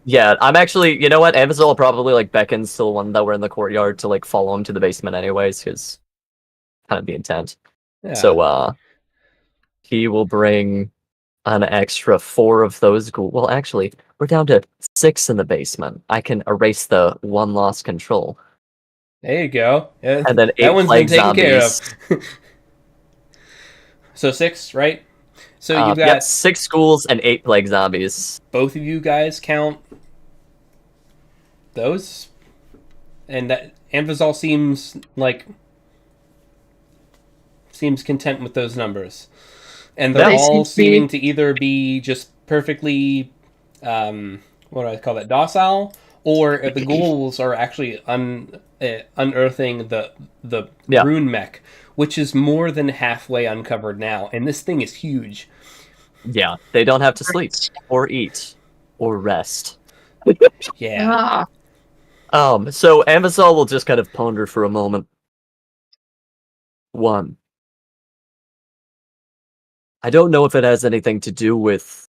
yeah, I'm actually, you know what? Amazon probably like beckons to the one that were in the courtyard to like follow him to the basement anyways, because kind of the intent.
Yeah.
So he will bring an extra 4 of those ghouls. Well, actually, we're down to 6 in the basement. I can erase the 1 lost control.
There you go. Yeah,
And then
that
8
one's been
plague
taken care of.
zombies.
So 6, right? So you've
Yep,
got
6 ghouls and 8 plague zombies.
both of you guys count those, and that Anvizal seems content with those numbers, and they're
Yeah.
all
They seem to be-
seeming to either be just perfectly, what do I call that, docile, or the ghouls are actually unearthing the
Yeah.
rune mech, which is more than halfway uncovered now, and this thing is huge.
Yeah, they don't have to sleep or eat or rest.
Yeah.
So Amazon will just kind of ponder for a moment. 1. I don't know if it has anything to do with,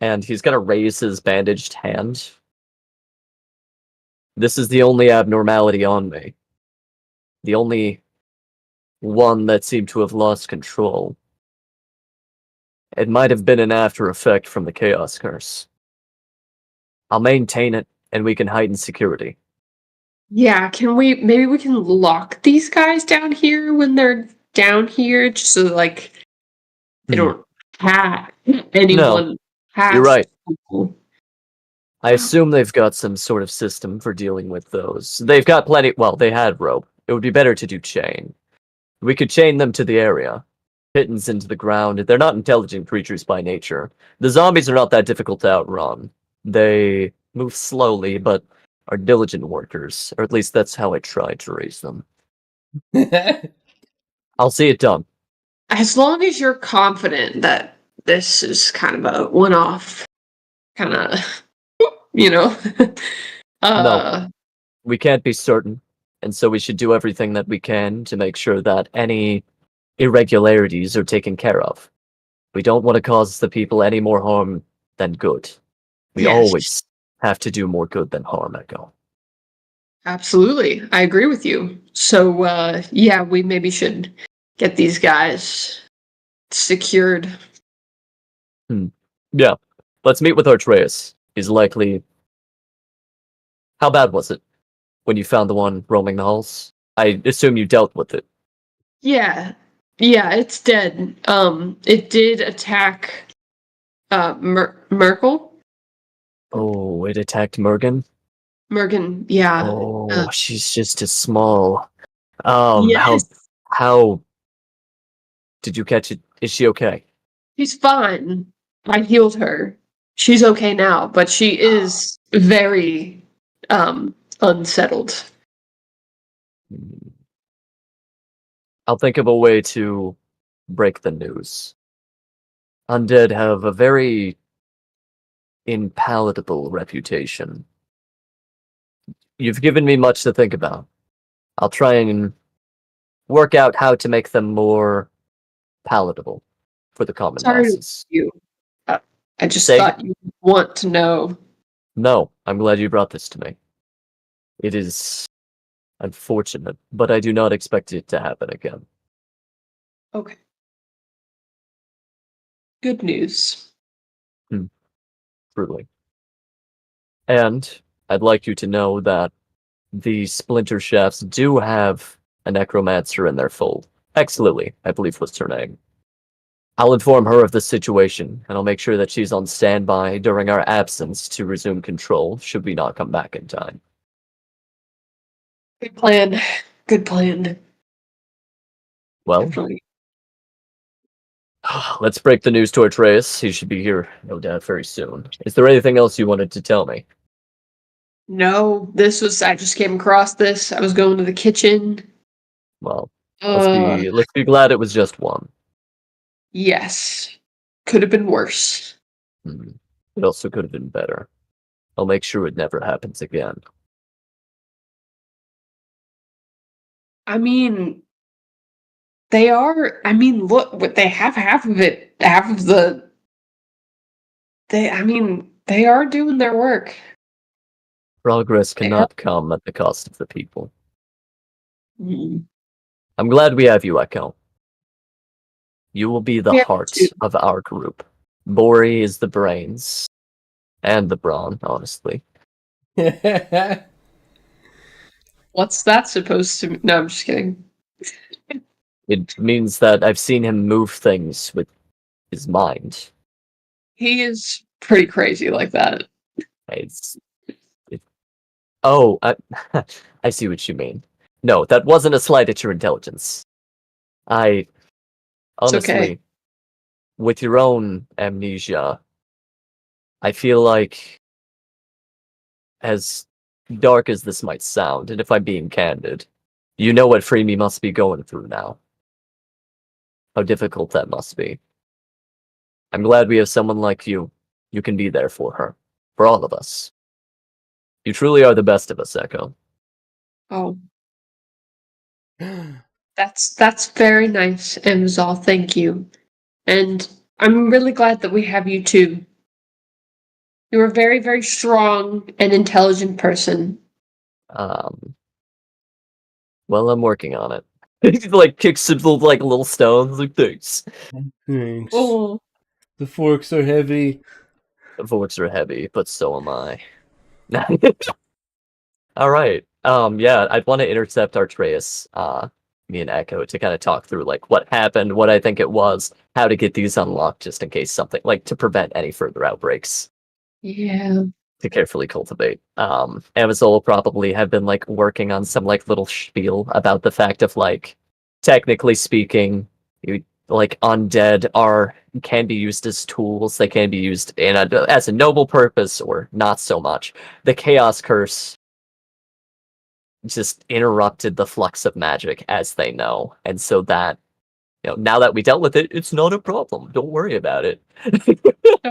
and he's gonna raise his bandaged hand. This is the only abnormality on me. The only one that seemed to have lost control. It might have been an after effect from the Chaos Curse. I'll maintain it, and we can heighten security.
Yeah, maybe we can lock these guys down here when they're down here, just so like they don't have anyone past
you're right.
people.
I assume they've got some sort of system for dealing with those. They've got plenty. Well, they had rope. It would be better to do chain. We could chain them to the area, pittance into the ground. They're not intelligent creatures by nature. The zombies are not that difficult to outrun. They move slowly, but are diligent workers, or at least that's how I try to raise them. I'll see it done.
As long as you're confident that this is kind of a one-off, kind of, you know.
No. We can't be certain, and so we should do everything that we can to make sure that any irregularities are taken care of. We don't want to cause the people any more harm than good. We
Yes.
always have to do more good than harm, Echo.
Absolutely, I agree with you. So, yeah, we maybe should get these guys secured.
Yeah, let's meet with Artreus. He's likely... How bad was it when you found the one roaming the halls? I assume you dealt with it.
Yeah, it's dead. It did attack Merkel.
Oh, it attacked Mergen?
Mergen, yeah.
Oh, she's just as small. How
Yes,
did you catch it? Is she okay?
she's fine. I healed her. She's okay now, but she is very unsettled.
I'll think of a way to break the news. Undead have a very impalatable reputation. You've given me much to think about. I'll try and work out how to make them more palatable for the common
Sorry to
masses.
you. I just
Say-
thought you'd want to know.
No, I'm glad you brought this to me. It is unfortunate, but I do not expect it to happen again.
Okay. Good news.
Truly. And I'd like you to know that the Splinter Shafts do have a necromancer in their fold. Ex-Lily, I believe was her name. I'll inform her of the situation, and I'll make sure that she's on standby during our absence to resume control should we not come back in time.
Good plan. Good plan.
Well,
Definitely.
let's break the news to Atreus. He should be here, no doubt, very soon. Is there anything else you wanted to tell me?
No, I just came across this. I was going to the kitchen.
Well, let's be glad it was just one.
Yes. Could have been worse.
It also could have been better. I'll make sure it never happens again.
I mean, they are. I mean, look, but they have half of it. Half of the. They. I mean, they are doing their work.
Progress
They are.
cannot come at the cost of the people.
Mm.
I'm glad we have you, Echo. You will be the
Yeah, me
heart
too.
of our group. Bori is the brains. And the brawn, honestly.
What's that supposed to? No, I'm just kidding.
It means that I've seen him move things with his mind.
He is pretty crazy like that.
It's, oh, I see what you mean. No, that wasn't a slight at your intelligence.
It's
Honestly,
okay.
with your own amnesia, I feel like, as dark as this might sound, and if I'm being candid, you know what Freemy must be going through now. How difficult that must be. I'm glad we have someone like you. You can be there for her. For all of us. You truly are the best of us, Echo.
Oh, that's very nice, Amazal. Thank you. And I'm really glad that we have you too. You're a very, very strong and intelligent person.
Well, I'm working on it. He like kicks some little stones, like thanks.
Thanks.
Oh,
The forks are heavy.
The forks are heavy, but so am I. All right. Yeah, I'd want to intercept Artreus, me and Echo, to kind of talk through like what happened, what I think it was, how to get these unlocked, just in case something like to prevent any further outbreaks.
yeah.
To carefully cultivate. Amazon will probably have been like working on some like little spiel about the fact of like, technically speaking, like undead can be used as tools. They can be used as a noble purpose or not so much. The Chaos Curse just interrupted the flux of magic as they know, and so that now that we dealt with it, it's not a problem. Don't worry about it.
Don't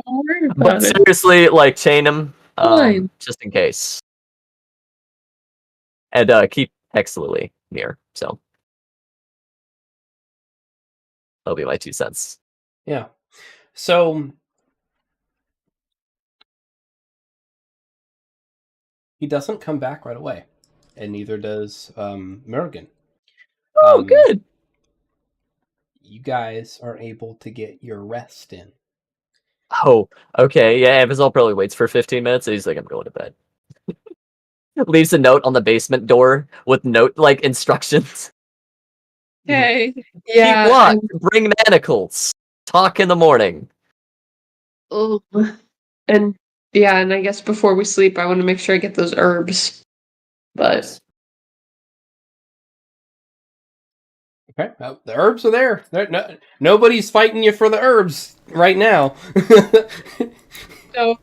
worry
But
about it.
seriously, like chain him,
Fine.
just in case, and keep Hexlily near. So that'll be my 2 cents.
Yeah. So he doesn't come back right away, and neither does Mergen.
Oh, good.
You guys are able to get your rest in.
Oh, okay. Yeah, Amazon probably waits for 15 minutes. And he's like, I'm going to bed. Leaves a note on the basement door with instructions.
Okay.
Keep
Yeah.
locked. Bring manacles. Talk in the morning.
And yeah, and I guess before we sleep, I want to make sure I get those herbs. But
Okay, well, the herbs are there. Nobody's fighting you for the herbs right now.
so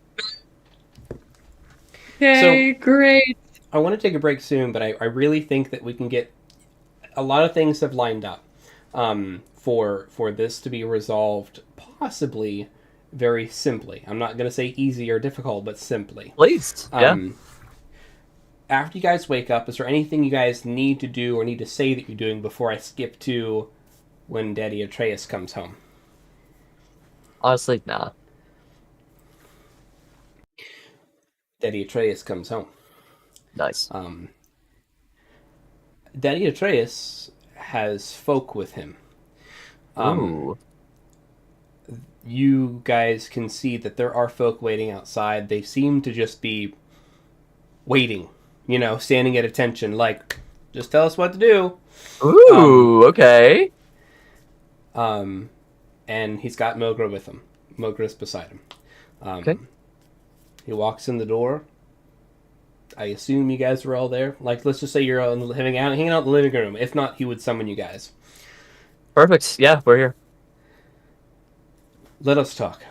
okay, great.
I want to take a break soon, but I really think that we can get a lot of things have lined up for this to be resolved, possibly very simply. I'm not going to say easy or difficult, but simply.
Please. Yeah.
After you guys wake up, is there anything you guys need to do or need to say that you're doing before I skip to when Daddy Atreus comes home?
Honestly, nah.
Daddy Atreus comes home.
Nice.
Daddy Atreus has folk with him.
Ooh.
You guys can see that there are folk waiting outside. They seem to just be waiting, standing at attention, like, just tell us what to do.
Ooh, okay.
And he's got Mogra with him. Mogra's beside him.
Okay.
He walks in the door. I assume you guys were all there. Like, let's just say you're all hanging out in the living room. If not, he would summon you guys.
Perfect. Yeah, we're here.
Let us talk.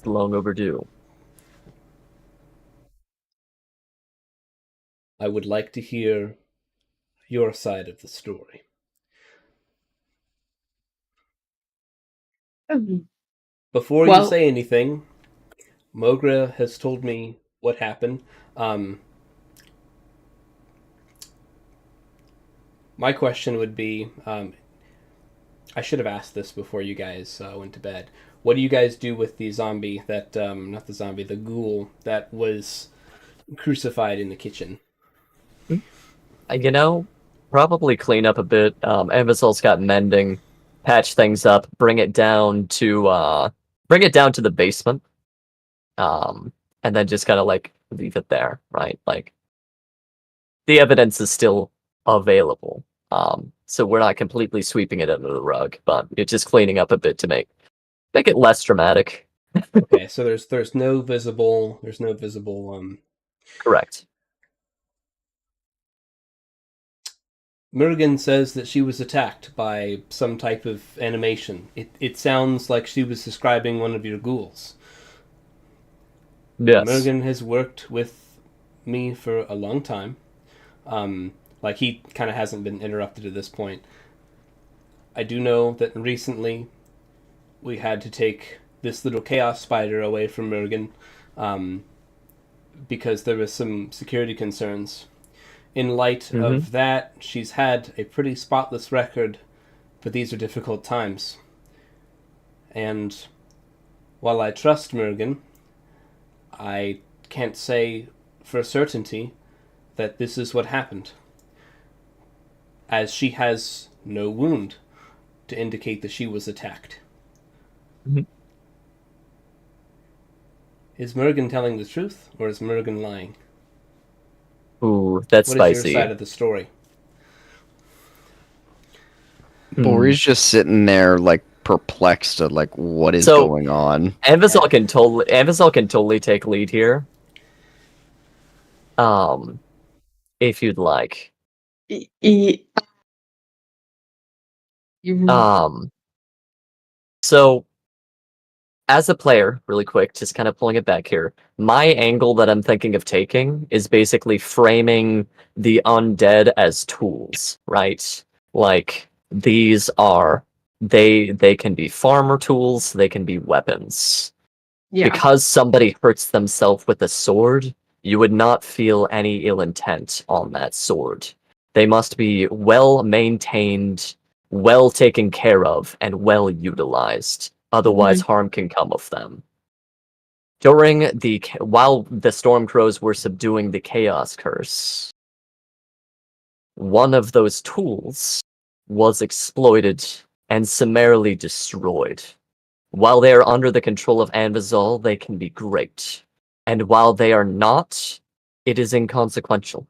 Long overdue.
I would like to hear your side of the story. Before you
Well-
say anything, Mogra has told me what happened. My question would be, I should have asked this before you guys went to bed. What do you guys do with the zombie that, not the zombie, the ghoul that was crucified in the kitchen?
You know, probably clean up a bit. Amazol's got mending, patch things up, bring it down to the basement. And then just kind of like leave it there, right? Like the evidence is still available. So we're not completely sweeping it under the rug, but you're just cleaning up a bit to make it less dramatic.
Okay, so there's no visible
Correct.
Murgan says that she was attacked by some type of animation. It sounds like she was describing one of your ghouls.
Yes.
Murgan has worked with me for a long time. Like, he kind of hasn't been interrupted at this point. I do know that recently we had to take this little chaos spider away from Murgan because there was some security concerns. In light of that, she's had a pretty spotless record, but these are difficult times. And while I trust Murgan, I can't say for certainty that this is what happened, as she has no wound to indicate that she was attacked.
Mhm.
Is Murgan telling the truth, or is Murgan lying?
Ooh, that's
What
spicy.
is your side of the story?
Bori's just sitting there, like, perplexed at, like, what is
So-
going on.
Amazol can totally take lead here. If you'd like.
You-
So as a player, really quick, just kind of pulling it back here, my angle that I'm thinking of taking is basically framing the undead as tools, right? Like, these are they can be farmer tools, they can be weapons.
yeah.
Because somebody hurts themselves with a sword, you would not feel any ill intent on that sword. They must be well maintained, well taken care of, and well utilized. Otherwise, harm can come of them. While the Stormcrows were subduing the Chaos Curse, one of those tools was exploited and summarily destroyed. While they are under the control of Anvizol, they can be great. And while they are not, it is inconsequential.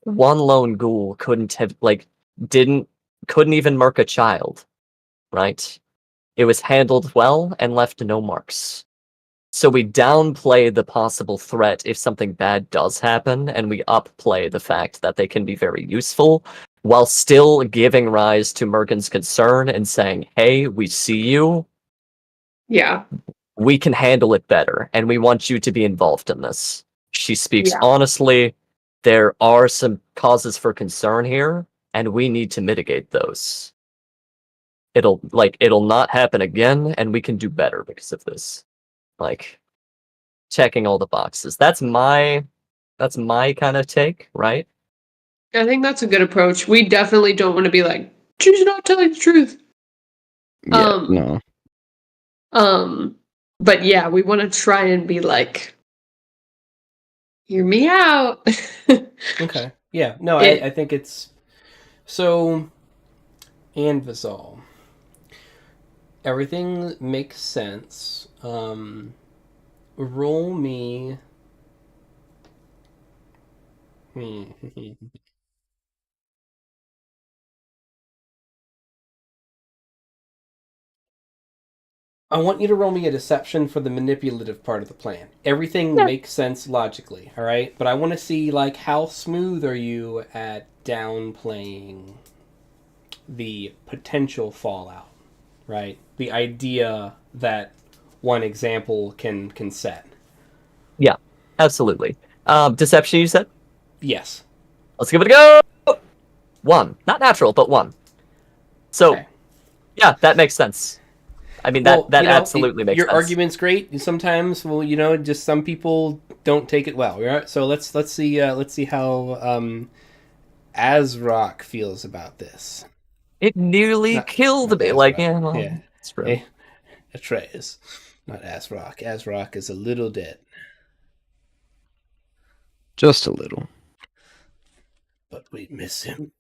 One lone ghoul couldn't even murk a child, right? It was handled well and left no marks. So we downplay the possible threat if something bad does happen, and we upplay the fact that they can be very useful, while still giving rise to Murgan's concern and saying, hey, we see you,
Yeah.
we can handle it better, and we want you to be involved in this. She speaks
Yeah.
honestly. There are some causes for concern here, and we need to mitigate those. It'll not happen again, and we can do better because of this. Like, checking all the boxes. That's my kind of take, right?
I think that's a good approach. We definitely don't want to be like, she's not telling the truth.
Yeah, no.
But yeah, we want to try and be like, hear me out.
Okay. Yeah. No,
It-
I think it's... So, Anvizol. Everything makes sense. Roll me... I want you to roll me a deception for the manipulative part of the plan. Everything makes sense logically, all right? But I want to see, like, how smooth are you at downplaying the potential fallout, right? The idea that one example can set.
Yeah, absolutely. Deception, you said?
Yes.
Let's give it a go! 1. Not natural, but 1. So,
Okay.
yeah, that makes sense. I mean,
Well,
that absolutely makes
your
sense.
argument's great. Sometimes, well, just some people don't take it well. Right? So let's see how Azrock feels about this.
It nearly
Not
killed me. Like,
Azrock.
yeah, well,
Yeah,
it's true.
hey, Atreus, not Azrock. Azrock is a little dead,
Just a little.
but we miss him.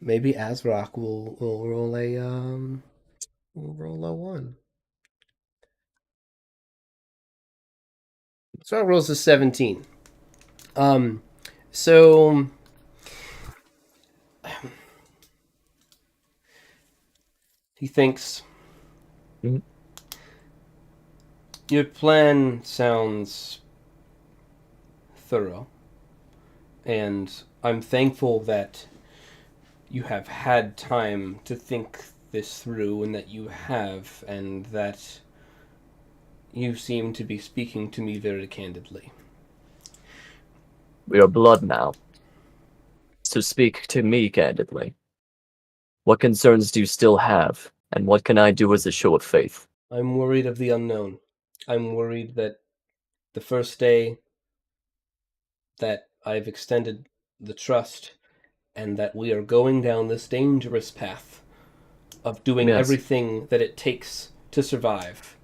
Maybe Azrock will roll a 1. So it rolls a 17. So he thinks
Mhm.
your plan sounds thorough, and I'm thankful that you have had time to think this through, and that you have, and that you seem to be speaking to me very candidly.
We are blood now. So speak to me candidly. What concerns do you still have, and what can I do as a show of faith?
I'm worried of the unknown. I'm worried that the first day that I've extended the trust, and that we are going down this dangerous path of doing
Yes.
everything that it takes to survive,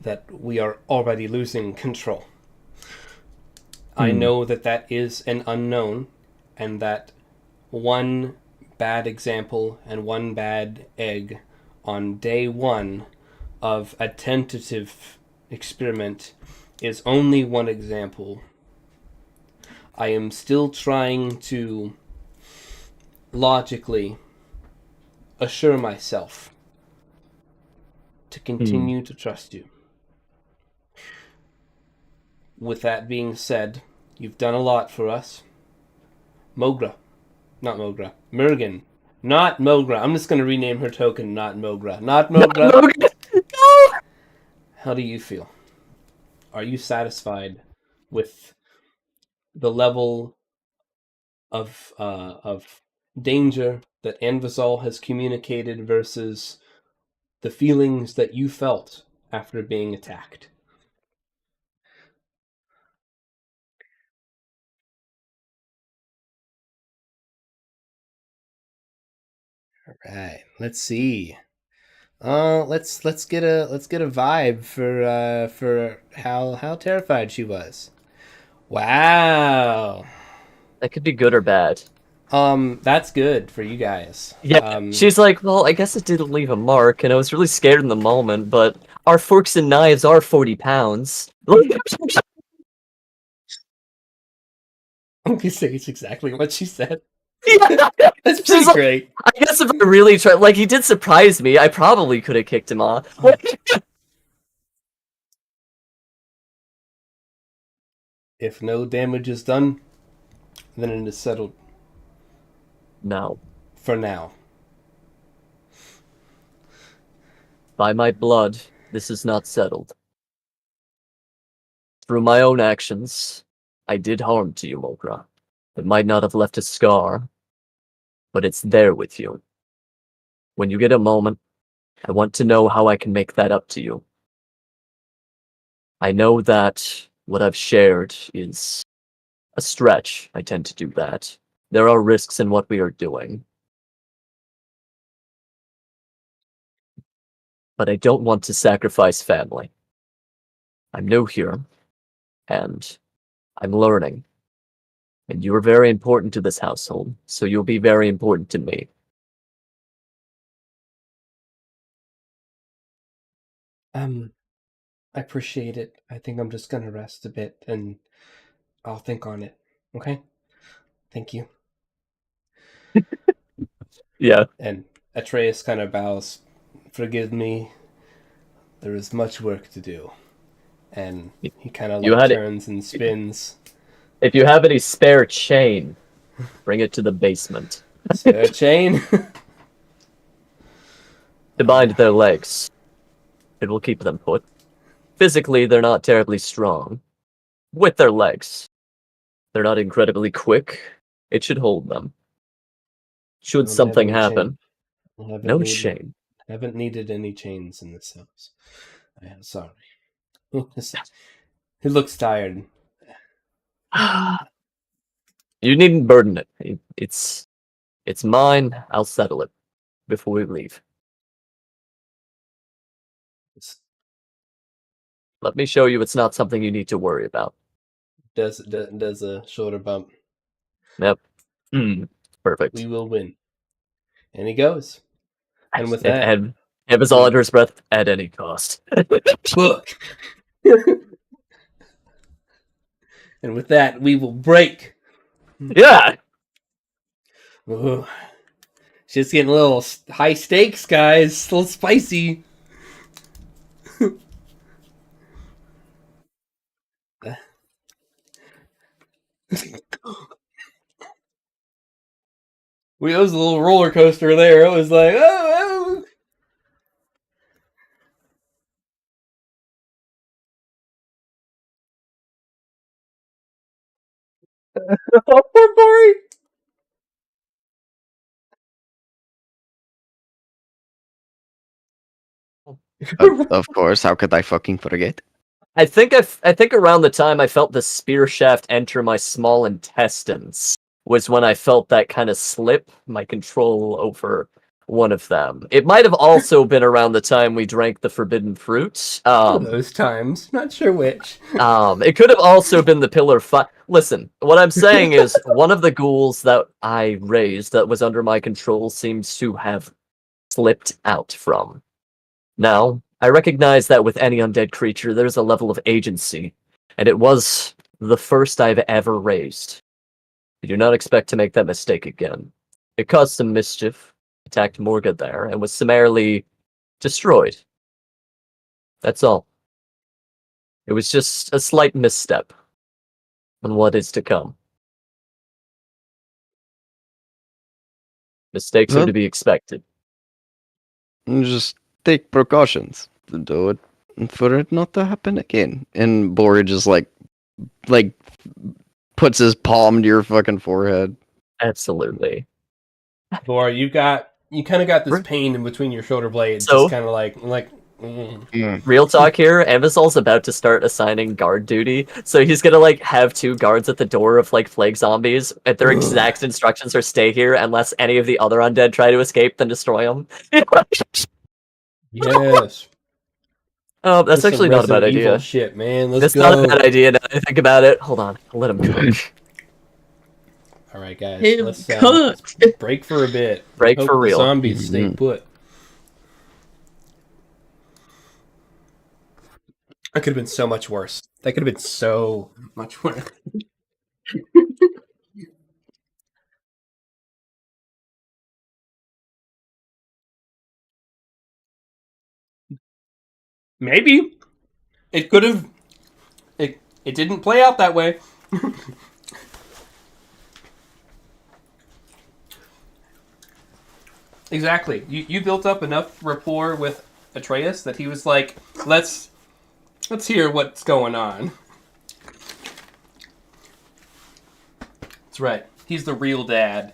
that we are already losing control. I know that is an unknown, and that one bad example and one bad egg on day 1 of a tentative experiment is only one example. I am still trying to logically assure myself to continue to trust you. With that being said, you've done a lot for us. Mogra. Not Mogra. Mergen. Not Mogra. I'm just going to rename her token Not Mogra. Not Mogra. How do you feel? Are you satisfied with the level of danger that Anvizal has communicated versus the feelings that you felt after being attacked? All right. Let's see. Let's get a vibe for how terrified she was. Wow.
That could be good or bad.
That's good for you guys.
Yeah, she's like, well, I guess it didn't leave a mark, and I was really scared in the moment, but our forks and knives are 40 pounds.
I'm gonna say it's exactly what she said.
Yeah.
That's
She's
pretty
like,
great.
I guess if I really tried, like, he did surprise me, I probably could have kicked him off.
If no damage is done, then it is settled
No.
for now.
By my blood, this is not settled. Through my own actions, I did harm to you, Mogra. It might not have left a scar, but it's there with you. When you get a moment, I want to know how I can make that up to you. I know that what I've shared is a stretch. I tend to do that. There are risks in what we are doing. But I don't want to sacrifice family. I'm new here, and I'm learning. And you are very important to this household, so you'll be very important to me.
I appreciate it. I think I'm just gonna rest a bit and I'll think on it. Okay? Thank you.
Yeah.
And Atreus kind of bows. Forgive me. There is much work to do. And he kind of
You had it.
turns and spins.
If you have any spare chain, bring it to the basement.
Spare chain?
To bind their legs. It will keep them put. Physically, they're not terribly strong. With their legs. They're not incredibly quick. It should hold them. Should something happen. No shame.
Haven't needed any chains in this house. I am sorry. He looks tired.
You needn't burden it. It's mine. I'll settle it before we leave. Let me show you it's not something you need to worry about.
Does a shoulder bump.
Yep. Perfect.
We will win. And he goes. And with that,
And was all under his breath at any cost.
book. And with that, we will break.
Yeah.
Ooh. Just getting a little high stakes, guys. A little spicy. It was a little roller coaster there. It was like, oh. Oh, poor Bori.
Of course, how could I fucking forget?
I think around the time I felt the spear shaft enter my small intestines was when I felt that kind of slip my control over one of them. It might have also been around the time we drank the forbidden fruit.
One of those times. Not sure which.
It could have also been the pillar fight. Listen, what I'm saying is one of the ghouls that I raised that was under my control seems to have slipped out from. Now, I recognize that with any undead creature, there's a level of agency, and it was the first I've ever raised. I do not expect to make that mistake again. It caused some mischief, attacked Morga there, and was summarily destroyed. That's all. It was just a slight misstep on what is to come. Mistakes are to be expected.
Just take precautions. Do it for it not to happen again. And Bori just like puts his palm to your fucking forehead.
Absolutely.
Bori, you kind of got this pain in between your shoulder blades.
So?
Just kind of like.
Real talk here, Amazol's about to start assigning guard duty, so he's gonna have 2 guards at the door of plague zombies, and their exact instructions are stay here unless any of the other undead try to escape, then destroy them.
Yes.
Oh, that's actually not a bad idea.
Shit, man. Let's
That's
go.
not a bad idea now that I think about it. Hold on, I'll let him cook.
All right, guys.
Him
Let's break for a bit.
Break
Hope
for real.
The zombies stay put. That could have been so much worse. That could have been so much worse. Maybe. It could have. It didn't play out that way. Exactly. You built up enough rapport with Atreus that he was like, let's hear what's going on. That's right. He's the real dad.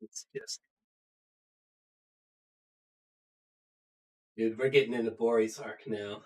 It's just, dude, we're getting into Boris arc now.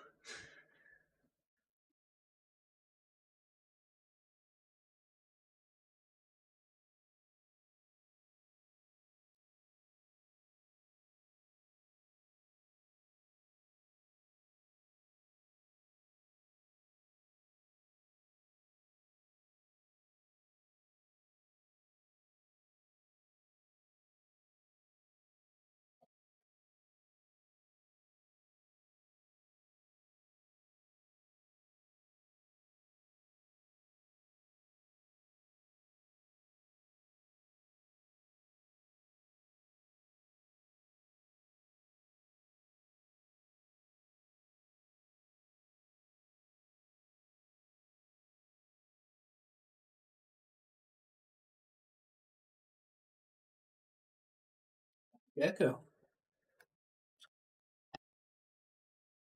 Echo.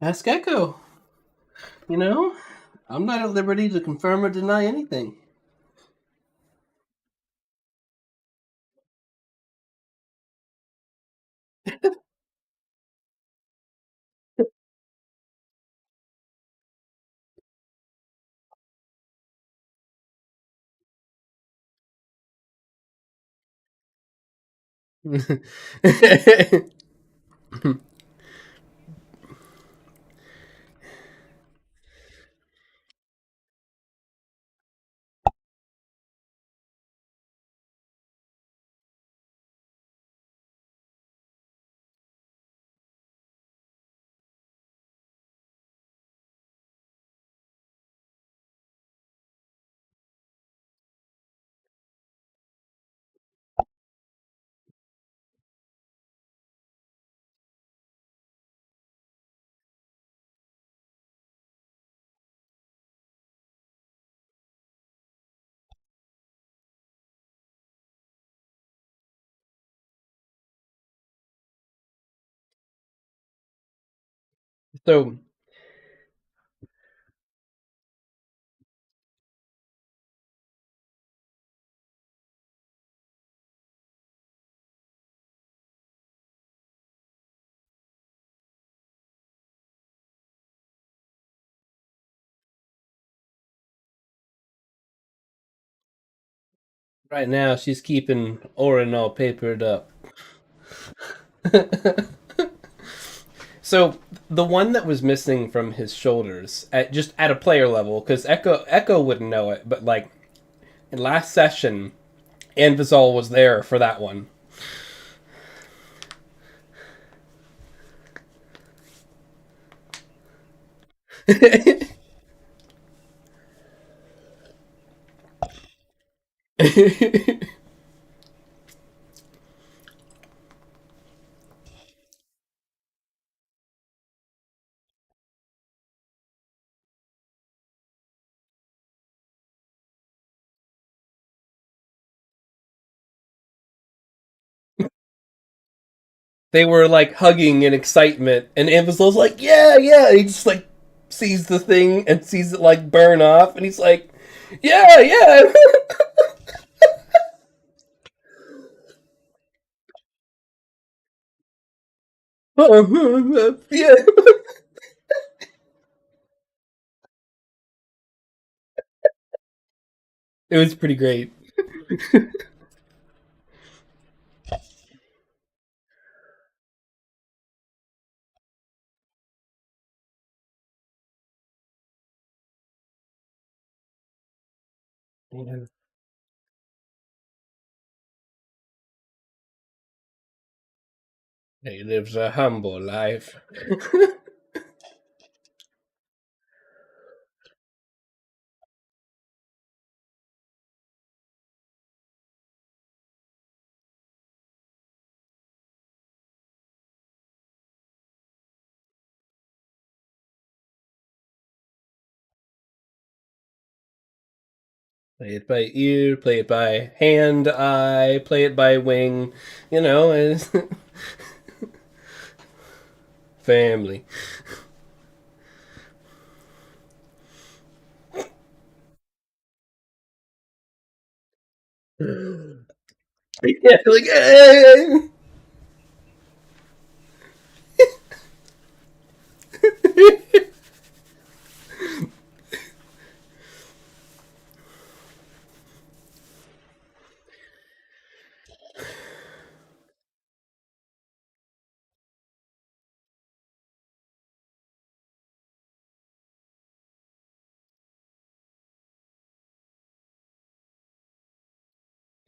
Ask Echo. You know, I'm not at liberty to confirm or deny anything. So right now she's keeping Orin all papered up. So the one that was missing from his shoulders, at a player level, because Echo wouldn't know it, but like in last session, Anvizal was there for that one. They were like hugging in excitement, and Anvizal's like, "Yeah, yeah." He just like sees the thing and sees it like burn off, and he's like, "Yeah, yeah." Yeah. It was pretty great. He lives a humble life. Play it by ear, play it by hand, eye, play it by wing. You know, it's family. Yeah, like, hey!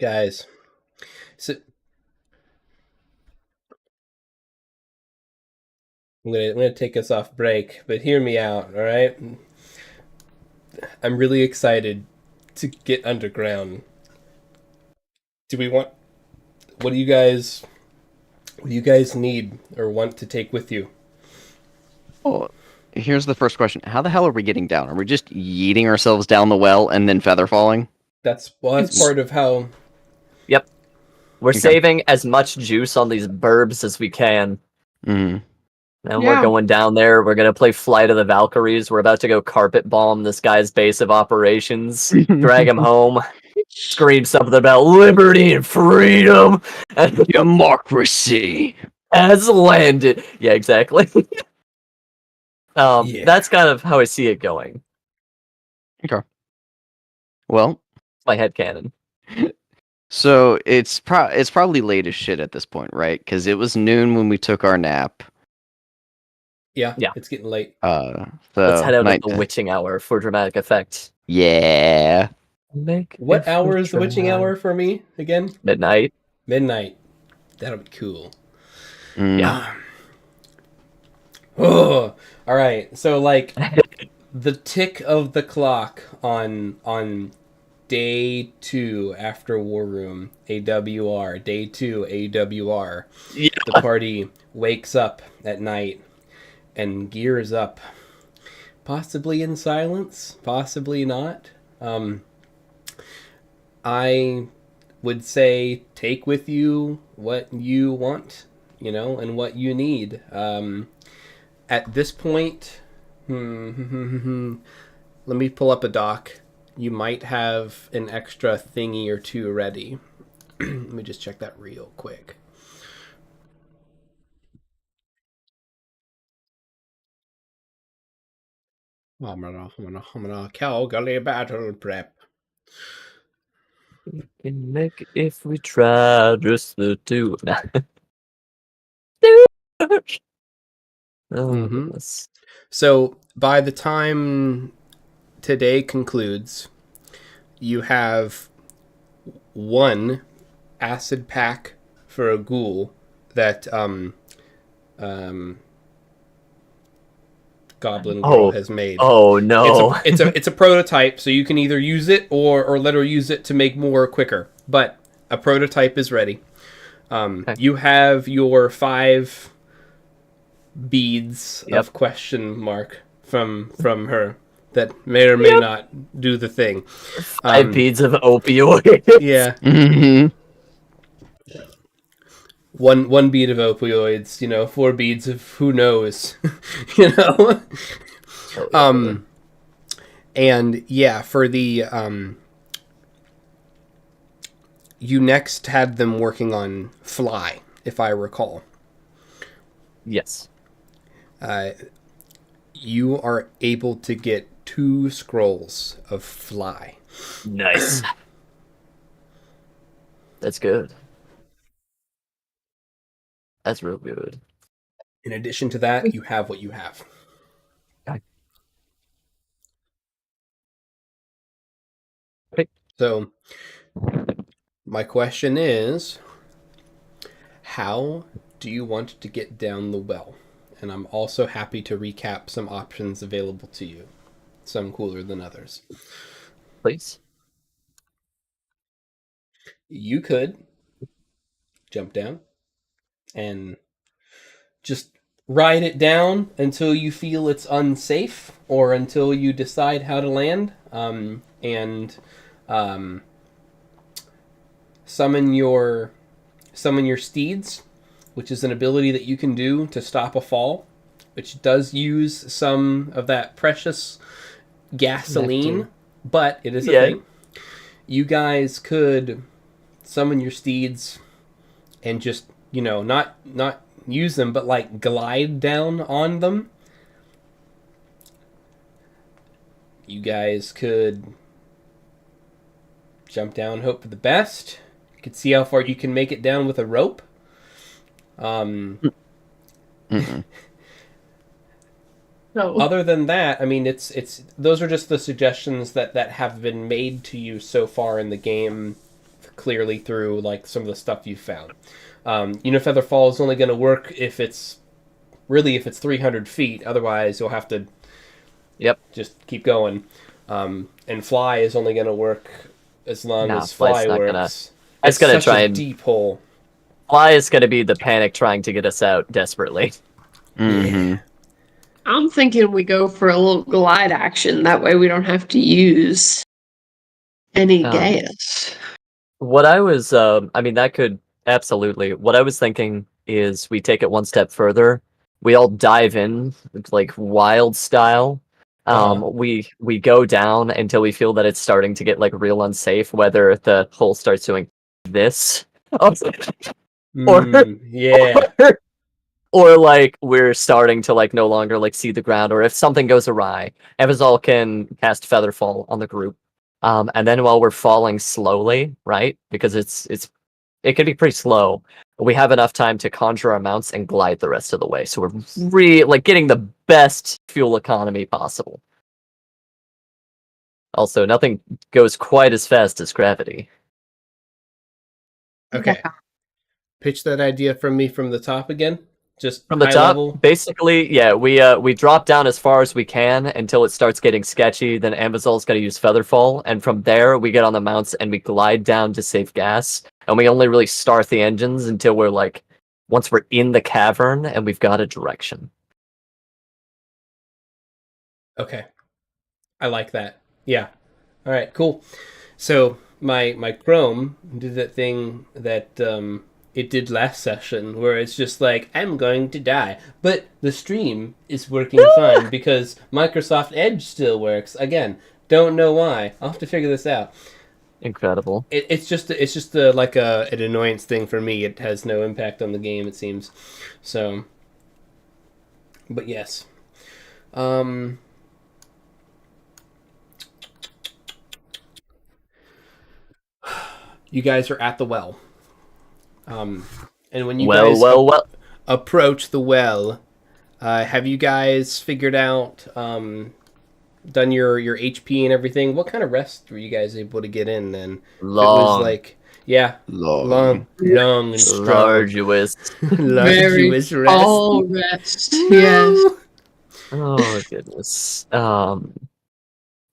Guys, so I'm gonna take us off break, but hear me out, all right? I'm really excited to get underground. Do we want? What do you guys? What do you guys need or want to take with you?
Oh, here's the first question. How the hell are we getting down? Are we just yeeting ourselves down the well and then feather falling?
That's part of how.
Yep. We're
Okay.
saving as much juice on these burbs as we can.
Mm.
And
Yeah.
we're going down there. We're going to play Flight of the Valkyries. We're about to go carpet bomb this guy's base of operations, drag him home, scream something about liberty and freedom, and
Democracy.
has landed. Yeah, exactly.
Yeah.
That's kind of how I see it going.
Well,
My headcanon.
so it's probably late as shit at this point, right? Because it was noon when we took our nap.
Yeah,
Yeah.
it's getting late.
So
Let's head out at
night-
the witching hour for dramatic effect.
Yeah.
What hour is the witching hour for me again?
Midnight.
Midnight. That'll be cool.
Mm.
Yeah.
Oh, all right. So like the tick of the clock on day 2 after War Room AWR, day 2 AWR.
Yeah.
The party wakes up at night and gears up, possibly in silence, possibly not. I would say take with you what you want, and what you need. At this point, let me pull up a doc. You might have an extra thingy or two ready. Let me just check that real quick. I'm gonna Calgary battle prep.
Can make if we try just the two. Oh, goodness.
So by the time today concludes, you have one acid pack for a ghoul that Goblin Girl has made.
Oh no!
It's a prototype, so you can either use it or let her use it to make more quicker. But a prototype is ready.
Okay.
You have your 5 beads
Yep.
of question mark from her that may or may not do the thing.
5 beads of opioid.
Yeah.
Mm-hmm.
One bead of opioids, 4 beads of who knows, and yeah, for the you next had them working on Fly, if I recall.
Yes.
You are able to get 2 scrolls of Fly.
Nice. That's good. That's real good.
In addition to that, you have what you have.
Okay.
So, my question is, how do you want to get down the well? And I'm also happy to recap some options available to you, some cooler than others.
Please.
You could jump down and just ride it down until you feel it's unsafe or until you decide how to land, and summon your steeds, which is an ability that you can do to stop a fall, which does use some of that precious gasoline, but it is a thing. You guys could summon your steeds and just, not use them, but like glide down on them. You guys could jump down, hope for the best. You could see how far you can make it down with a rope.
No.
Other than that, I mean, it's those are just the suggestions that have been made to you so far in the game, clearly through like some of the stuff you've found. Featherfall is only going to work if it's 300 feet. Otherwise, you'll have to just keep going. And fly is only going to work as long as fly works.
It's going to try
a
and
deep hole.
Fly is going to be the panic trying to get us out desperately.
Mm-hmm.
I'm thinking we go for a little glide action. That way we don't have to use any gas.
What I was, that could absolutely. What I was thinking is we take it one step further. We all dive in, like wild style. We go down until we feel that it's starting to get like real unsafe. Whether the hole starts doing this, or like we're starting to like no longer like see the ground, or if something goes awry, Evazal can cast Featherfall on the group. And then while we're falling slowly, right? Because it can be pretty slow. We have enough time to conjure our mounts and glide the rest of the way. So we're getting the best fuel economy possible. Also, nothing goes quite as fast as gravity.
Okay. Pitch that idea from me from the top again. Just
from the
high
top,
level.
Basically, yeah, we drop down as far as we can until it starts getting sketchy. Then Ambazal's got to use Featherfall, and from there we get on the mounts and we glide down to save gas. And we only really start the engines until once we're in the cavern and we've got a direction.
Okay, I like that. Yeah. All right. Cool. So my Chrome did that thing that it did last session, where it's just like, I'm going to die. But the stream is working fine because Microsoft Edge still works. Again, don't know why. I'll have to figure this out.
Incredible.
It's just like an annoyance thing for me. It has no impact on the game, it seems. So, but yes. You guys are at the well. And when you approach the well, have you guys figured out, done your HP and everything? What kind of rest were you guys able to get in then?
Long.
It was like, long and strong.
Arduous.
Arduous rest.
All rest. Yes.
Oh goodness.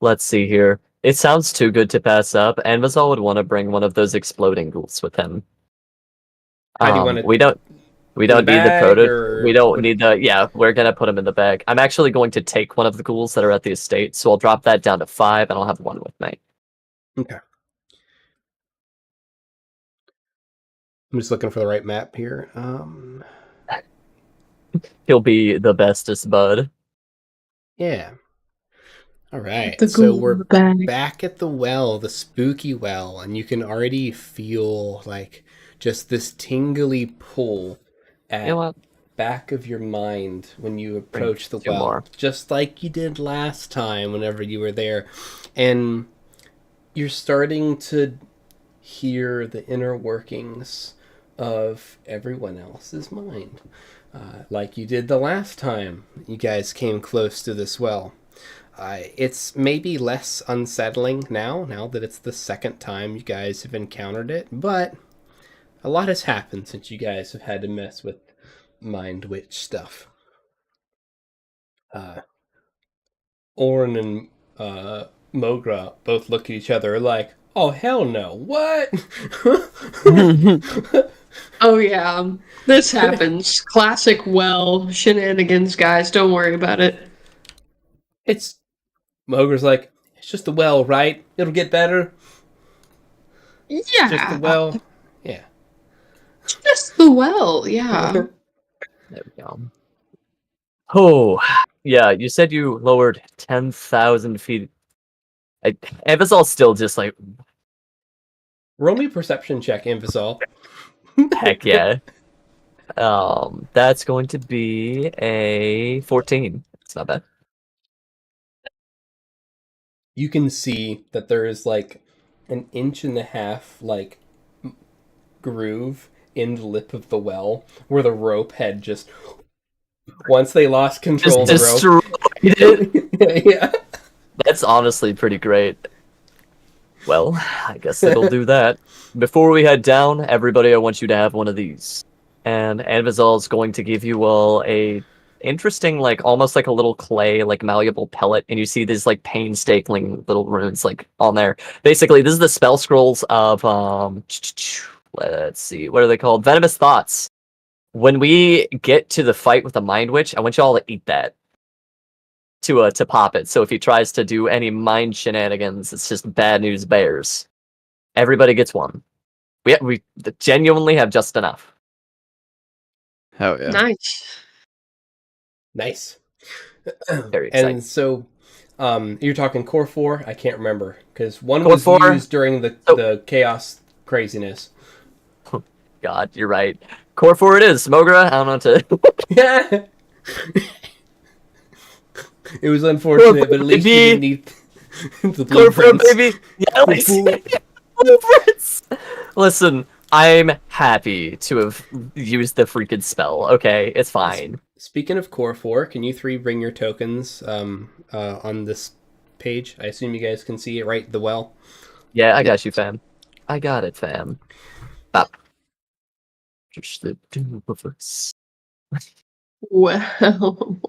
Let's see here. It sounds too good to pass up. Anvazal would want to bring one of those exploding ghouls with him.
How do you want to?
We don't need the prototype. We don't need the. Yeah, we're gonna put him in the bag. I'm actually going to take one of the ghouls that are at the estate, so I'll drop that down to 5, and I'll have one with me.
Okay. I'm just looking for the right map here.
He'll be the bestest bud.
Yeah. All right,
The
so
ghoul
we're
bag.
back at the well, the spooky well, and you can already feel like just this tingly pull at back of your mind when you approach the well, just like you did last time whenever you were there. And you're starting to hear the inner workings of everyone else's mind, like you did the last time you guys came close to this well. It's maybe less unsettling now that it's the second time you guys have encountered it, but a lot has happened since you guys have had to mess with Mind Witch stuff. Orin and Mogra both look at each other like, oh, hell no, what?
Oh, yeah. This happens. Classic well shenanigans, guys. Don't worry about it.
Mogra's like, it's just the well, right? It'll get better.
Yeah.
Just the well. Yeah.
Just the well, yeah.
There we go. Oh, yeah, you said you lowered 10,000 feet. Evazal's still just like,
Roll me a perception check, Invisol.
Heck yeah. That's going to be a 14. It's not bad.
You can see that there is like an 1.5 inch like groove in the lip of the well where the rope had just once they lost control
Just
of the
destroyed it.
rope. Yeah.
That's honestly pretty great. Well, I guess that'll do that. Before we head down, everybody, I want you to have one of these. And Anvizal is going to give you all a interesting, like almost like a little clay, like malleable pellet, and you see these like painstaking little runes like on there. Basically, this is the spell scrolls of let's see, what are they called? Venomous Thoughts. When we get to the fight with the Mind Witch, I want you all to eat that. To pop it. So if he tries to do any mind shenanigans, it's just bad news bears. Everybody gets one. We genuinely have just enough.
Hell yeah.
Nice.
Very exciting.
And so you're talking core 4? I can't remember because one
Core
was
4?
used during the chaos craziness.
God, you're right. Core 4 it is. Mogra, I don't know what to...
Yeah. It was unfortunate, but at least you didn't need the
Core 4,
blueprints.
baby! Yeah, blueprints! Listen, I'm happy to have used the freaking spell, okay? It's fine.
Speaking of core 4, can you 3 bring your tokens on this page? I assume you guys can see it, right? The well?
Yeah, I got you, fam. I got it, fam. Bop. Just the two of us.
Well.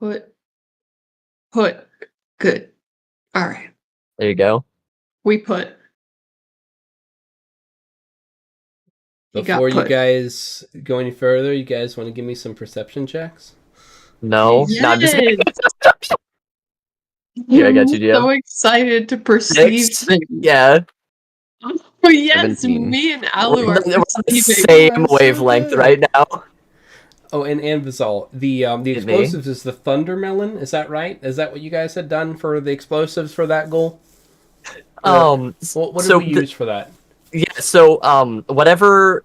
Put. Good. All right.
There you go.
We put.
Before you guys go any further, you guys want to give me some perception checks?
No,
Yes!
no, I'm just Here, I got you,
I'm so
DM.
excited to perceive.
Yeah.
Oh yes,
17.
me and Alu
We're
are
on the
perceiving.
same
That's so
wavelength
good.
right now.
Oh, and Anvizal, the explosives is the Thunder Melon. Is that right? Is that what you guys had done for the explosives for that goal? What did
So
we use for that?
yeah, so whatever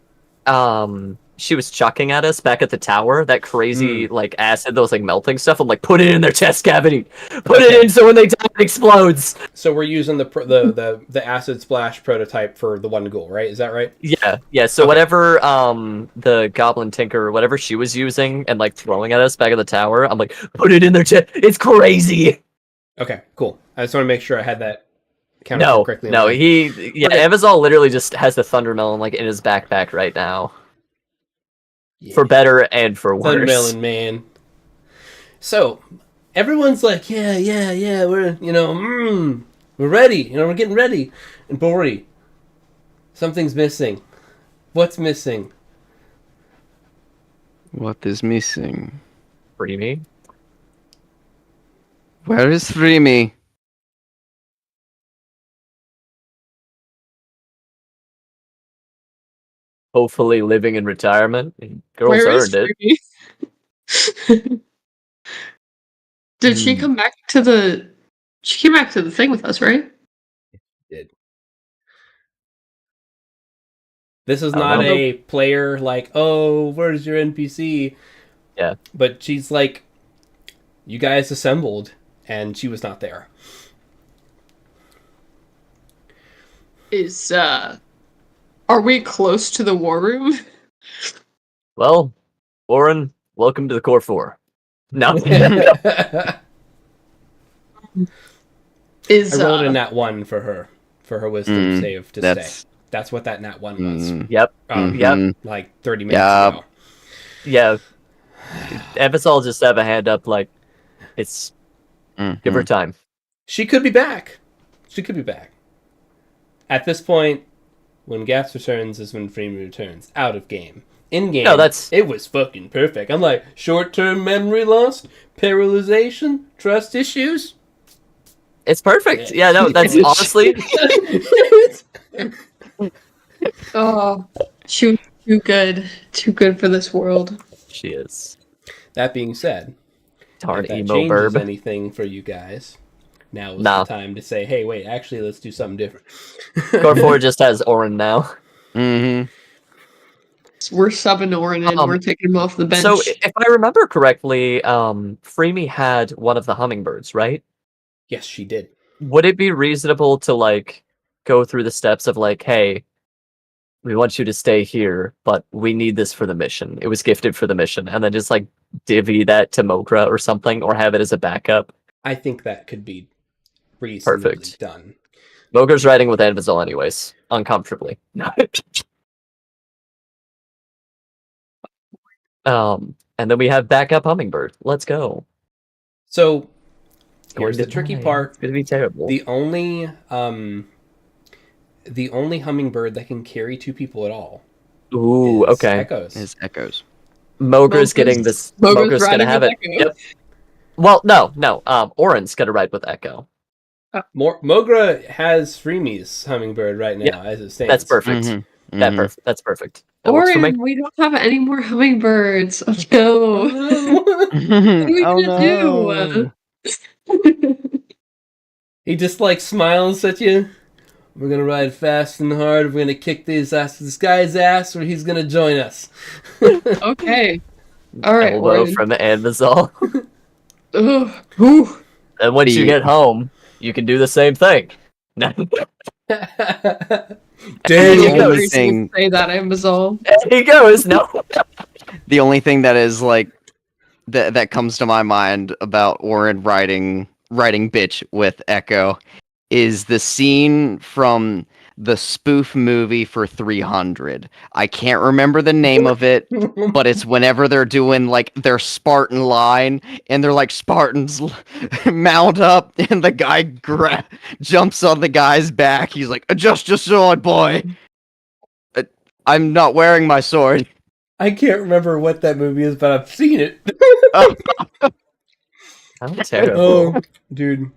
she was chucking at us back at the tower, that crazy like acid that was like melting stuff, I'm like, put it in their chest cavity. Put it in so when they die it explodes.
So we're using the acid splash prototype for the one goal, right? Is that right?
Yeah. So whatever the goblin tinker, whatever she was using and like throwing at us back at the tower, I'm like, put it in their chest. It's crazy.
Okay, cool. I just want to make sure I had that counted
No,
correctly.
okay.
Okay.
Avazal literally just has the thunder melon like in his backpack right now.
Yeah.
For better and for worse.
Thunder Melon, man. So everyone's like, yeah, we're we're ready. We're getting ready. And Bori, something's missing. What's missing?
What is missing?
Freemy.
Where is Freemy?
Hopefully living in retirement. Girls
Where is
earned it.
Ruby? Did she come back to the? She came back to the thing with us, right?
Did. This is
I don't
not
know.
a player like, oh, where's your NPC?
Yeah.
But she's like, you guys assembled, and she was not there.
Are we close to the war room?
Well, Warren, welcome to the Core 4. No.
I rolled a nat 1 for her wisdom save to stay. That's what that nat 1 was.
Yep. Yep.
Like 30 minutes ago.
Yeah. Episol just have a hand up like, it's... Give her time.
She could be back. At this point, when Gaps returns is when Freeman returns. Out of game. In game, it was fucking perfect. I'm like, short-term memory loss, paralyzation, trust issues.
It's perfect. Yeah, no, that's honestly...
Oh, she was too good. Too good for this world.
She is.
That being said,
Darn
if that
emo
changes
burb.
anything for you guys, now is
Nah.
the time to say, hey, wait, actually, let's do something different.
Core 4 just has Orin now.
Mm-hmm.
We're subbing Orin in. We're taking him off the bench.
So, if I remember correctly, Freemy had one of the hummingbirds, right?
Yes, she did.
Would it be reasonable to, like, go through the steps of, like, hey, we want you to stay here, but we need this for the mission. It was gifted for the mission. And then just, like, divvy that to Mogra or something, or have it as a backup?
I think that could be reasonably
Perfect.
done.
Mogra's riding with Anvizol anyways, uncomfortably. And then we have backup hummingbird. Let's go.
So
Going
here's the
to
tricky
die.
part.
It's gonna be terrible.
The only hummingbird that can carry two people at all
Ooh,
is
okay.
Echoes.
His echoes.
Mogra's getting this. Mogra's gonna
riding
have
with
it.
Echo.
Yep. Well, no. Orin's gonna ride with Echo.
Mogra has Freemy's hummingbird right now, as it stands.
That's perfect.
Mm-hmm.
That's perfect. That works for me.
Orin, we don't have any more hummingbirds. Let's go. What are we gonna do?
He just like smiles at you. We're gonna ride fast and hard. We're gonna kick this guy's ass, or he's gonna join us.
Okay. All right,
Elbow
Orin.
from Anvizol.
Ugh. Whew.
And once you get home, you can do the same thing.
Dang.
The
I
only
didn't
thing-
say that, Ambazol.
There he goes. No.
The only thing that is like that comes to my mind about Orin riding bitch with Echo is the scene from the spoof movie for 300. I can't remember the name of it, but it's whenever they're doing like their Spartan line and they're like Spartans mount up and the guy jumps on the guy's back. He's like, "Adjust your sword, boy." I'm not wearing my sword.
I can't remember what that movie is, but I've seen it.
How terrible.
Oh, dude.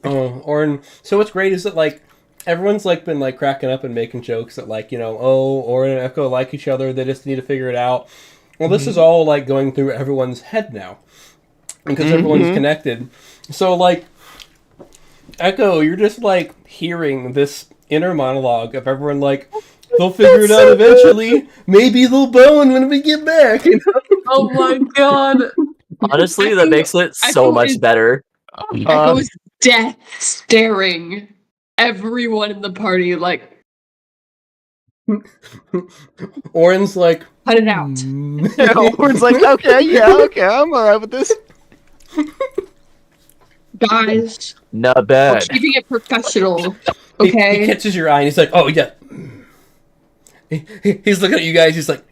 Oh, Orin. So what's great is that like everyone's like been like cracking up and making jokes that like, you know, oh, Orin and Echo like each other. They just need to figure it out. Well, this is all like going through everyone's head now because everyone's connected. So like, Echo, you're just like hearing this inner monologue of everyone like, they'll figure it out eventually. Maybe they'll bone when we get back. You know?
Oh my god.
Honestly, that makes it so
Echo
much
is-
better.
Echo is death staring everyone in the party like,
Orin's like,
cut it out.
Orin's like, okay, I'm alright with this.
Guys,
Not
we're
bad.
keeping it professional.
He
Okay?
catches your eye and he's like, oh, yeah. He's looking at you guys. He's like,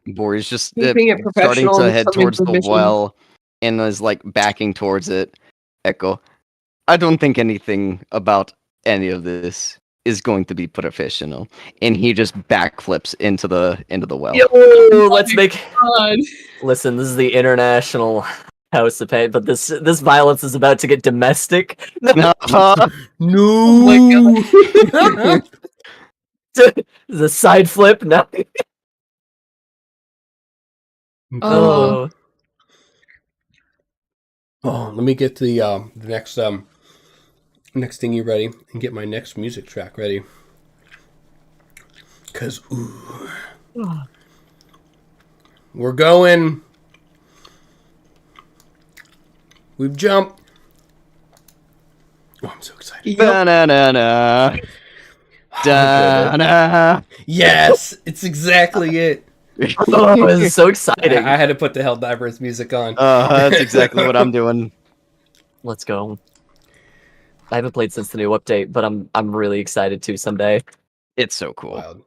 Boris just
Keeping it
starting
professional
to
and
head
something
towards the
permission.
well and is like backing towards it. Echo, I don't think anything about any of this is going to be professional. And he just backflips into the well.
Yo, let's make.
God.
Listen, this is the international house of pain, but this violence is about to get domestic.
No.
no.
The side flip. No.
Oh.
Oh, let me get the next thing you ready and get my next music track ready. Cause we're going. We've jumped. Oh, I'm so excited.
Da-na-na-na. Da-na.
Yes, it's exactly it.
Oh, this is so exciting.
I had to put the Helldivers music on.
That's exactly what I'm doing.
Let's go. I haven't played since the new update, but I'm really excited to someday.
It's so cool.
Wild.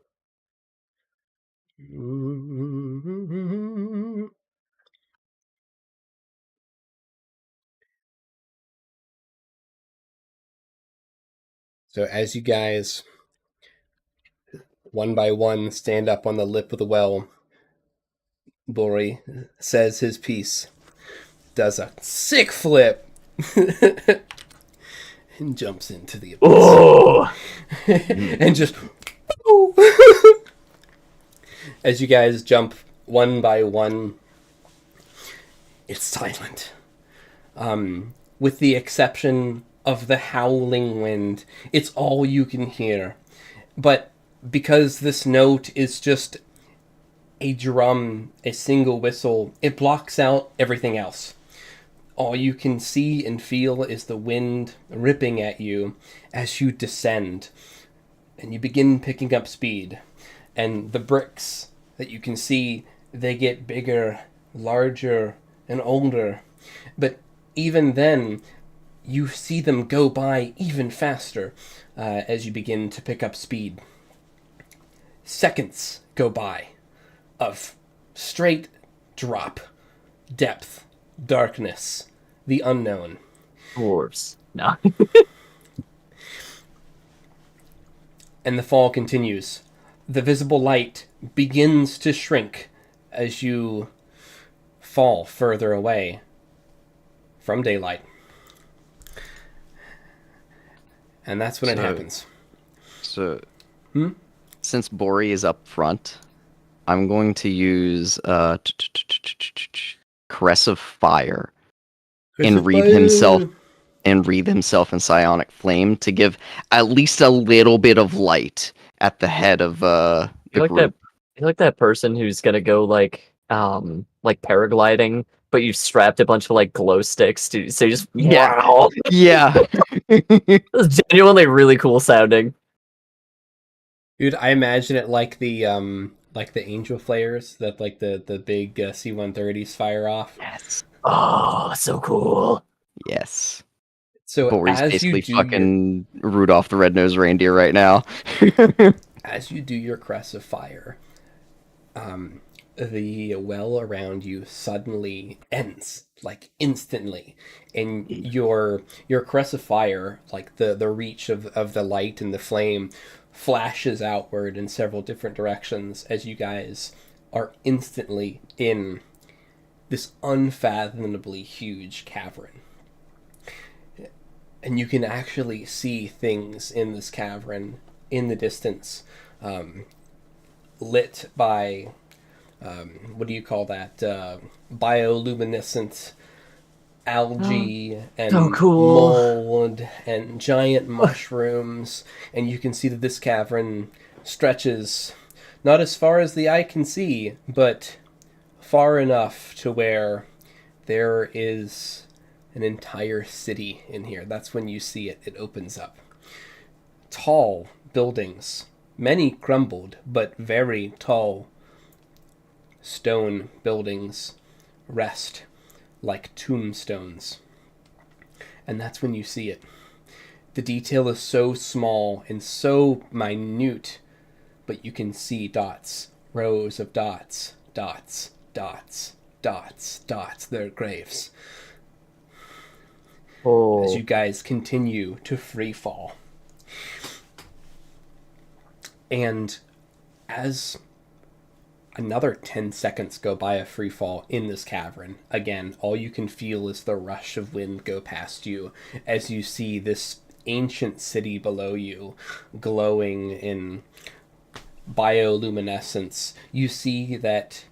So as you guys, one by one, stand up on the lip of the well, Bori says his piece, does a sick flip, and jumps into the abyss.
Oh,
And just... As you guys jump one by one, it's silent. With the exception of the howling wind, it's all you can hear. But because this note is just a drum, a single whistle, it blocks out everything else. All you can see and feel is the wind ripping at you as you descend. And you begin picking up speed. And the bricks that you can see, they get bigger, larger, and older. But even then, you see them go by even faster as you begin to pick up speed. Seconds go by of straight drop, depth, darkness, the unknown.
Dwarves. No.
And the fall continues. The visible light begins to shrink as you fall further away from daylight. And that's when it happens.
So, since Bori is up front, I'm going to use Caress of Fire and wreathe himself in psionic flame to give at least a little bit of light at the head of the group.
You're like that person who's gonna go like paragliding, but you've strapped a bunch of like glow sticks to, so you just wow.
Yeah.
That's genuinely really cool sounding.
Dude, I imagine it like the angel flares that like the big C-130s fire off.
Yes. Oh, so cool.
Yes.
So
Bori's
as
basically
you do
fucking Rudolph the Red-Nosed Reindeer right now.
as you do your crest of fire, the well around you suddenly ends, like instantly, and your crest of fire, like the reach of the light and the flame, flashes outward in several different directions as you guys are instantly in this unfathomably huge cavern. And you can actually see things in this cavern in the distance, lit by, what do you call that? Bioluminescent algae and
so cool.
mold and giant mushrooms. And you can see that this cavern stretches not as far as the eye can see, but far enough to where there is an entire city in here. That's when you see it. It opens up. Tall buildings, many crumbled, but very tall stone buildings rest like tombstones. And that's when you see it. The detail is so small and so minute, but you can see dots, rows of dots, dots, dots, dots, dots. They're graves.
Oh.
As you guys continue to free fall. And as another 10 seconds go by of free fall in this cavern, again, all you can feel is the rush of wind go past you as you see this ancient city below you glowing in bioluminescence. You see that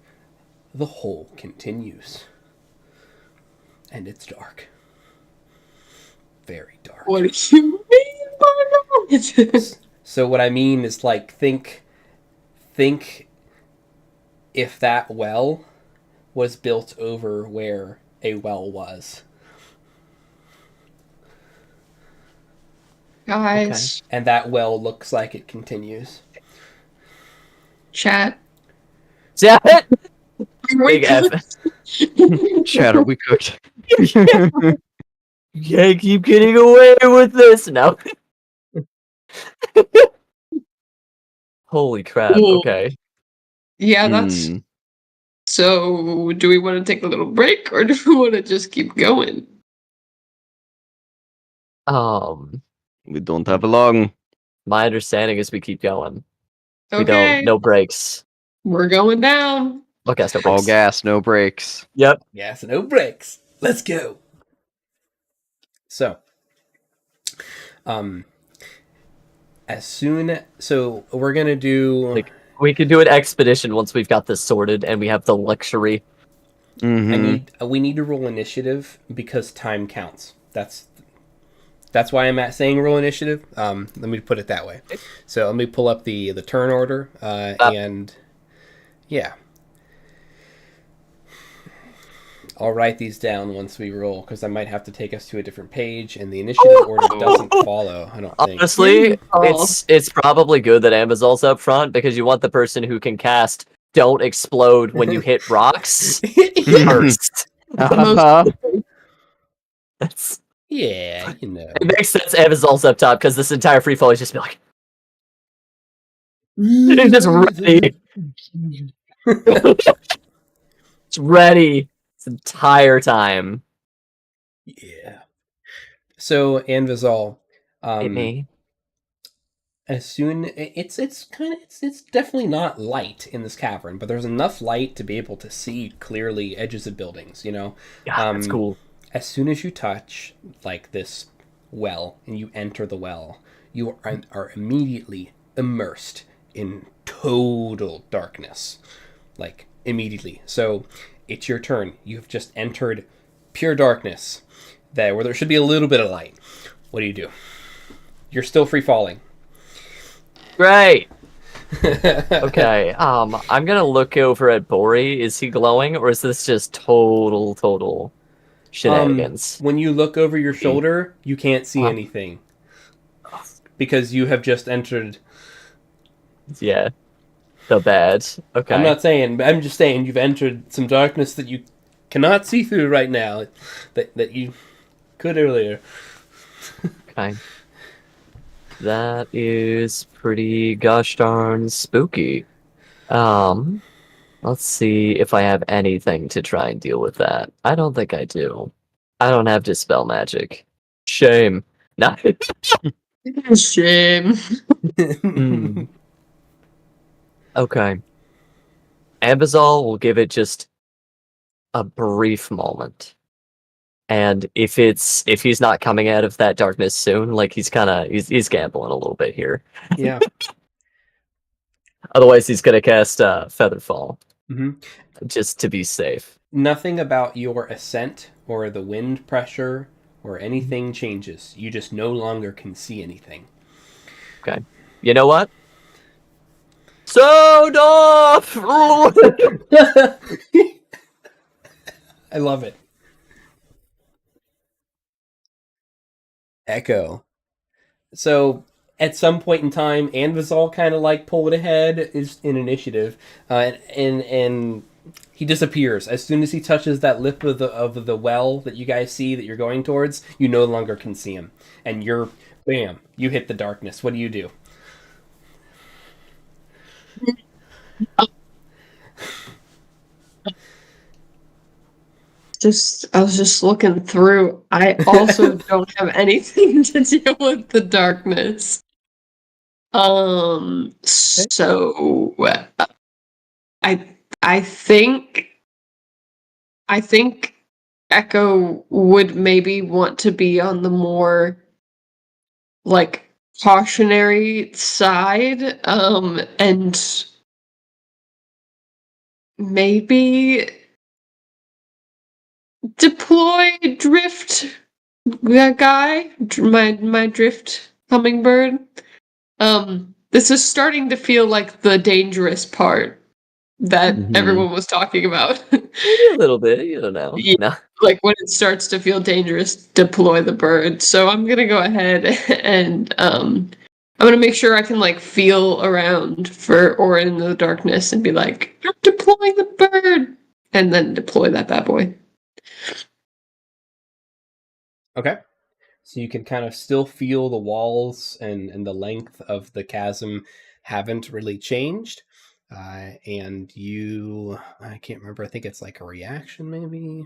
the hole continues. And it's dark. Very dark.
What do you mean by that?
So what I mean is, like, think if that well was built over where a well was.
Guys,
And that well looks like it continues.
chat.
Yeah.
Are we
Big F.
Chad, are we cooked?
You can't keep getting away with this now. Holy crap,
Ooh.
okay.
Yeah, that's... So, do we want to take a little break, or do we want to just keep going?
We don't have long.
My understanding is we keep going. We
Okay,
don't, no breaks.
we're going down.
Okay, no
All
breaks.
gas, no brakes.
Yep.
Yes, no breaks. Let's go. So, so we're gonna do
Like, We can do an expedition once we've got this sorted and we have the luxury.
We need to roll initiative because time counts. That's why I'm saying roll initiative. Let me put it that way. So let me pull up the turn order and yeah. I'll write these down once we roll because I might have to take us to a different page, and the initiative order doesn't follow. I don't think.
Honestly, it's probably good that Ambazal's up front because you want the person who can cast "Don't explode when you hit rocks" first. That's
Yeah, you know.
it makes sense. Ambazal's up top because this entire free fall is just be like, it's just ready. It's ready this entire time.
Yeah. So Anvizal,
Hit me.
as soon it's definitely not light in this cavern, but there's enough light to be able to see clearly edges of buildings. You know,
Yeah, that's cool.
as soon as you touch like this well and you enter the well, you are immediately immersed in total darkness, like immediately. So it's your turn. You've just entered pure darkness, where there should be a little bit of light. What do? You're still free falling.
Great. Okay. I'm gonna look over at Bori. Is he glowing, or is this just total shenanigans?
When you look over your shoulder, you can't see anything because you have just entered.
Yeah. The bad. Okay.
I'm not saying, but I'm just saying you've entered some darkness that you cannot see through right now. That you could earlier.
Okay. That is pretty gosh darn spooky. Let's see if I have anything to try and deal with that. I don't think I do. I don't have Dispel Magic. Shame. No.
Shame.
Okay. Ambazal will give it just a brief moment. And if he's not coming out of that darkness soon, like he's gambling a little bit here.
Yeah.
Otherwise he's gonna cast Featherfall.
Mm-hmm.
Just to be safe.
Nothing about your ascent or the wind pressure or anything changes. You just no longer can see anything.
Okay. You know what? So off!
I love it. Echo. So at some point in time, Anvizal kind of like pulled ahead is in initiative, and he disappears as soon as he touches that lip of the well that you guys see that you're going towards. You no longer can see him, and you're bam. You hit the darkness. What do?
I was just looking through. I also don't have anything to deal with the darkness. So I think Echo would maybe want to be on the more like cautionary side, and maybe deploy drift guy, my drift hummingbird. This is starting to feel like the dangerous part that everyone was talking about.
Maybe a little bit, you don't know.
Yeah.
No.
Like when it starts to feel dangerous, deploy the bird. So I'm gonna go ahead and I'm gonna make sure I can like feel around or in the darkness and be like, I'm deploying the bird, and then deploy that bad boy.
Okay. So you can kind of still feel the walls and the length of the chasm haven't really changed. And I can't remember, I think it's like a reaction maybe?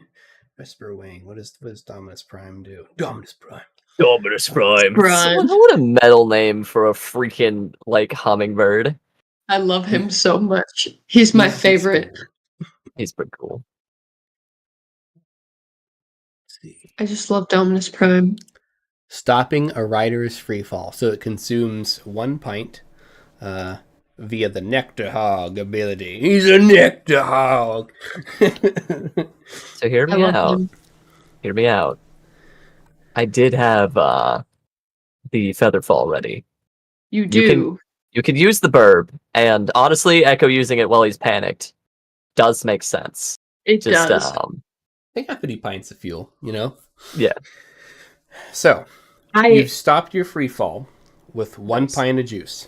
Whisper Wing. What does Dominus Prime do? Dominus Prime.
Dominus Prime.
Prime.
What a metal name for a freaking like hummingbird.
I love him so much. He's my favorite.
He's pretty cool.
Let's see.
I just love Dominus Prime.
Stopping a rider's freefall. So it consumes 1 pint. via the Nectar Hog ability. He's a Nectar Hog!
So hear
I
me
love
out.
him.
Hear me out. I did have the Featherfall ready.
You
You
do.
You could use the burb, and honestly, Echo using it while he's panicked does make sense.
It
Just
does.
They got 50 pints of fuel, you know?
yeah.
So,
I
you've stopped your free fall with 1
Nice.
pint of juice.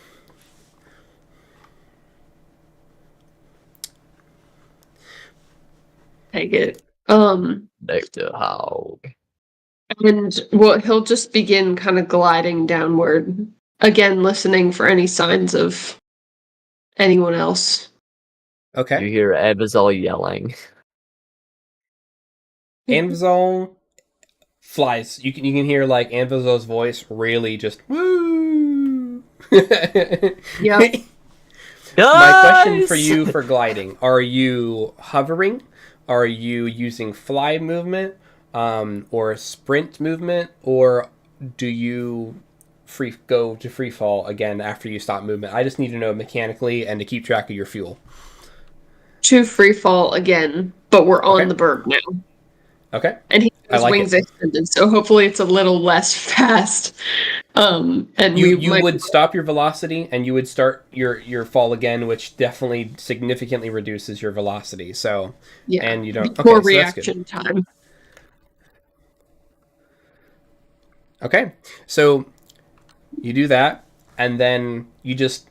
take it.
Nectar Hog.
And he'll just begin kind of gliding downward. Again, listening for any signs of anyone else.
Okay.
You hear Abazal yelling.
Anvizol flies. You can hear like Anvizol's voice really just woo.
Yep.
My question
Guys!
for you for gliding: are you hovering? Are you using fly movement, or sprint movement, or do you go to free fall again after you stop movement? I just need to know mechanically and to keep track of your fuel.
To free fall again, but we're on
Okay.
the bird now.
Okay.
And he
I
has
like
wings
it.
extended, so hopefully it's a little less fast. And
You would stop your velocity and you would start your fall again, which definitely significantly reduces your velocity. So
yeah,
and you don't
more
okay, so that's good.
reaction time.
Okay. So you do that, and then you just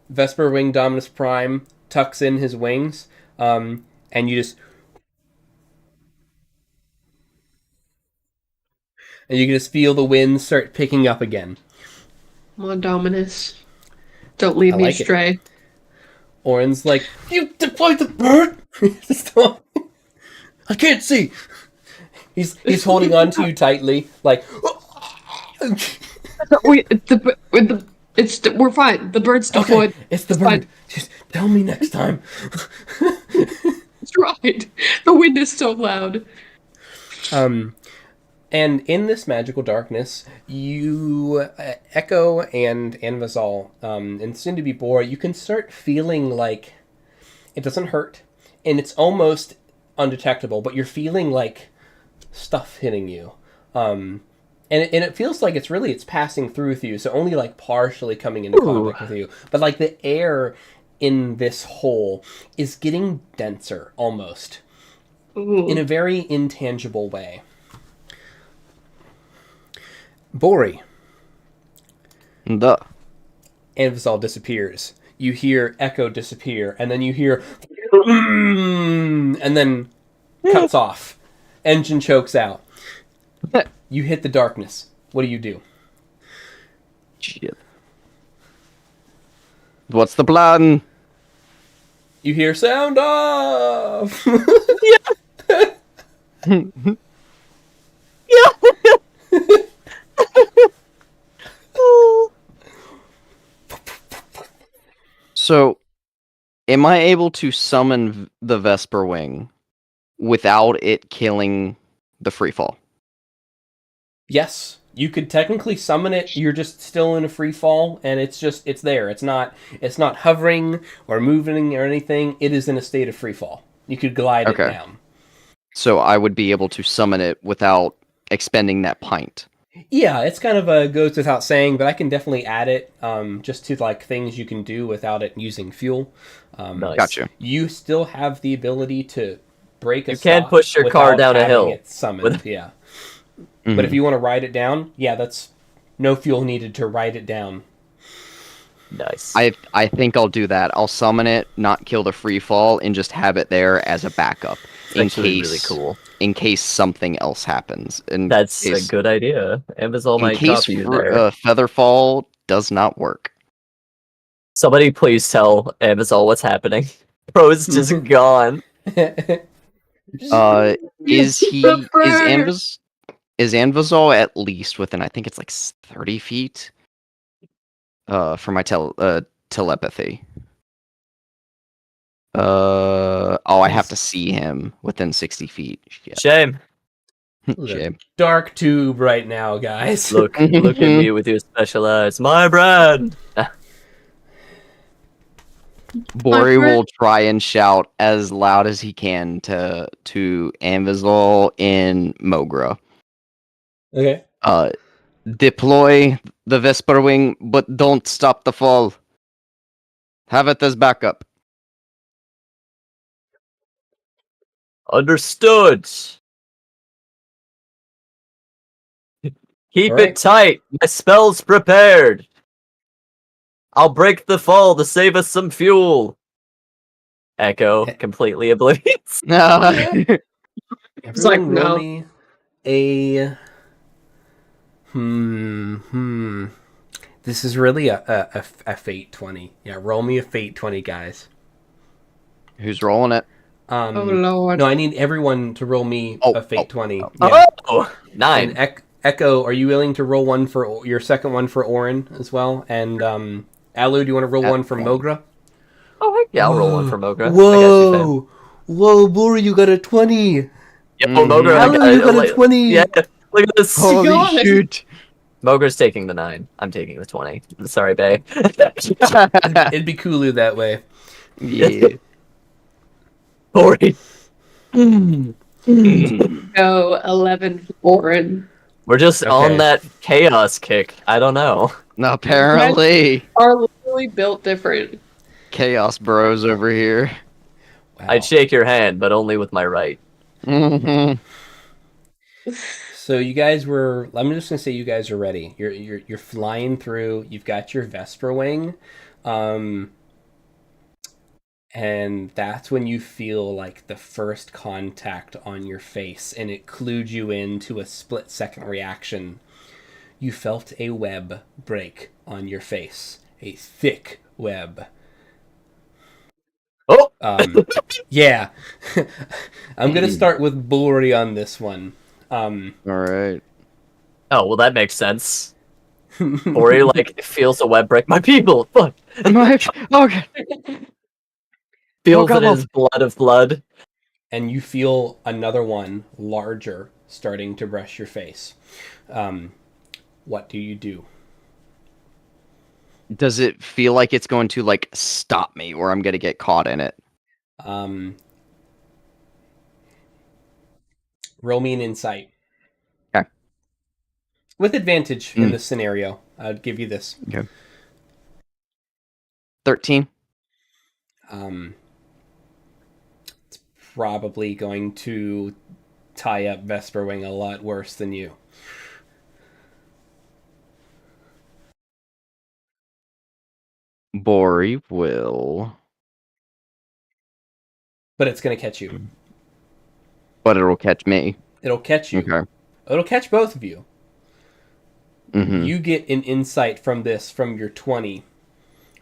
Vesper Wing Dominus Prime tucks in his wings, and you just and you can just feel the wind start picking up again.
Come on, Dominus. Don't lead
I
me
like it.
astray.
Orin's like, you deployed the bird. Stop. I can't see. He's holding on to you tightly, like.
We're fine. The bird's deployed.
Okay, it's the bird.
fine.
Just tell me next time.
It's right. The wind is so loud.
And in this magical darkness, you, Echo and Anvazal, and soon to be Bora, you can start feeling like it doesn't hurt, and it's almost undetectable, but you're feeling like stuff hitting you. And it feels like it's passing through with you, so only like partially coming into contact with you. But like the air in this hole is getting denser almost.
Ooh.
In a very intangible way. Bori.
The
Anvizal disappears. You hear Echo disappear, and then you hear and then cuts off. Engine chokes out. You hit the darkness. What do you do?
shit. What's the plan?
You hear sound off.
So, am I able to summon the Vesper Wing without it killing the freefall?
Yes, you could technically summon it. You're just still in a free fall, and it's there. It's not hovering or moving or anything. It is in a state of free fall. You could glide it down.
So I would be able to summon it without expending that pint.
Yeah, it's kind of goes without saying, but I can definitely add it just to like things you can do without it using fuel.
Nice.
Gotcha.
You still have the ability to break a
You can
stop
push your car
without
down a
having
hill
it summoned,
with-
yeah.
Mhm.
But if you want to ride it down, yeah, that's no fuel needed to ride it down.
Nice.
I think I'll do that. I'll summon it, not kill the free fall, and just have it there as a backup
It's actually really cool.
in case something else happens.
That's a good idea. Amazon
In
might
case
copy you there.
Featherfall does not work.
Somebody please tell Amazon what's happening. Bro is just gone.
Is Anvizal at least within? I think it's like 30 feet. For my telepathy. I have to see him within 60 feet. Shit.
Shame.
Shame.
Dark tube right now, guys.
Look at me with your special eyes. My brand.
Bori
friend-
will try and shout as loud as he can to Anvizol in Mogra.
Okay.
Deploy the Vesper Wing, but don't stop the fall. Have it as backup.
Understood. Keep
All right.
it tight. My spell's prepared. I'll break the fall to save us some fuel. Echo, completely oblivious.
Everyone
like,
roll
no.
me a... This is really a fate 20. Yeah, roll me a fate 20, guys.
Who's rolling it?
Oh lord.
No, I need everyone to roll me a fate 20. Yeah.
Oh, 9.
And Echo, are you willing to roll one for your second one for Orin as well? And Alu, do you want to roll one for Mogra?
Oh, heck yeah, I'll roll one for Mogra.
Whoa! Whoa, Bori, you got a 20!
Yep, well, Mogra,
Alu, you got a 20!
Yeah, look at this.
Holy
God.
shoot!
Mogra's taking the 9. I'm taking the 20. Sorry, Bae.
It'd be Kulu that way.
Yeah.
Bori.
Go 11 Orin.
We're just
Okay.
on that chaos kick. I don't know.
Apparently,
Are literally built different.
chaos bros over here.
Wow.
I'd shake your hand, but only with my right.
Mhm.
So you guys were. I'm just gonna say you guys are ready. You're flying through. You've got your Vesper wing, and that's when you feel like the first contact on your face, and it clued you into a split-second reaction. You felt a web break on your face, a thick web.
Oh!
Yeah. I'm gonna start with Bori on this one.
All right.
Oh, well, that makes sense. Ori, like, feels a web break. My people! Fuck!
Okay.
Feels
come
in
on.
his blood of blood.
And you feel another one, larger, starting to brush your face. What do you do?
Does it feel like it's going to like stop me, or I'm gonna get caught in it?
Roll me an insight.
Okay.
With advantage in this scenario. I'd give you this.
Okay. 13.
It's probably going to tie up Vesper Wing a lot worse than you.
Bori will,
But it's going to catch you.
but it'll catch me.
It'll catch you.
Okay.
It'll catch both of you.
Mm-hmm.
You get an insight from this, from your 20,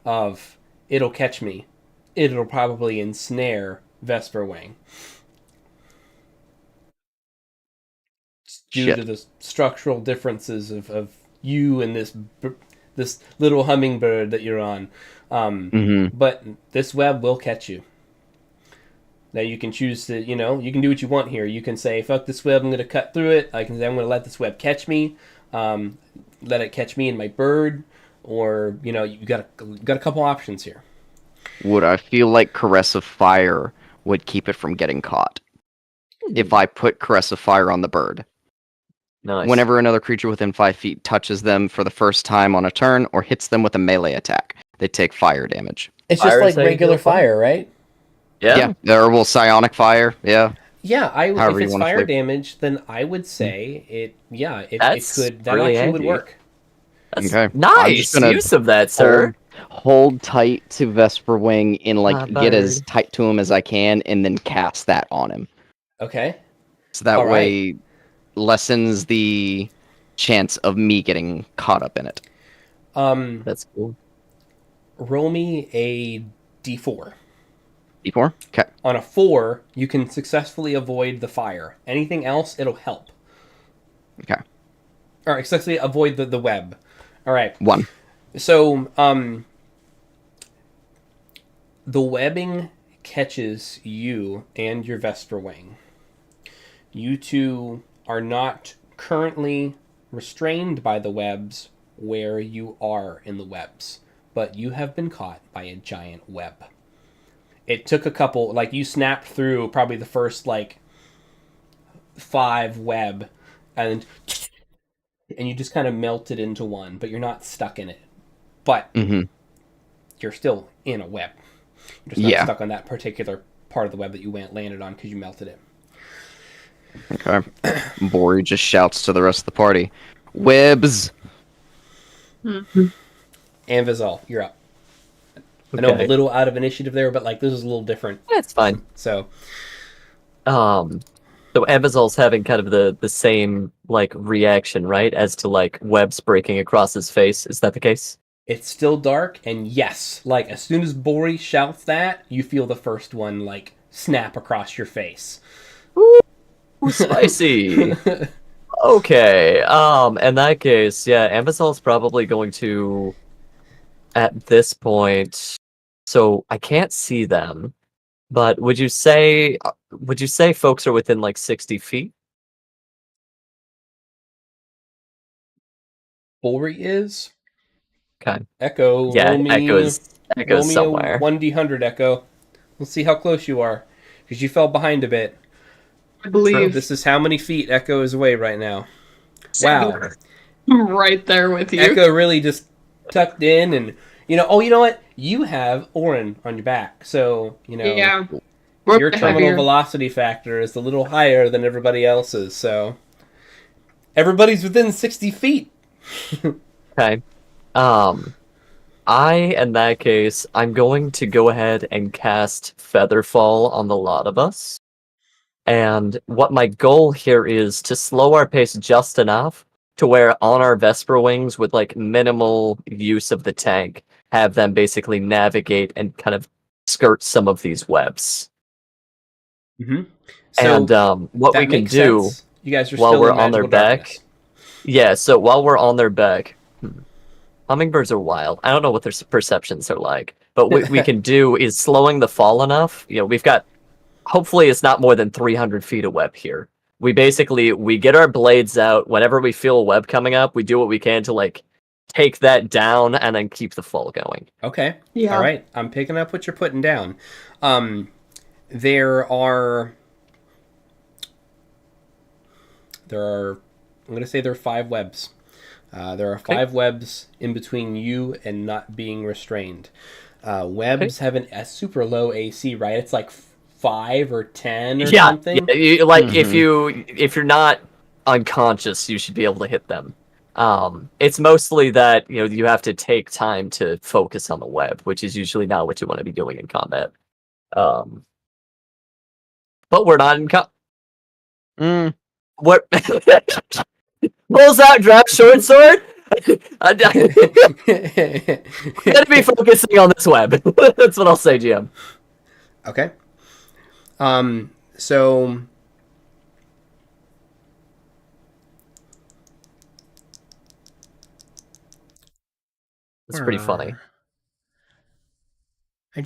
of it'll catch me. It'll probably ensnare Vesper Wing. Due to the structural differences of you and this little hummingbird that you're on. But this web will catch you. Now you can choose to, you can do what you want here. You can say, fuck this web, I'm going to cut through it. I can say, I'm going to let this web catch me. Let it catch me and my bird. Or, you got a couple options here.
Would I feel like Caress of Fire would keep it from getting caught? If I put Caress of Fire on the bird.
Nice.
Whenever another creature within 5 feet touches them for the first time on a turn or hits them with a melee attack, they take fire damage.
It's
Fire
just like
saving
regular
throw?
fire, right?
Yeah.
Or will Psionic Fire, yeah.
Yeah,
However
if
you
it's
wanna
fire
flip.
damage, then I would say it
That's
could. That
really
actually would
handy.
work.
That's
Okay. I'm
nice
just gonna
use of that, sir.
Hold tight to Vesper Wing and
My
get as
bird.
tight to him as I can and then cast that on him.
Okay.
So that
All right.
way lessens the chance of me getting caught up in it.
That's cool.
Roll me a d4.
D4? Okay.
On a 4, you can successfully avoid the fire. Anything else, it'll help.
Okay.
Or successfully avoid the web. All right.
1.
So, the webbing catches you and your Vesper Wing. You two are not currently restrained by the webs where you are in the webs, but you have been caught by a giant web. it took a couple, like you snapped through probably the first like 5 web, and you just kind of melted into one, but you're not stuck in it. But
Mm-hmm.
you're still in a web. You're just not stuck on that particular part of the web that you landed on because you melted it.
Okay. Bori just shouts to the rest of the party, "Webs!"
And Vizal, you're up. I know I'm a little out of initiative there, but like this is a little different.
That's fine.
So,
So Amazal's having kind of the same like reaction, right, as to like webs breaking across his face. Is that the case?
it's still dark, and yes, like as soon as Bori shouts that, you feel the first one like snap across your face.
Ooh, spicy. Okay. In that case, yeah, Amazal's probably going to, at this point. So I can't see them, but would you say folks are within like 60 feet?
Bori is.
Okay.
Echo,
Yeah,
roll me
Echo's
a
somewhere.
1d100, Echo. Let's see how close you are, because you fell behind a bit.
I believe.
This is how many feet Echo is away right now. Wow.
I'm right there with you.
Echo really just tucked in, and you know what? You have Orin on your back, so
Yeah.
your terminal velocity factor is a little higher than everybody else's. So everybody's within 60 feet.
Okay. In that case, I'm going to go ahead and cast Featherfall on the lot of us. And what my goal here is to slow our pace just enough to where on our Vesper wings, with like minimal use of the tank, have them basically navigate and kind of skirt some of these webs.
Mm-hmm.
And what we can do
you guys are
while
still
we're
in
on their
magical
back.
darkness.
Yeah, so while we're on their back, hummingbirds are wild. I don't know what their perceptions are like, but what we can do is slowing the fall enough. We've got, hopefully it's not more than 300 feet of web here. We get our blades out. Whenever we feel a web coming up, we do what we can to like take that down and then keep the fall going.
Okay.
Yeah.
All right. I'm picking up what you're putting down. There are I'm going to say there are 5 webs. There are 5 webs in between you and not being restrained. Webs have a super low AC, right? It's like 5 or 10 or something.
Yeah, if you're not unconscious, you should be able to hit them. It's mostly that you have to take time to focus on the web, which is usually not what you want to be doing in combat. But we're not in What? Pulls out, drops short sword. I'm gonna be focusing on this web. That's what I'll say, GM.
Okay. So
It's pretty funny.
I'm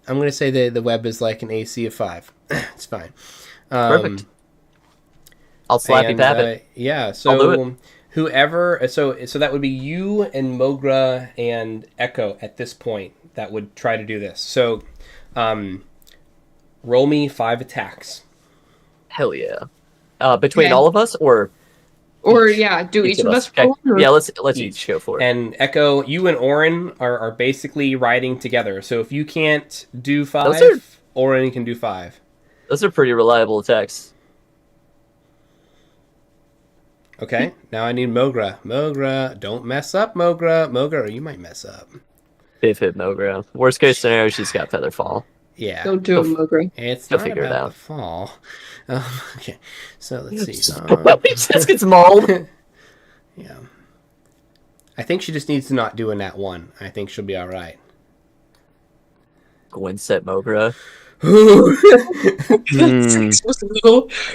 going to say the web is like an AC of 5. It's fine.
Perfect. I'll slappy pap it.
Yeah, so
I'll do it.
Whoever, so that would be you and Mogra and Echo at this point that would try to do this. So, roll me 5 attacks.
Hell yeah. Between all of us, or
do each of us
okay.
roll? Or?
Yeah, let's each go for it.
And Echo, you and Orin are basically riding together. So if you can't do 5, Orin can do 5.
Those are pretty reliable attacks.
Okay, now I need Mogra. Mogra, don't mess up, Mogra. Mogra, or you might mess up.
They've hit Mogra. Worst case scenario, she's got Featherfall.
Yeah.
Don't do it, Mogra.
It's
You'll
not
figure it
about
out.
the fall. Okay, so let's see.
He just gets mauled.
Yeah. I think she just needs to not do a nat 1. I think she'll be all right.
Gwen set Mogra.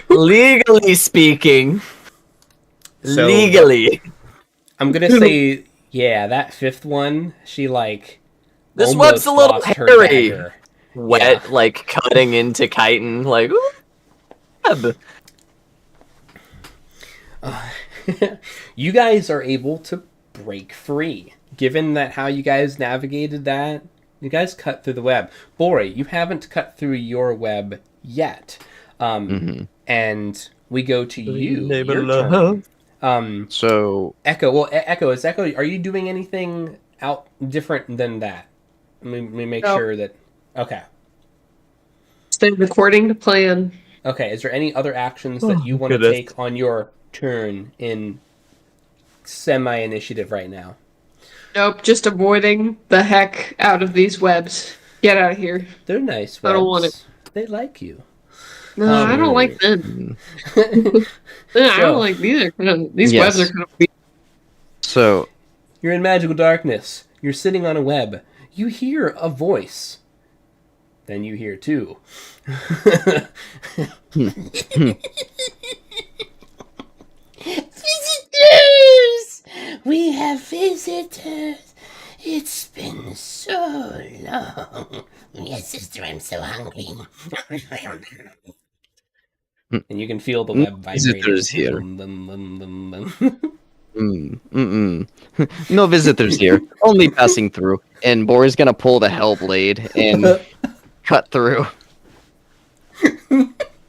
Legally speaking.
So,
legally.
I'm going to say, yeah, that 5th one, she like
this
almost
web's a little
lost her
hairy.
dagger.
Wet,
Yeah.
like cutting into chitin, like web.
You guys are able to break free. Given that how you guys navigated that, You guys cut through the web. Bori, you haven't cut through your web yet. And we go to you. Your turn.
So
Echo. Well, Echo, are you doing anything out different than that? Let me make sure that... Okay.
Stay according to plan.
Okay, is there any other actions that you want to take on your turn in semi-initiative right now?
Nope, just avoiding the heck out of these webs. Get out of here.
They're nice webs.
I don't want it.
They like you.
No, I don't like them. I don't like these. These webs are kind of weird.
So
you're in magical darkness. You're sitting on a web. You hear a voice. Then you hear two. Visitors! We have visitors. It's been so long. Yes, sister, I'm so hungry. And you can feel the web vibrating.
Visitors here. No visitors here. Only passing through. And Bori's gonna pull the Hellblade and cut through.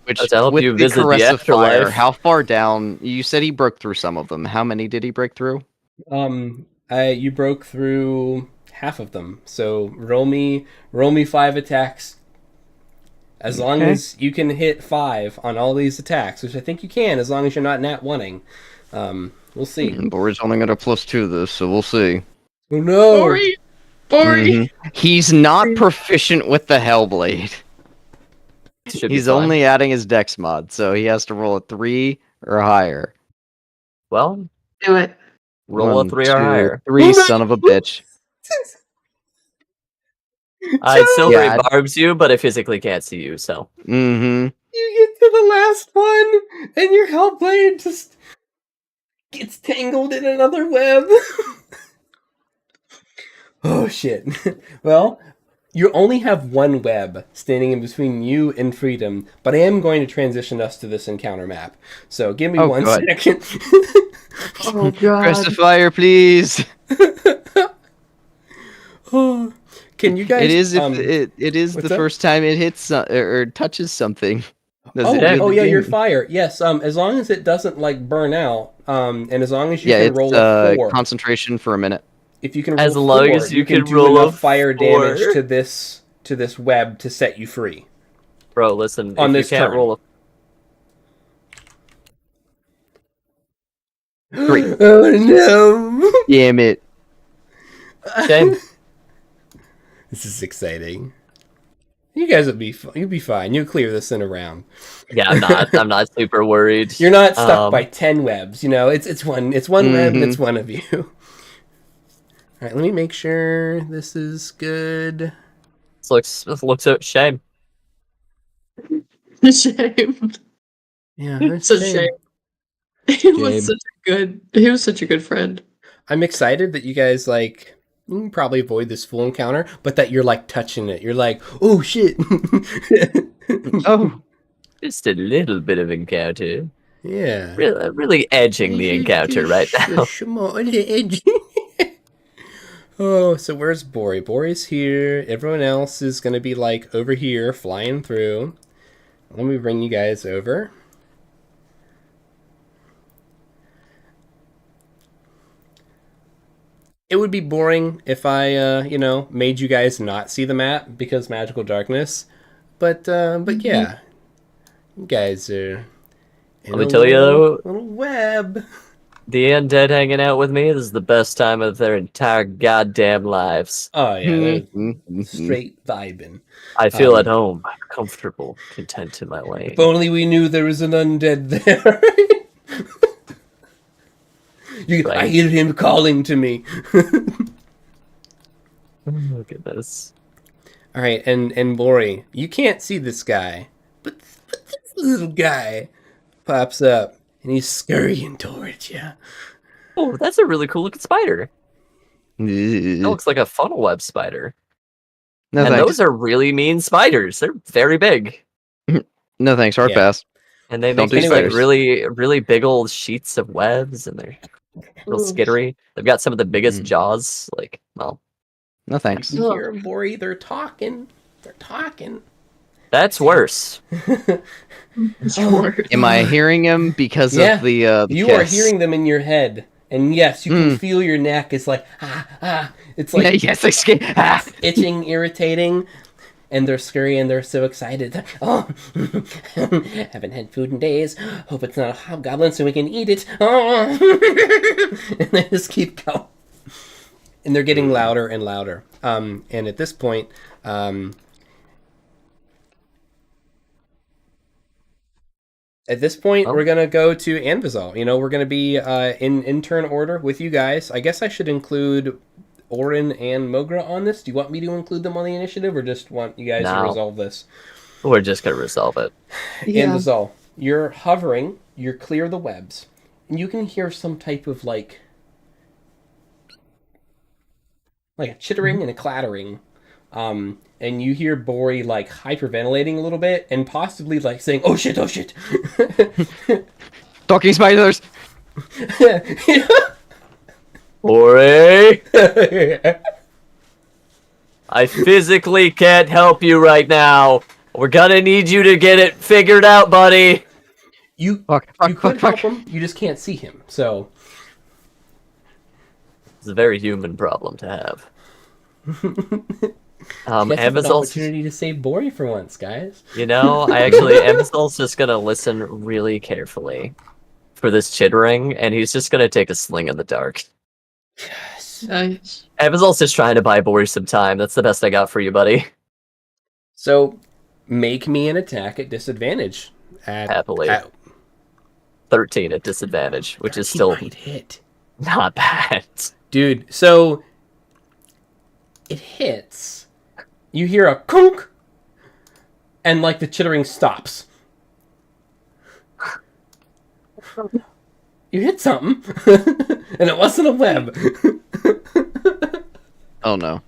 Which,
to help
with
you
the
visit
caress
the
of fire,
afterlife.
how far down? You said he broke through some of them. How many did he break through?
You broke through half of them. So roll me 5 attacks. As long as you can hit 5 on all these attacks, which I think you can, as long as you're not nat oneing. We'll see.
Bori's only got a +2 this, so we'll see.
Oh no!
Bori!
He's not proficient with the Hellblade. He's only adding his dex mod, so he has to roll a 3 or higher.
Well,
Do it.
roll a 3 or higher.
3, son of a bitch.
I'd still
Yeah.
barbs you, but I physically can't see you, so.
Mm-hmm.
You get to the last one, and your Hellblade just gets tangled in another web. Oh shit. Well, you only have one web standing in between you and freedom, but I am going to transition us to this encounter map. So give me 1 second.
Oh god.
Press the fire, please.
Oh, can you guys?
It is it is the
that?
first time it hits or touches something. Does
Oh,
it do the
yeah, your
game?
fire. Yes, as long as it doesn't like burn out, and as long as you
Yeah,
can
it's
roll a 4.
concentration for a minute.
If you can roll
As
4,
long as you can
do
roll
enough
a
fire
4.
damage to this web to set you free.
Bro, listen,
On
if
this
you can't
turn.
roll a
3.
Oh no!
Damn it.
shame.
This is exciting. You guys will be you'll be fine. You'll clear this in a round.
Yeah, I'm not super worried.
You're not stuck by 10 webs. You know, it's one web and it's one of you. All right, let me make sure this is good.
This looks so shame.
Shame.
Yeah,
It's a shame. He was such a good friend.
I'm excited that you guys like. You can probably avoid this full encounter, but that you're like touching it. You're like, oh shit.
Oh,
Just a little bit of encounter.
Yeah.
Really edging the encounter right now.
Oh, so where's Bori? Bori's here. Everyone else is going to be like over here flying through. Let me bring you guys over. It would be boring if I, made you guys not see the map because magical darkness. But yeah. You guys are in
Let me tell you though,
little web.
the undead hanging out with me, this is the best time of their entire goddamn lives.
Oh, yeah.
Mm-hmm.
Straight vibing.
I feel at home, comfortable, content in my lane.
If only we knew there was an undead there. I hear him calling to me.
Oh, goodness.
All right, and Bori, you can't see this guy, but this little guy pops up, and he's scurrying towards you.
Oh, that's a really cool looking spider. That looks like a funnel web spider.
No
and
thanks.
those are really mean spiders. They're very big.
No thanks. Hard
Yeah.
pass.
And they
Don't
make
do
these like
spiders.
really, really big old sheets of webs, and they're real skittery. They've got some of the biggest jaws. Like, well,
No thanks.
You hear Bori, they're talking. They're talking.
That's worse.
Am I hearing him because
Yeah,
of the
you
kiss?
are hearing them in your head. And yes, you can feel your neck. It's like, It's like
Yes, I scared.
itching, irritating. And they're scary and they're so excited. Oh, haven't had food in days. Hope it's not a hobgoblin so we can eat it. Oh. And they just keep going. And they're getting louder and louder. And at this point, we're going to go to Anvizal. You know, we're going to be in turn order with you guys. I guess I should include Orin and Mogra on this. Do you want me to include them on the initiative or just want you guys to resolve this?
We're just going to resolve it.
Yeah.
Anvizal, you're hovering, you're clear the webs, and you can hear some type of like a chittering and a clattering. And you hear Bori like hyperventilating a little bit and possibly like saying, "Oh shit, oh shit."
Talking spiders.
Bori! I physically can't help you right now. We're gonna need you to get it figured out, buddy.
You could help him, you just can't see him. So
It's a very human problem to have.
an
Amazon's,
opportunity to save Bori for once, guys.
Amazon's just gonna listen really carefully for this chittering, and he's just gonna take a sling in the dark.
Yes.
Nice.
Amazon's just trying to buy Bori some time. That's the best I got for you, buddy.
So make me an attack at disadvantage.
Happily. 13 at disadvantage, which is still
might hit.
not bad.
Dude, so it hits. You hear a conk, and like the chittering stops. You hit something, and it wasn't a web.
Oh no.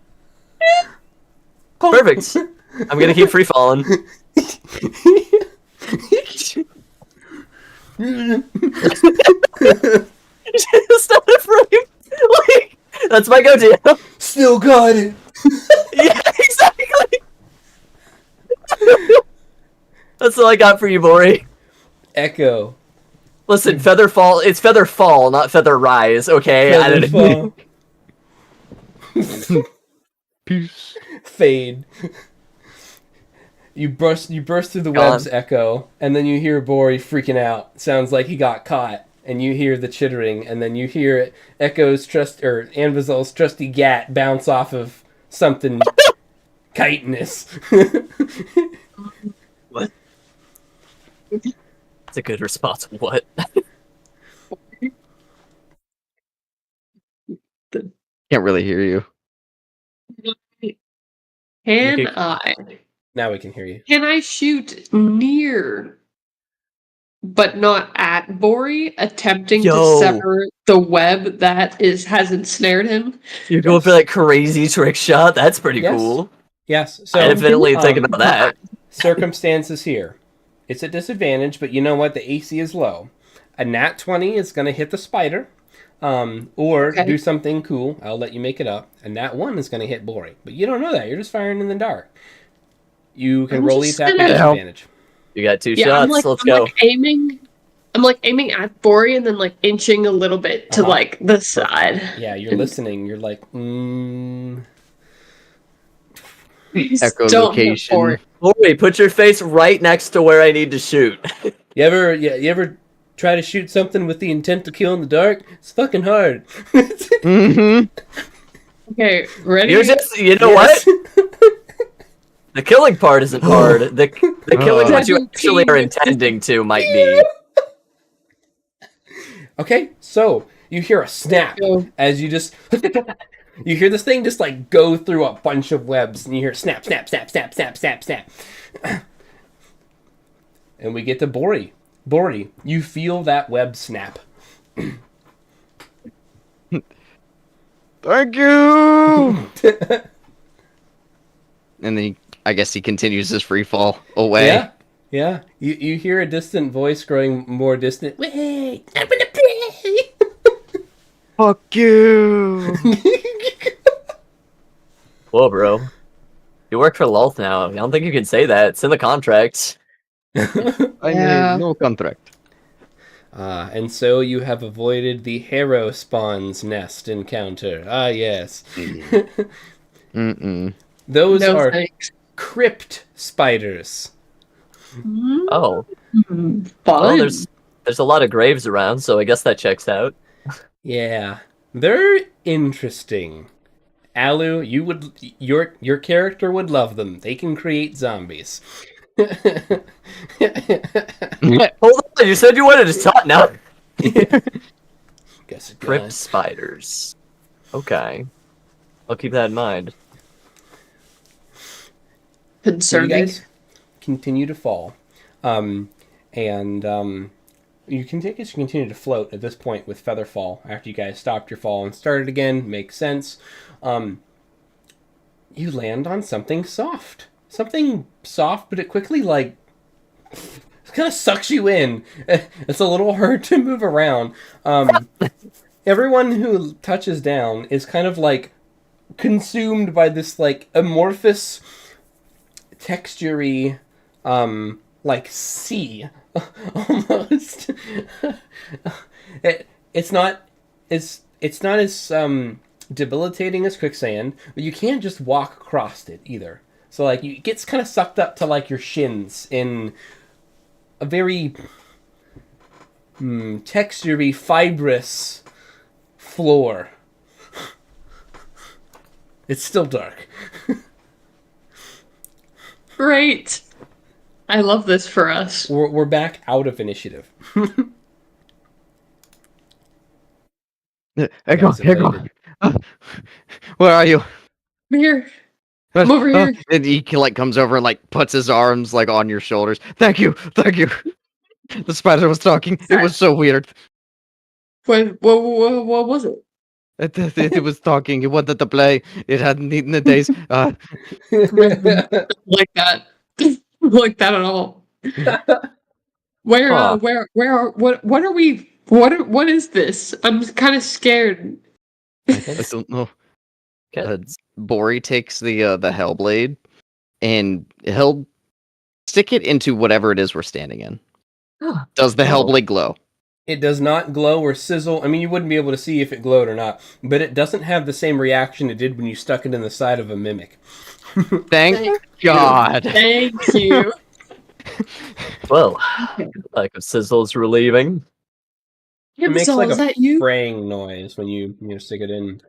Perfect. I'm gonna keep free falling. Stop it frame. Like, that's my go-to.
Still got it.
Yeah, exactly. That's all I got for you, Bori.
Echo.
Listen, feather fall. It's feather fall, not feather rise. Okay.
Feather fall.
Peace.
Fade. You burst through the
Gone.
webs, Echo, and then you hear Bori freaking out. Sounds like he got caught. And you hear the chittering, and then you hear Echo's Anvizal's trusty gat bounce off of something chitinous.
What? It's a good response. What?
Can't really hear you.
Can
You
Now we can hear you.
Can I shoot near, but not at Bori, attempting
Yo.
to sever the web that has ensnared him?
You're going for that crazy trick shot? That's pretty
Yes.
cool.
Yes. So
I definitely think about that.
circumstances here. It's a disadvantage, but you know what? The AC is low. A nat 20 is going to hit the spider, or
Okay.
do something cool. I'll let you make it up. A nat 1 is going to hit Bori, but you don't know that. You're just firing in the dark. You can
I'm
roll the
just
attack with
gonna-
disadvantage.
You got 2
Yeah,
shots.
I'm
Let's go.
aiming. I'm like aiming at Bori and then like inching a little bit to
Uh-huh.
like the side.
Yeah, you're listening. You're like,
Please
Echo
don't hit
location.
Bori.
Bori, put your face right next to where I need to shoot.
You ever try to shoot something with the intent to kill in the dark? It's fucking hard.
Mm-hmm.
Okay, ready?
You know
Yes.
what? The killing part isn't hard. The killing what you
Double
actually
team.
are intending to might be.
Okay, so you hear a snap
Go.
as you just you hear this thing just like go through a bunch of webs, and you hear snap, snap, snap, snap, snap, snap, snap. And we get to Bori. Bori, you feel that web snap.
Thank you. And then I guess he continues his free fall away.
Yeah, yeah. You hear a distant voice growing more distant. Wait, I'm gonna play.
Fuck you.
Whoa, bro. You work for Lolth now. I don't think you can say that. It's in the contract.
Yeah.
No contract.
And so you have avoided the Harrow Spawn's nest encounter. Ah, yes.
Mm-mm.
Those
No
are
thanks.
crypt spiders.
Oh.
Fun.
Well, there's a lot of graves around, so I guess that checks out.
Yeah, they're interesting. Alu, your character would love them. They can create zombies.
Hold on, you said you wanted to talk now.
Guess it
Crypt
goes.
spiders. Okay. I'll keep that in mind.
So you
Concerning.
guys continue to fall, and you can continue to float at this point with Featherfall after you guys stopped your fall and started again. Makes sense. You land on something soft, but it quickly kind of sucks you in. It's a little hard to move around. Everyone who touches down is kind of like consumed by this like amorphous, textury, like sea almost. It's not as debilitating as quicksand, but you can't just walk across it either. So like it gets kind of sucked up to like your shins in a very textury, fibrous floor. It's still dark.
Great. I love this for us.
We're back out of initiative.
Echo,
Guys
Echo.
invaded.
Where are you?
Come here. I'm over here.
And he like comes over and like puts his arms like on your shoulders. Thank you. The spider was talking. It was so weird.
What was it?
It was talking. It wanted to play. It hadn't eaten in days.
Like that. Like that at all. Where
Huh.
what are we what is this? I'm kind of scared.
I don't know.
Kids.
Bori takes the Hellblade, and he'll stick it into whatever it is we're standing in. Does the Hellblade glow?
It does not glow or sizzle. I mean, you wouldn't be able to see if it glowed or not, but it doesn't have the same reaction it did when you stuck it in the side of a mimic.
Thank God.
Thank you.
Well, like a sizzle's relieving.
It makes
Gibson,
like
is
a
that you?
fraying noise when you stick it in.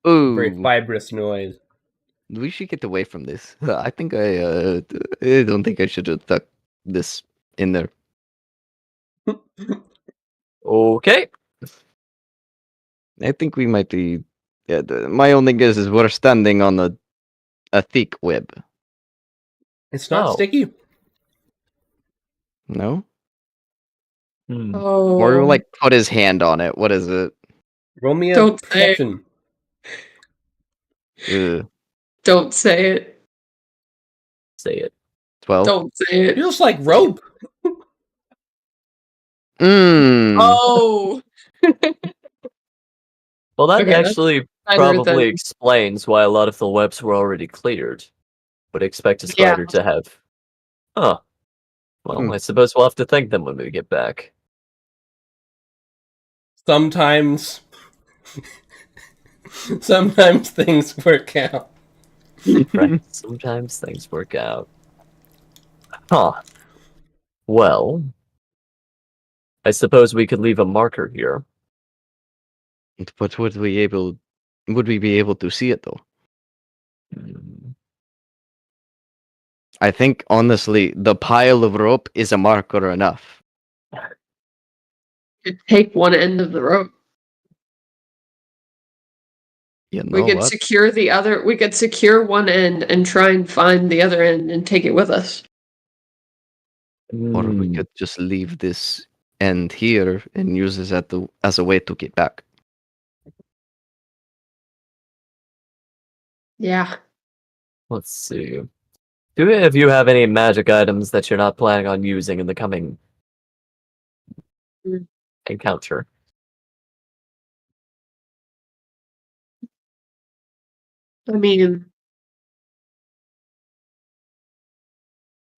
Very
Ooh,
fibrous noise.
we should get away from this. I think I don't think I should have stuck this in there.
Okay.
I think we might be. Yeah, my only guess is we're standing on a thick web.
It's not
Oh.
sticky.
No,
Hmm.
Oh,
or like put his hand on it. What is it?
Roll me a
Don't say it.
perception.
Don't say it.
Say it.
12.
Don't say it.
Feels like rope.
Oh,
Well, that
Okay, that's
actually
better
probably
than-
explains why a lot of the webs were already cleared. Would expect a
Yeah.
spider to have. Huh. Well,
Hmm.
I suppose we'll have to thank them when we get back.
Sometimes things work out.
Right. Sometimes things work out. Huh. Well, I suppose we could leave a marker here.
But would we be able to see it though?
Hmm.
I think honestly, the pile of rope is a marker enough.
could take one end of the rope.
You know
We could
what?
secure the other. We could secure one end and try and find the other end and take it with us.
Or we
Hmm.
could just leave this end here and use this as a way to get back.
Yeah.
Let's see. Do any of you have any magic items that you're not planning on using in the coming
Mm.
encounter?
I mean,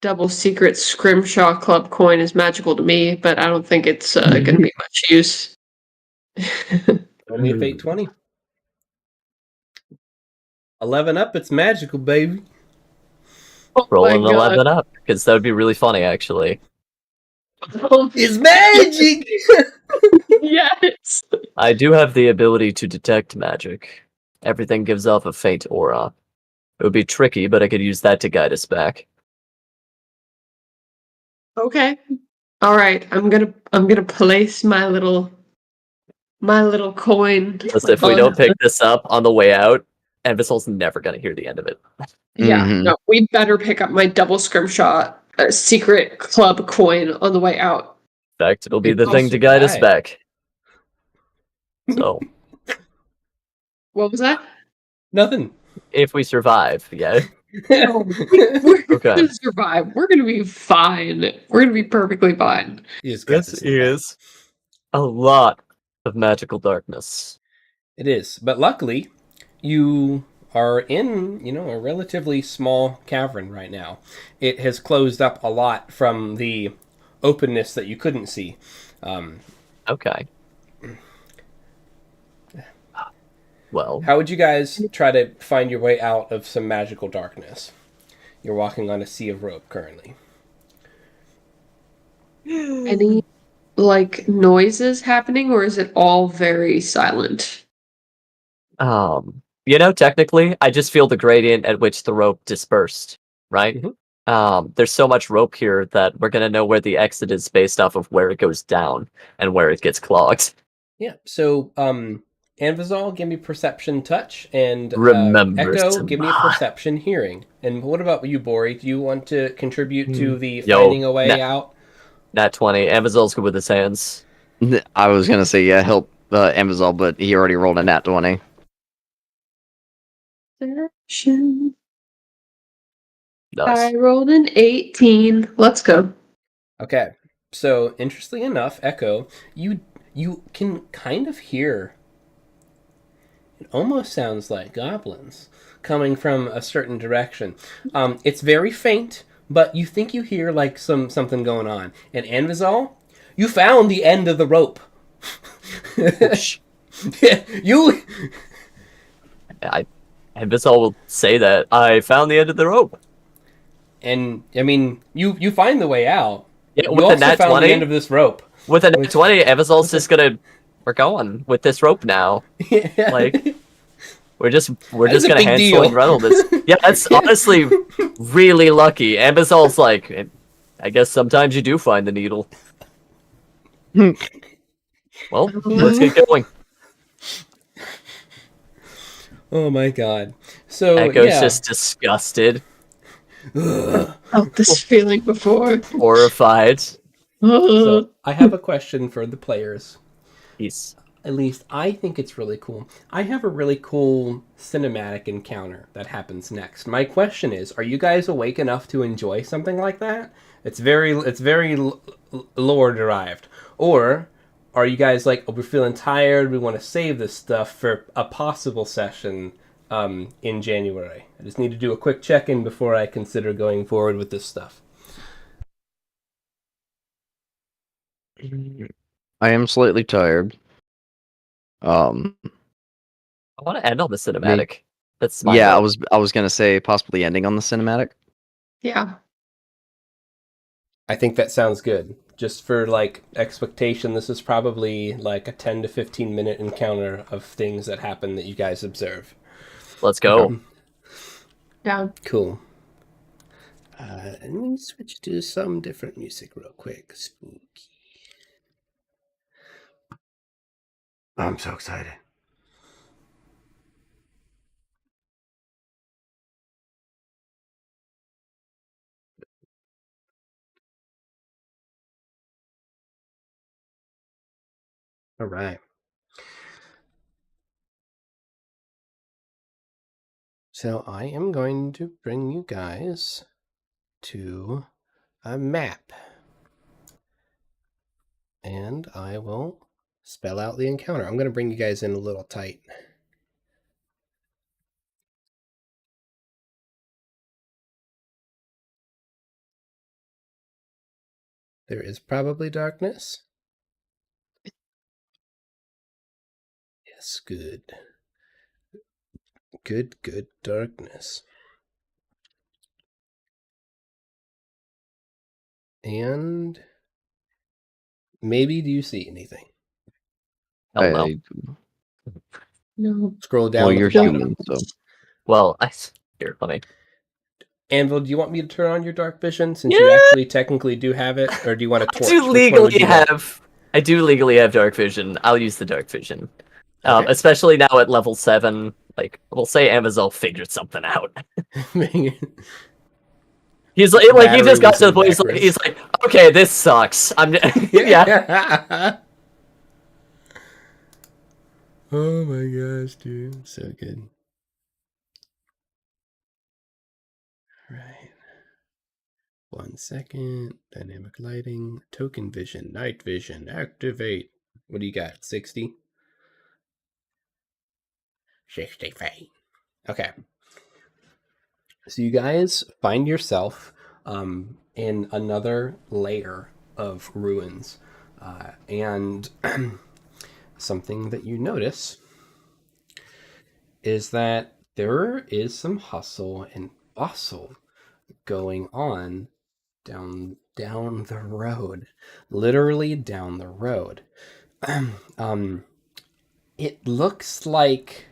double secret Scrimshaw Club coin is magical to me, but I don't think it's going to be much use.
Only a fate 20. 11 up, it's magical, baby.
Oh
Roll
my
an
god.
11 up, because that would be really funny, actually.
It's magic!
Yes.
I do have the ability to detect magic. Everything gives off a faint aura. It would be tricky, but I could use that to guide us back.
Okay. All right. I'm gonna place my little coin.
Because if we
on
don't
the-
pick this up on the way out, Envisol's never going to hear the end of it.
Yeah.
Mhm.
No, we better pick up my double Scrimshaw secret club coin on the way out.
In fact, it'll be
If
the
you
thing to guide us
survive.
back. So,
What was that?
Nothing.
if we survive, yeah.
No, we're
Okay.
gonna survive. We're gonna be fine. We're gonna be perfectly fine.
You just got this in the bag.
a lot of magical darkness.
It is. But luckily, you are in, a relatively small cavern right now. It has closed up a lot from the openness that you couldn't see.
Okay. Well,
How would you guys try to find your way out of some magical darkness? You're walking on a sea of rope currently.
Any noises happening, or is it all very silent?
technically, I just feel the gradient at which the rope dispersed, right? There's so much rope here that we're gonna know where the exit is based off of where it goes down and where it gets clogged.
Yeah, so, Anvizal, give me perception touch, and
Remember
Echo,
to
give me a
not.
perception hearing. And what about you, Bori? Do you want to contribute to the
Yo,
finding a way out?
Nat 20. Amazol's good with his hands.
I was gonna say help Amazon, but he already rolled a nat 20.
Perception.
Nice.
I rolled an 18. Let's go.
Okay, so interestingly enough, Echo, you can kind of hear. It almost sounds like goblins coming from a certain direction. It's very faint, but you think you hear like something going on. And Anvizal, you found the end of the rope. you.
Amazol will say that I found the end of the rope.
And I mean, you find the way out.
Yeah,
You
with the
also
nat
found
20.
the end of this rope.
With a nat 20, Amazol's just gonna. We're going with this rope now.
Yeah.
Like, we're just
That's a
gonna
big
hand
deal.
sling Reynolds this. Yeah, that's honestly really lucky. Amazol's like, I guess sometimes you do find the needle. Well, let's get going.
Oh my god. So
Echo's
yeah.
just disgusted,
Felt this feeling before.
horrified.
So I have a question for the players.
He's
At least I think it's really cool. I have a really cool cinematic encounter that happens next. My question is, are you guys awake enough to enjoy something like that? It's very lore derived. Or are you guys like, oh, we're feeling tired, we want to save this stuff for a possible session in January? I just need to do a quick check-in before I consider going forward with this stuff.
I am slightly tired.
I want to end on the cinematic. That's my
Yeah,
vote.
I was gonna say possibly ending on the cinematic.
Yeah.
I think that sounds good. Just for like expectation, this is probably like a 10 to 15 minute encounter of things that happen that you guys observe.
Let's go.
Yeah.
Cool. Let me switch to some different music real quick. Spooky. I'm so excited. All right. So I am going to bring you guys to a map. And I will spell out the encounter. I'm going to bring you guys in a little tight. There is probably darkness. Yes, good. Good darkness. And maybe do you see anything?
Hell no.
No.
Scroll down
Well,
to
you're
the bottom.
human, so
Well, here, let me.
Anvil, do you want me to turn on your dark vision since you actually technically do have it, or do you want a torch?
I do legally have dark vision. I'll use the dark vision.
Okay.
Especially now at level 7. Like, we'll say Amazon figured something out. He's like, he just got to the point. He's like, okay, this sucks. Yeah.
Oh my gosh, dude, so good. Right. 1 second. Dynamic lighting, token vision, night vision, activate. What do you got? 60? 65. Okay. So you guys find yourself in another layer of ruins. And something that you notice is that there is some hustle and bustle going on down the road. Literally down the road. It looks like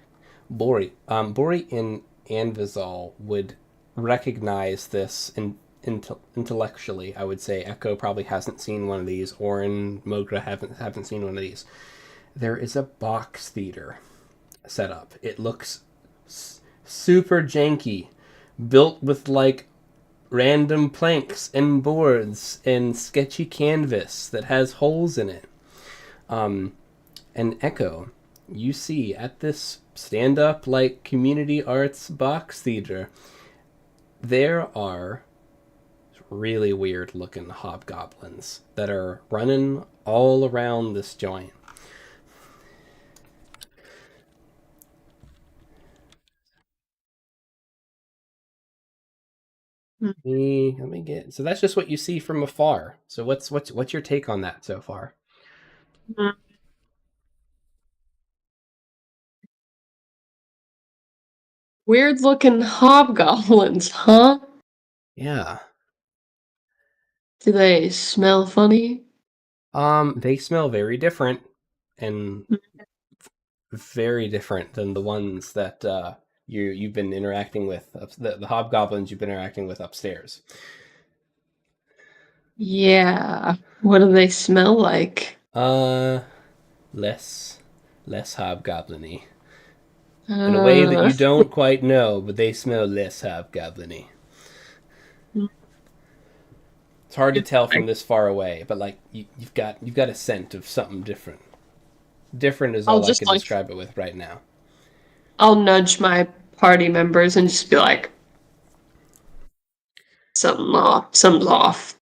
Bori and Anvizal would recognize this intellectually. I would say Echo probably hasn't seen one of these. Orin, Mogra haven't seen one of these. There is a box theater set up. It looks super janky, built with like random planks and boards and sketchy canvas that has holes in it. And Echo, you see at this stand-up like community arts box theater, there are really weird looking hobgoblins that are running all around this joint. Let me get. So that's just what you see from afar. So what's your take on that so far?
Weird looking hobgoblins, huh?
Yeah.
Do they smell funny?
They smell very different and very different than the ones that you've been interacting with, the hobgoblins you've been interacting with upstairs.
Yeah. What do they smell like?
Less hobgoblin-y. In a way that you don't quite know, but they smell less hobgoblin-y. It's hard to tell from this far away, but like you've got a scent of something different. Different is all I can describe it with right now.
I'll nudge my party members and just be like, something's off.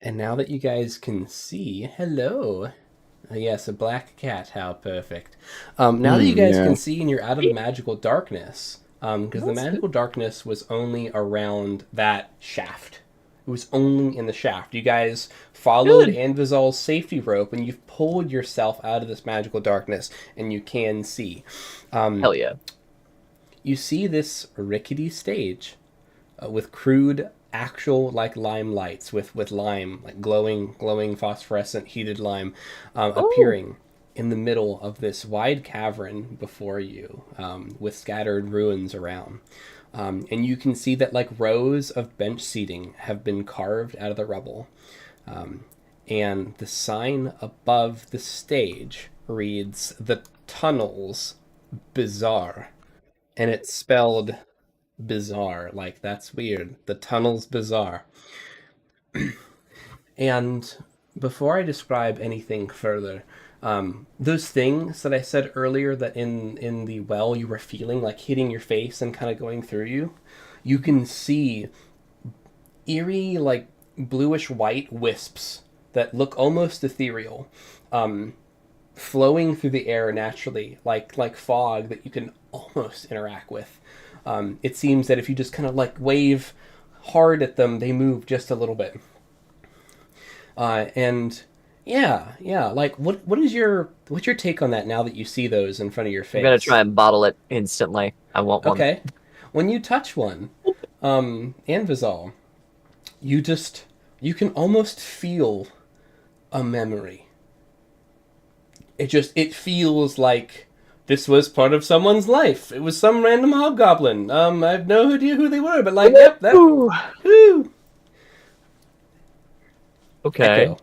And now that you guys can see, hello. Yes, a black cat, how perfect. Now that you guys can see and you're out of the magical darkness, because the magical darkness was only around that shaft. It was only in the shaft. You guys followed Anvizal's safety rope and you've pulled yourself out of this magical darkness and you can see.
Hell yeah.
You see this rickety stage with crude actual like lime lights with lime, like glowing phosphorescent heated lime appearing in the middle of this wide cavern before you, with scattered ruins around. And you can see that like rows of bench seating have been carved out of the rubble. And the sign above the stage reads, "The Tunnels Bizarre." And it's spelled bizarre, like that's weird. The Tunnels Bizarre. And before I describe anything further, those things that I said earlier that in the well you were feeling like hitting your face and kind of going through you, you can see eerie like bluish white wisps that look almost ethereal, flowing through the air naturally, like fog that you can almost interact with. It seems that if you just kind of like wave hard at them, they move just a little bit. And yeah. Like, what's your take on that now that you see those in front of your face?
I'm gonna try and bottle it instantly. I want one.
Okay, when you touch one, Anvizal, you can almost feel a memory. It feels like this was part of someone's life. It was some random hobgoblin. I have no idea who they were, but like, yep, that. Woo.
Okay.
Echo,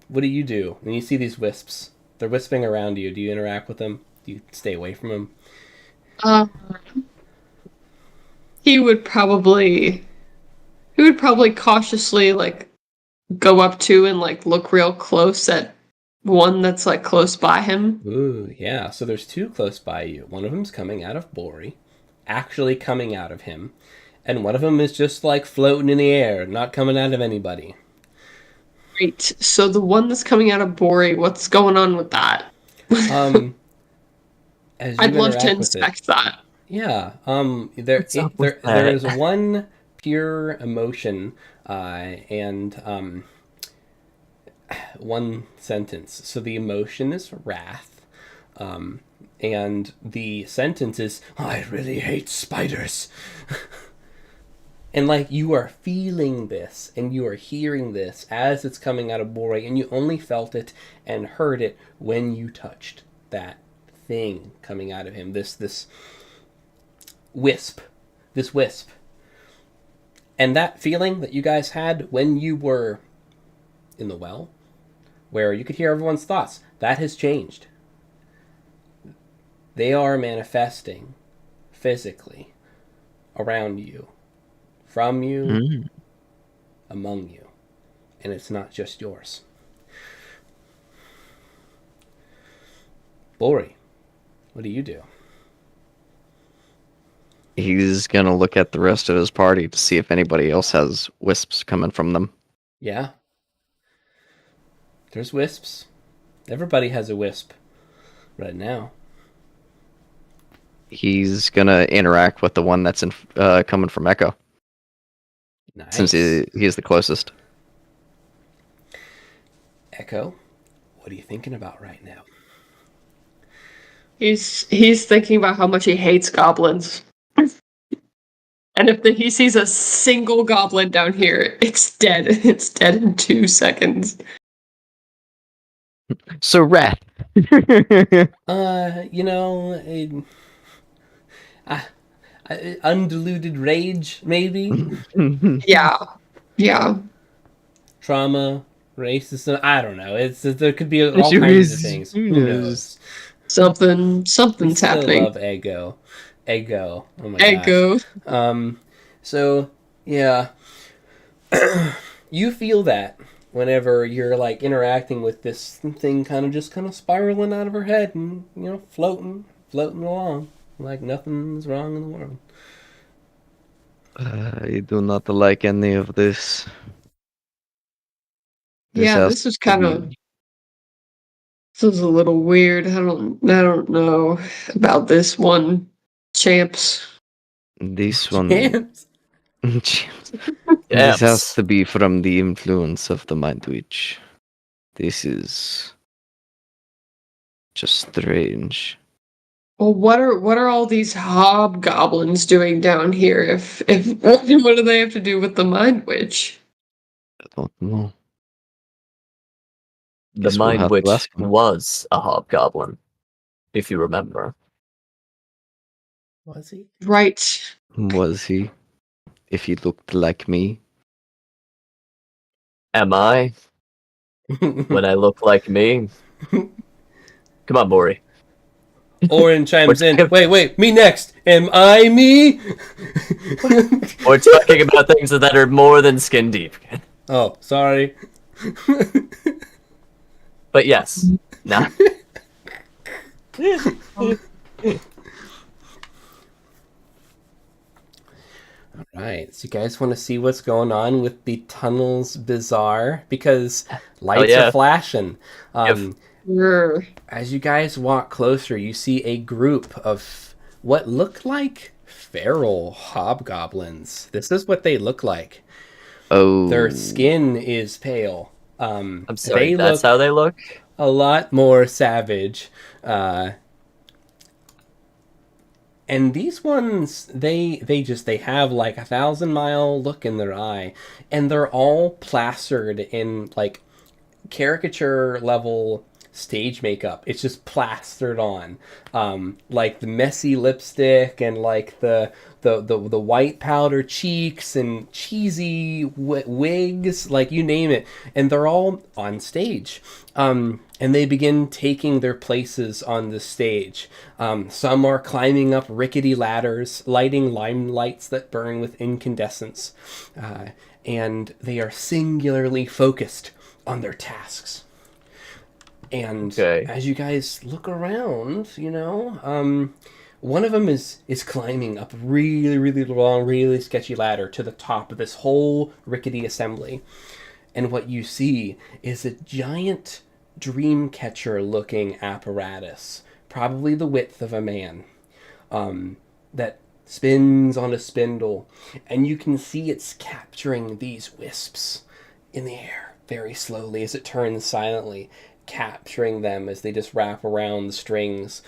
what do you do when you see these wisps? They're wisping around you. Do you interact with them? Do you stay away from them?
He would probably cautiously like go up to and like look real close at one that's like close by him.
Ooh, yeah. So there's two close by you. One of them's coming out of Bori, actually coming out of him, and one of them is just like floating in the air, not coming out of anybody.
Great. So the one that's coming out of Bori, what's going on with that?
As you
I'd love to
interact with
inspect that.
Yeah.
What's up with
there
that?
is one pure emotion, and one sentence. So the emotion is wrath, and the sentence is, "I really hate spiders." And like, you are feeling this and you are hearing this as it's coming out of Bori, and you only felt it and heard it when you touched that thing coming out of him. This wisp. And that feeling that you guys had when you were in the well, where you could hear everyone's thoughts, that has changed. They are manifesting physically around you, from you, among you. And it's not just yours. Bori, what do you do?
He's gonna look at the rest of his party to see if anybody else has wisps coming from them.
Yeah. There's wisps. Everybody has a wisp right now.
He's gonna interact with the one that's coming from Echo,
Nice.
since he's the closest.
Echo, what are you thinking about right now?
He's thinking about how much he hates goblins. And if he sees a single goblin down here, it's dead. It's dead in 2 seconds.
So Wrath.
Undiluted rage, maybe?
Yeah.
Trauma, racism, I don't know. There could be all kinds of things. Who knows?
Something's
I
happening.
love Ego. Oh my
Echo.
gosh. So, yeah. You feel that whenever you're like interacting with this thing kind of spiraling out of her head and, floating along like nothing's wrong in the world.
I do not like any of this.
This was a little weird. I don't know about this one, champs.
This one.
Champs.
This has to be from the influence of the Mind Witch. This is just strange.
Well, what are all these hobgoblins doing down here? If what do they have to do with the Mind Witch?
I don't know.
The
Guess we'll
Mind
have to
Witch
ask him.
was a hobgoblin, if you remember.
Was he?
Right.
Was he? If he looked like me?
Am I? When I look like me? Come on, Bori.
Orin chimes in. Wait, me next. Am I me?
We're talking about things that are more than skin deep.
Oh, sorry.
But yes. Nah.
Alright, so you guys want to see what's going on with the Tunnels Bazaar? Because lights are flashing. As you guys walk closer, you see a group of what look like feral hobgoblins. This is what they look like.
Oh.
Their skin is pale.
I'm sorry,
They
that's
look
how they look?
a lot more savage. And these ones, they have like 1,000-mile look in their eye, and they're all plastered in like caricature level stage makeup. It's just plastered on, like the messy lipstick and like the white powder cheeks and cheesy wigs, like you name it, and they're all on stage. And they begin taking their places on the stage. Some are climbing up rickety ladders, lighting limelights that burn with incandescence, and they are singularly focused on their tasks. And
Okay.
as you guys look around, one of them is climbing up really, really long, really sketchy ladder to the top of this whole rickety assembly. And what you see is a giant dream catcher looking apparatus, probably the width of a man, that spins on a spindle. And you can see it's capturing these wisps in the air very slowly as it turns silently, capturing them as they just wrap around the strings.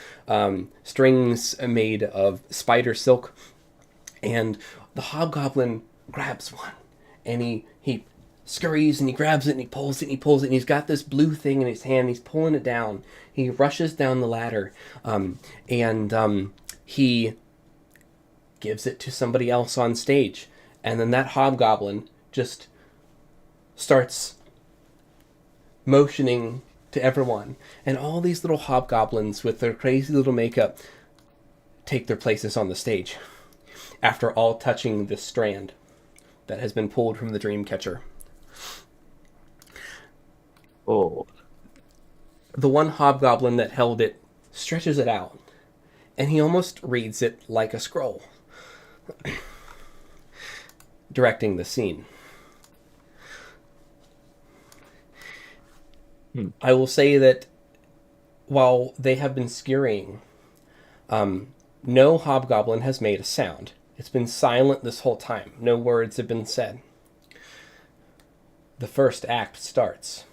Strings made of spider silk. And the hobgoblin grabs one, and he scurries and he grabs it and he pulls it and he pulls it, and he's got this blue thing in his hand. He's pulling it down. He rushes down the ladder, and he gives it to somebody else on stage. And then that hobgoblin just starts motioning to everyone. And all these little hobgoblins with their crazy little makeup take their places on the stage after all touching this strand that has been pulled from the dream catcher.
Oh.
The one hobgoblin that held it stretches it out, and he almost reads it like a scroll, directing the scene. I will say that while they have been scurrying, no hobgoblin has made a sound. It's been silent this whole time. No words have been said. The first act starts.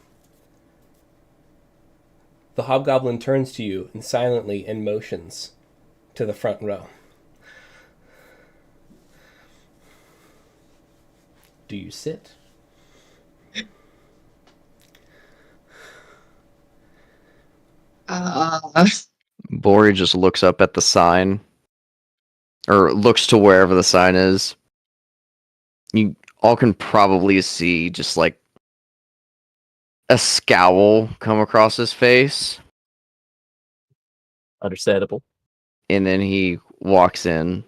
The hobgoblin turns to you and silently and motions to the front row. Do you sit?
Bori just looks up at the sign, or looks to wherever the sign is. You all can probably see just like a scowl come across his face,
Understandable.
and then he walks in,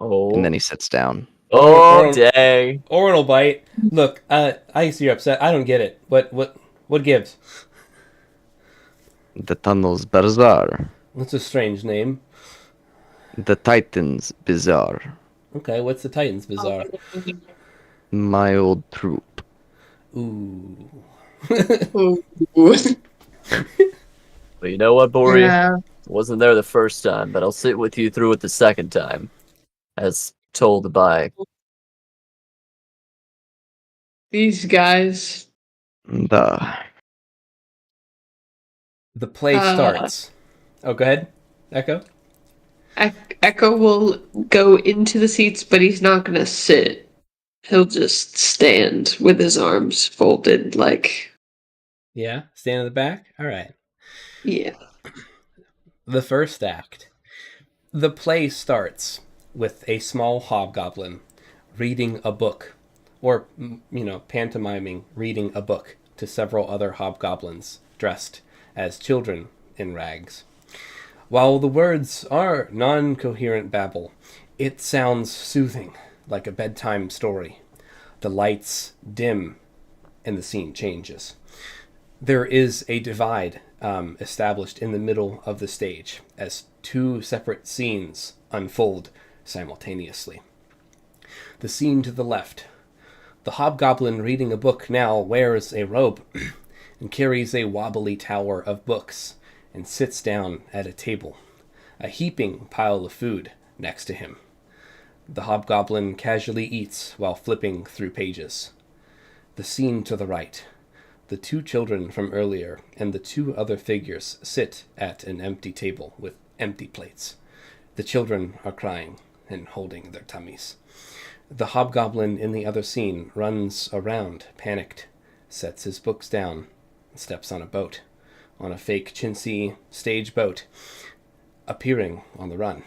Oh.
and then he sits down.
Oh, dang.
Oral bite. Look, I see you're upset. I don't get it. What gives?
The Tunnel's Bazaar.
That's a strange name.
The Titans Bazaar.
Okay, what's the Titans Bazaar?
My old troop.
Ooh.
But you know what, Bori?
Yeah.
Wasn't there the first time, but I'll sit with you through it the second time. As told by...
These guys.
The
play starts. Oh, go ahead, Echo.
Echo will go into the seats, but he's not gonna sit. He'll just stand with his arms folded, like...
Yeah, stand in the back? All right.
Yeah.
The first act. The play starts with a small hobgoblin reading a book, or, pantomiming reading a book to several other hobgoblins dressed as children in rags. While the words are non-coherent babble, it sounds soothing, like a bedtime story. The lights dim, and the scene changes. There is a divide established in the middle of the stage as two separate scenes unfold simultaneously. The scene to the left. The hobgoblin reading a book now wears a robe and carries a wobbly tower of books and sits down at a table, a heaping pile of food next to him. The hobgoblin casually eats while flipping through pages. The scene to the right. The two children from earlier and the two other figures sit at an empty table with empty plates. The children are crying and holding their tummies. The hobgoblin in the other scene runs around, panicked, sets his books down, and steps on a boat, on a fake chintzy stage boat, appearing on the run.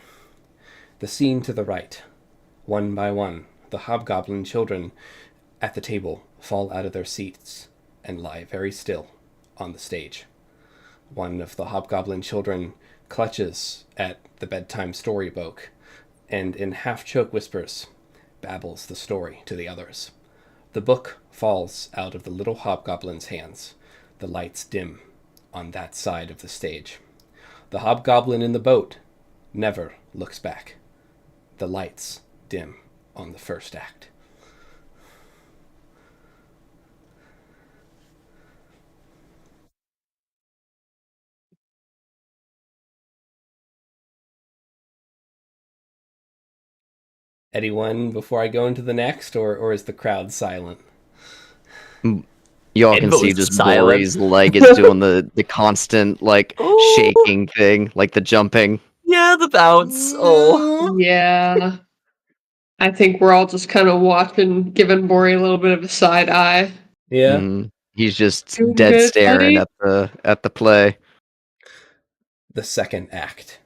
The scene to the right. One by one, the hobgoblin children at the table fall out of their seats and lie very still on the stage. One of the hobgoblin children clutches at the bedtime storybook and in half-choke whispers babbles the story to the others. The book falls out of the little hobgoblin's hands. The lights dim on that side of the stage. The hobgoblin in the boat never looks back. The lights dim on the first act. Anyone before I go into the next, or is the crowd silent?
Y'all can
Invo
see
is
just
silent.
Bori's leg is doing the constant
Oh.
shaking thing, like the jumping.
Yeah, the bounce. Oh.
Yeah. I think we're all just kind of watching, giving Bori a little bit of a side eye.
Yeah.
He's just
Doing
dead
good,
staring
buddy?
at the play.
The second act.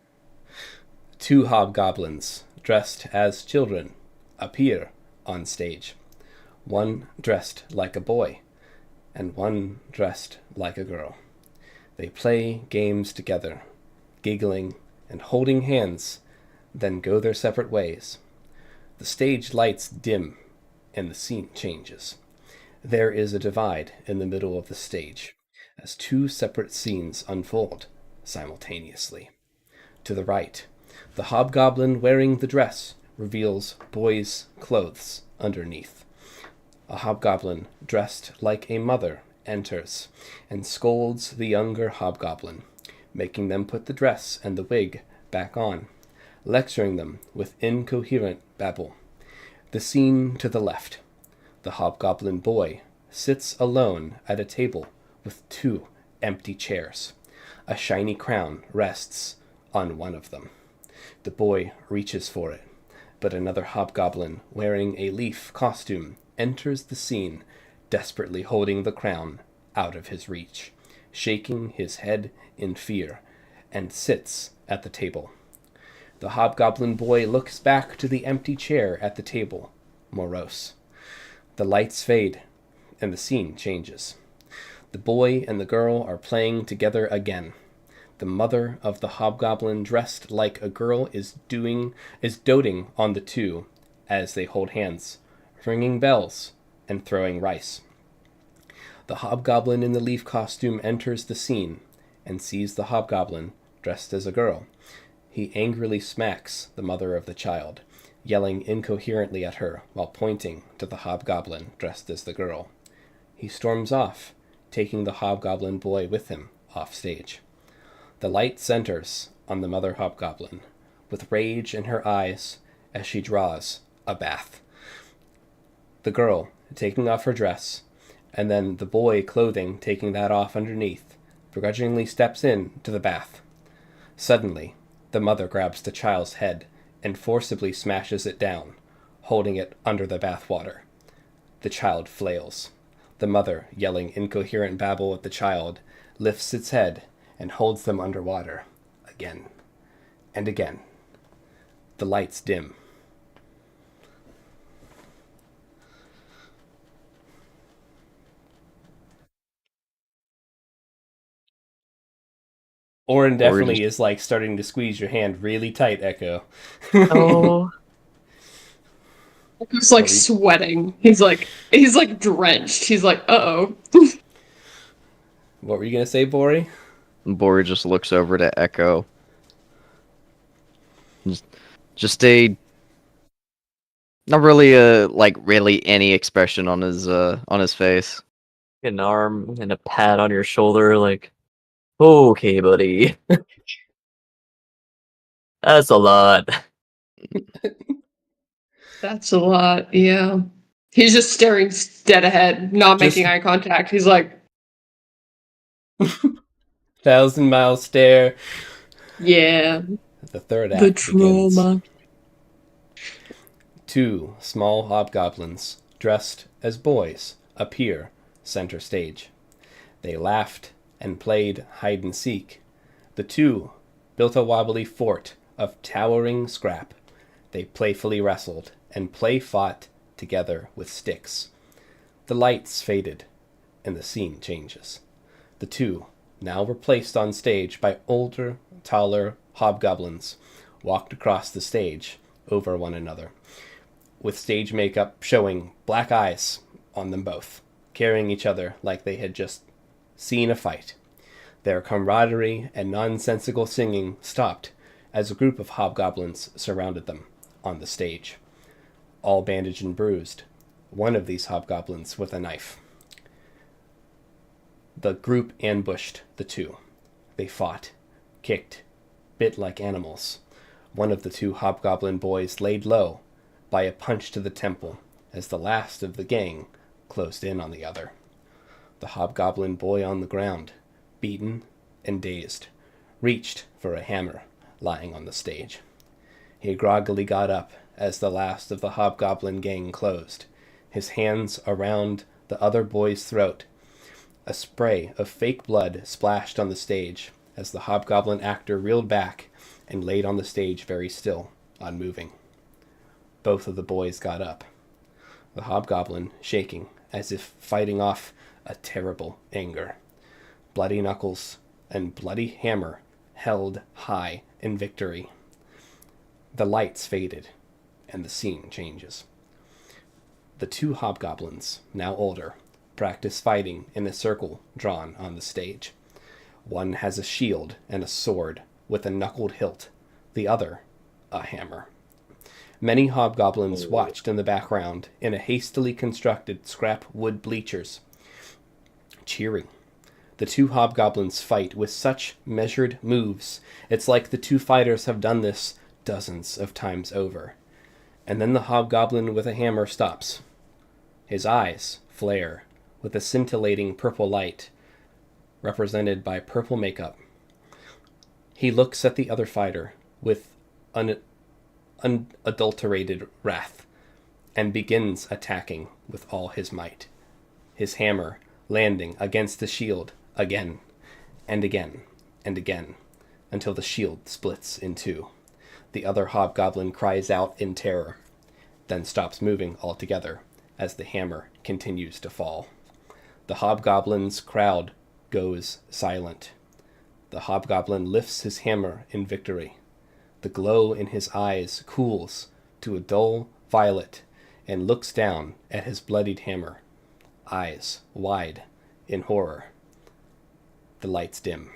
Two hobgoblins, dressed as children, appear on stage. One dressed like a boy, and one dressed like a girl. They play games together, giggling and holding hands, then go their separate ways. The stage lights dim, and the scene changes. There is a divide in the middle of the stage, as two separate scenes unfold simultaneously. To the right, the hobgoblin wearing the dress reveals boys' clothes underneath. A hobgoblin dressed like a mother enters and scolds the younger hobgoblin, making them put the dress and the wig back on, lecturing them with incoherent babble. The scene to the left. The hobgoblin boy sits alone at a table with two empty chairs. A shiny crown rests on one of them. The boy reaches for it, but another hobgoblin wearing a leaf costume enters the scene, desperately holding the crown out of his reach, shaking his head in fear, and sits at the table. The hobgoblin boy looks back to the empty chair at the table, morose. The lights fade, and the scene changes. The boy and the girl are playing together again. The mother of the hobgoblin dressed like a girl is doting on the two as they hold hands, ringing bells and throwing rice. The hobgoblin in the leaf costume enters the scene and sees the hobgoblin dressed as a girl. He angrily smacks the mother of the child, yelling incoherently at her while pointing to the hobgoblin dressed as the girl. He storms off, taking the hobgoblin boy with him off stage. The light centers on the mother hobgoblin, with rage in her eyes as she draws a bath. The girl taking off her dress, and then the boy clothing taking that off underneath, begrudgingly steps in to the bath. Suddenly, the mother grabs the child's head and forcibly smashes it down, holding it under the bathwater. The child flails. The mother, yelling incoherent babble at the child, lifts its head and holds them underwater, again and again. The lights dim. Orin definitely is like starting to squeeze your hand really tight, Echo.
Oh.
He's like sweating. He's like drenched. He's like, uh-oh.
What were you gonna say, Bori?
Bori just looks over to Echo. Just a not really really any expression on his face.
An arm and a pat on your shoulder, like, okay, buddy. That's a lot.
That's a lot, yeah. He's just staring dead ahead, not
Just-
making eye contact. He's like,
1,000-mile stare.
Yeah.
The third
The
act begins.
trauma.
2 small hobgoblins, dressed as boys, appear center stage. They laughed and played hide and seek. The 2 built a wobbly fort of towering scrap. They playfully wrestled and play-fought together with sticks. The lights faded, and the scene changes. The 2, now replaced on stage by older, taller hobgoblins, walked across the stage over one another, with stage makeup showing black eyes on them both, carrying each other like they had just seen a fight. Their camaraderie and nonsensical singing stopped as a group of hobgoblins surrounded them on the stage, all bandaged and bruised, one of these hobgoblins with a knife. The group ambushed the 2. They fought, kicked, bit like animals. One of the 2 hobgoblin boys laid low by a punch to the temple as the last of the gang closed in on the other. The hobgoblin boy on the ground, beaten and dazed, reached for a hammer lying on the stage. He groggily got up as the last of the hobgoblin gang closed, his hands around the other boy's throat. A spray of fake blood splashed on the stage as the hobgoblin actor reeled back and laid on the stage very still, unmoving. Both of the boys got up, the hobgoblin shaking as if fighting off a terrible anger. Bloody knuckles and bloody hammer held high in victory. The lights faded, and the scene changes. The 2 hobgoblins, now older, practice fighting in a circle drawn on the stage. One has a shield and a sword with a knuckled hilt, the other a hammer. Many hobgoblins watched in the background in a hastily constructed scrap wood bleachers, cheering. The 2 hobgoblins fight with such measured moves, it's like the 2 fighters have done this dozens of times over. And then the hobgoblin with a hammer stops. His eyes flare with a scintillating purple light, represented by purple makeup. He looks at the other fighter with unadulterated wrath and begins attacking with all his might, his hammer landing against the shield again and again and again until the shield splits in 2. The other hobgoblin cries out in terror, then stops moving altogether as the hammer continues to fall. The hobgoblin's crowd goes silent. The hobgoblin lifts his hammer in victory. The glow in his eyes cools to a dull violet and looks down at his bloodied hammer, eyes wide in horror. The lights dim.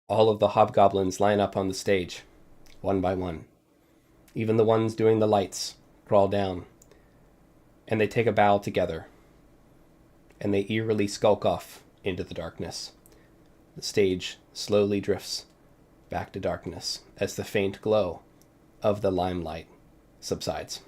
All of the hobgoblins line up on the stage, one by one. Even the ones doing the lights crawl down, and they take a bow together, and they eerily skulk off into the darkness. The stage slowly drifts back to darkness as the faint glow of the limelight subsides.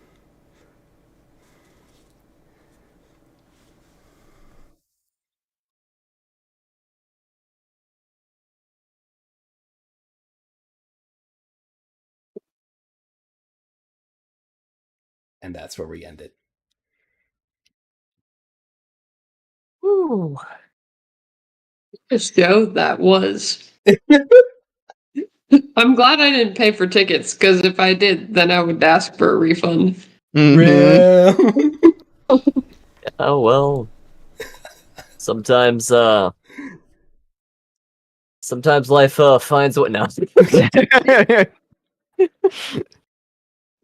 And that's where we end it.
Woo.
Yes, Joe, that was. I'm glad I didn't pay for tickets, because if I did, then I would ask for a refund.
Mhm.
Oh well. Sometimes life finds what now.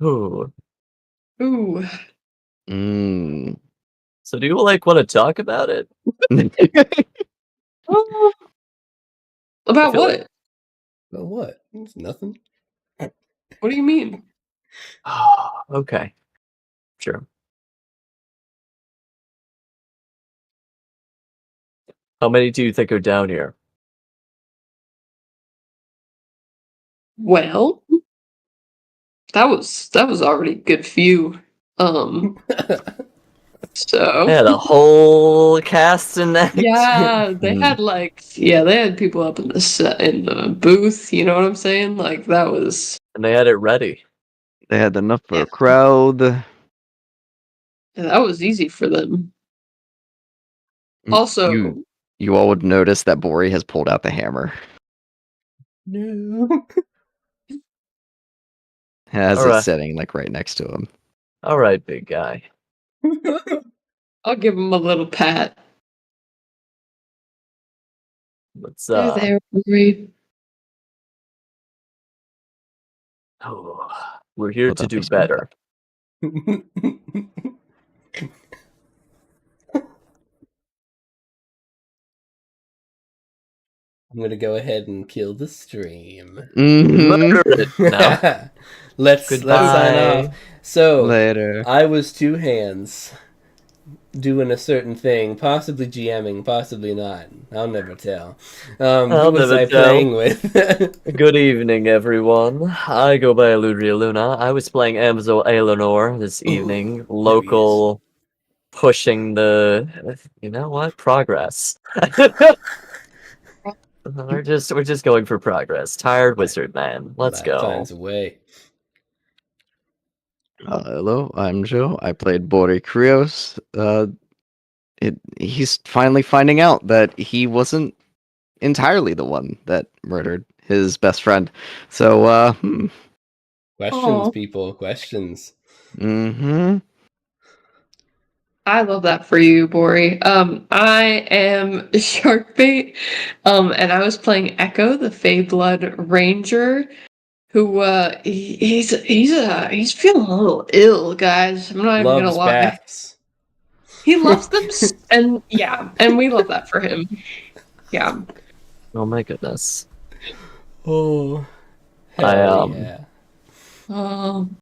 Ooh.
Ooh.
Mm.
So do you want to talk about it?
About
feel
what?
Well, what? It's nothing.
What do you mean?
Okay. Sure. How many do you think are down here?
Well, That was already a good few. So
Yeah, the whole cast in that.
yeah, they had they had people up in the booth. You know what I'm saying? Like that was
And they had it ready.
They had enough for
Yeah.
a crowd.
easy for them. Also,
You all would notice that Bori has pulled out the hammer.
No.
As
Alright.
it's sitting like right next to him.
All right, big guy.
I'll give him a little pat.
Let's
There, Rory.
oh, we're here
What's
to
up,
do
Mr. Big
better.
I'm gonna go ahead and kill the stream.
Mhm.
Murder it now.
let's sign
Goodbye.
off. So
Later.
I was two hands doing a certain thing, possibly GMing, possibly not. I'll never tell.
I'll
Who was
never
I
tell.
playing with?
Good evening, everyone. I go by Aludriea Luna. I was playing Amzo Eleanor this evening. Local, pushing the, you know what, progress. we're just going for progress. Tired wizard man. Let's
Life
go.
finds a way.
Hello, I'm Joe. I played Bori Krios. He's finally finding out that he wasn't entirely the one that murdered his best friend. So,
Questions,
Aw.
people. Questions.
Mm-hmm.
I love that for you, Bori. I am Sharkbait, and I was playing Echo, the Feyblood Ranger, who he's feeling a little ill, guys. I'm not even gonna
Loves
lie.
baths.
He loves them, and yeah, and we love that for him. Yeah.
Oh my goodness.
Oh,
I
hell yeah.
Um,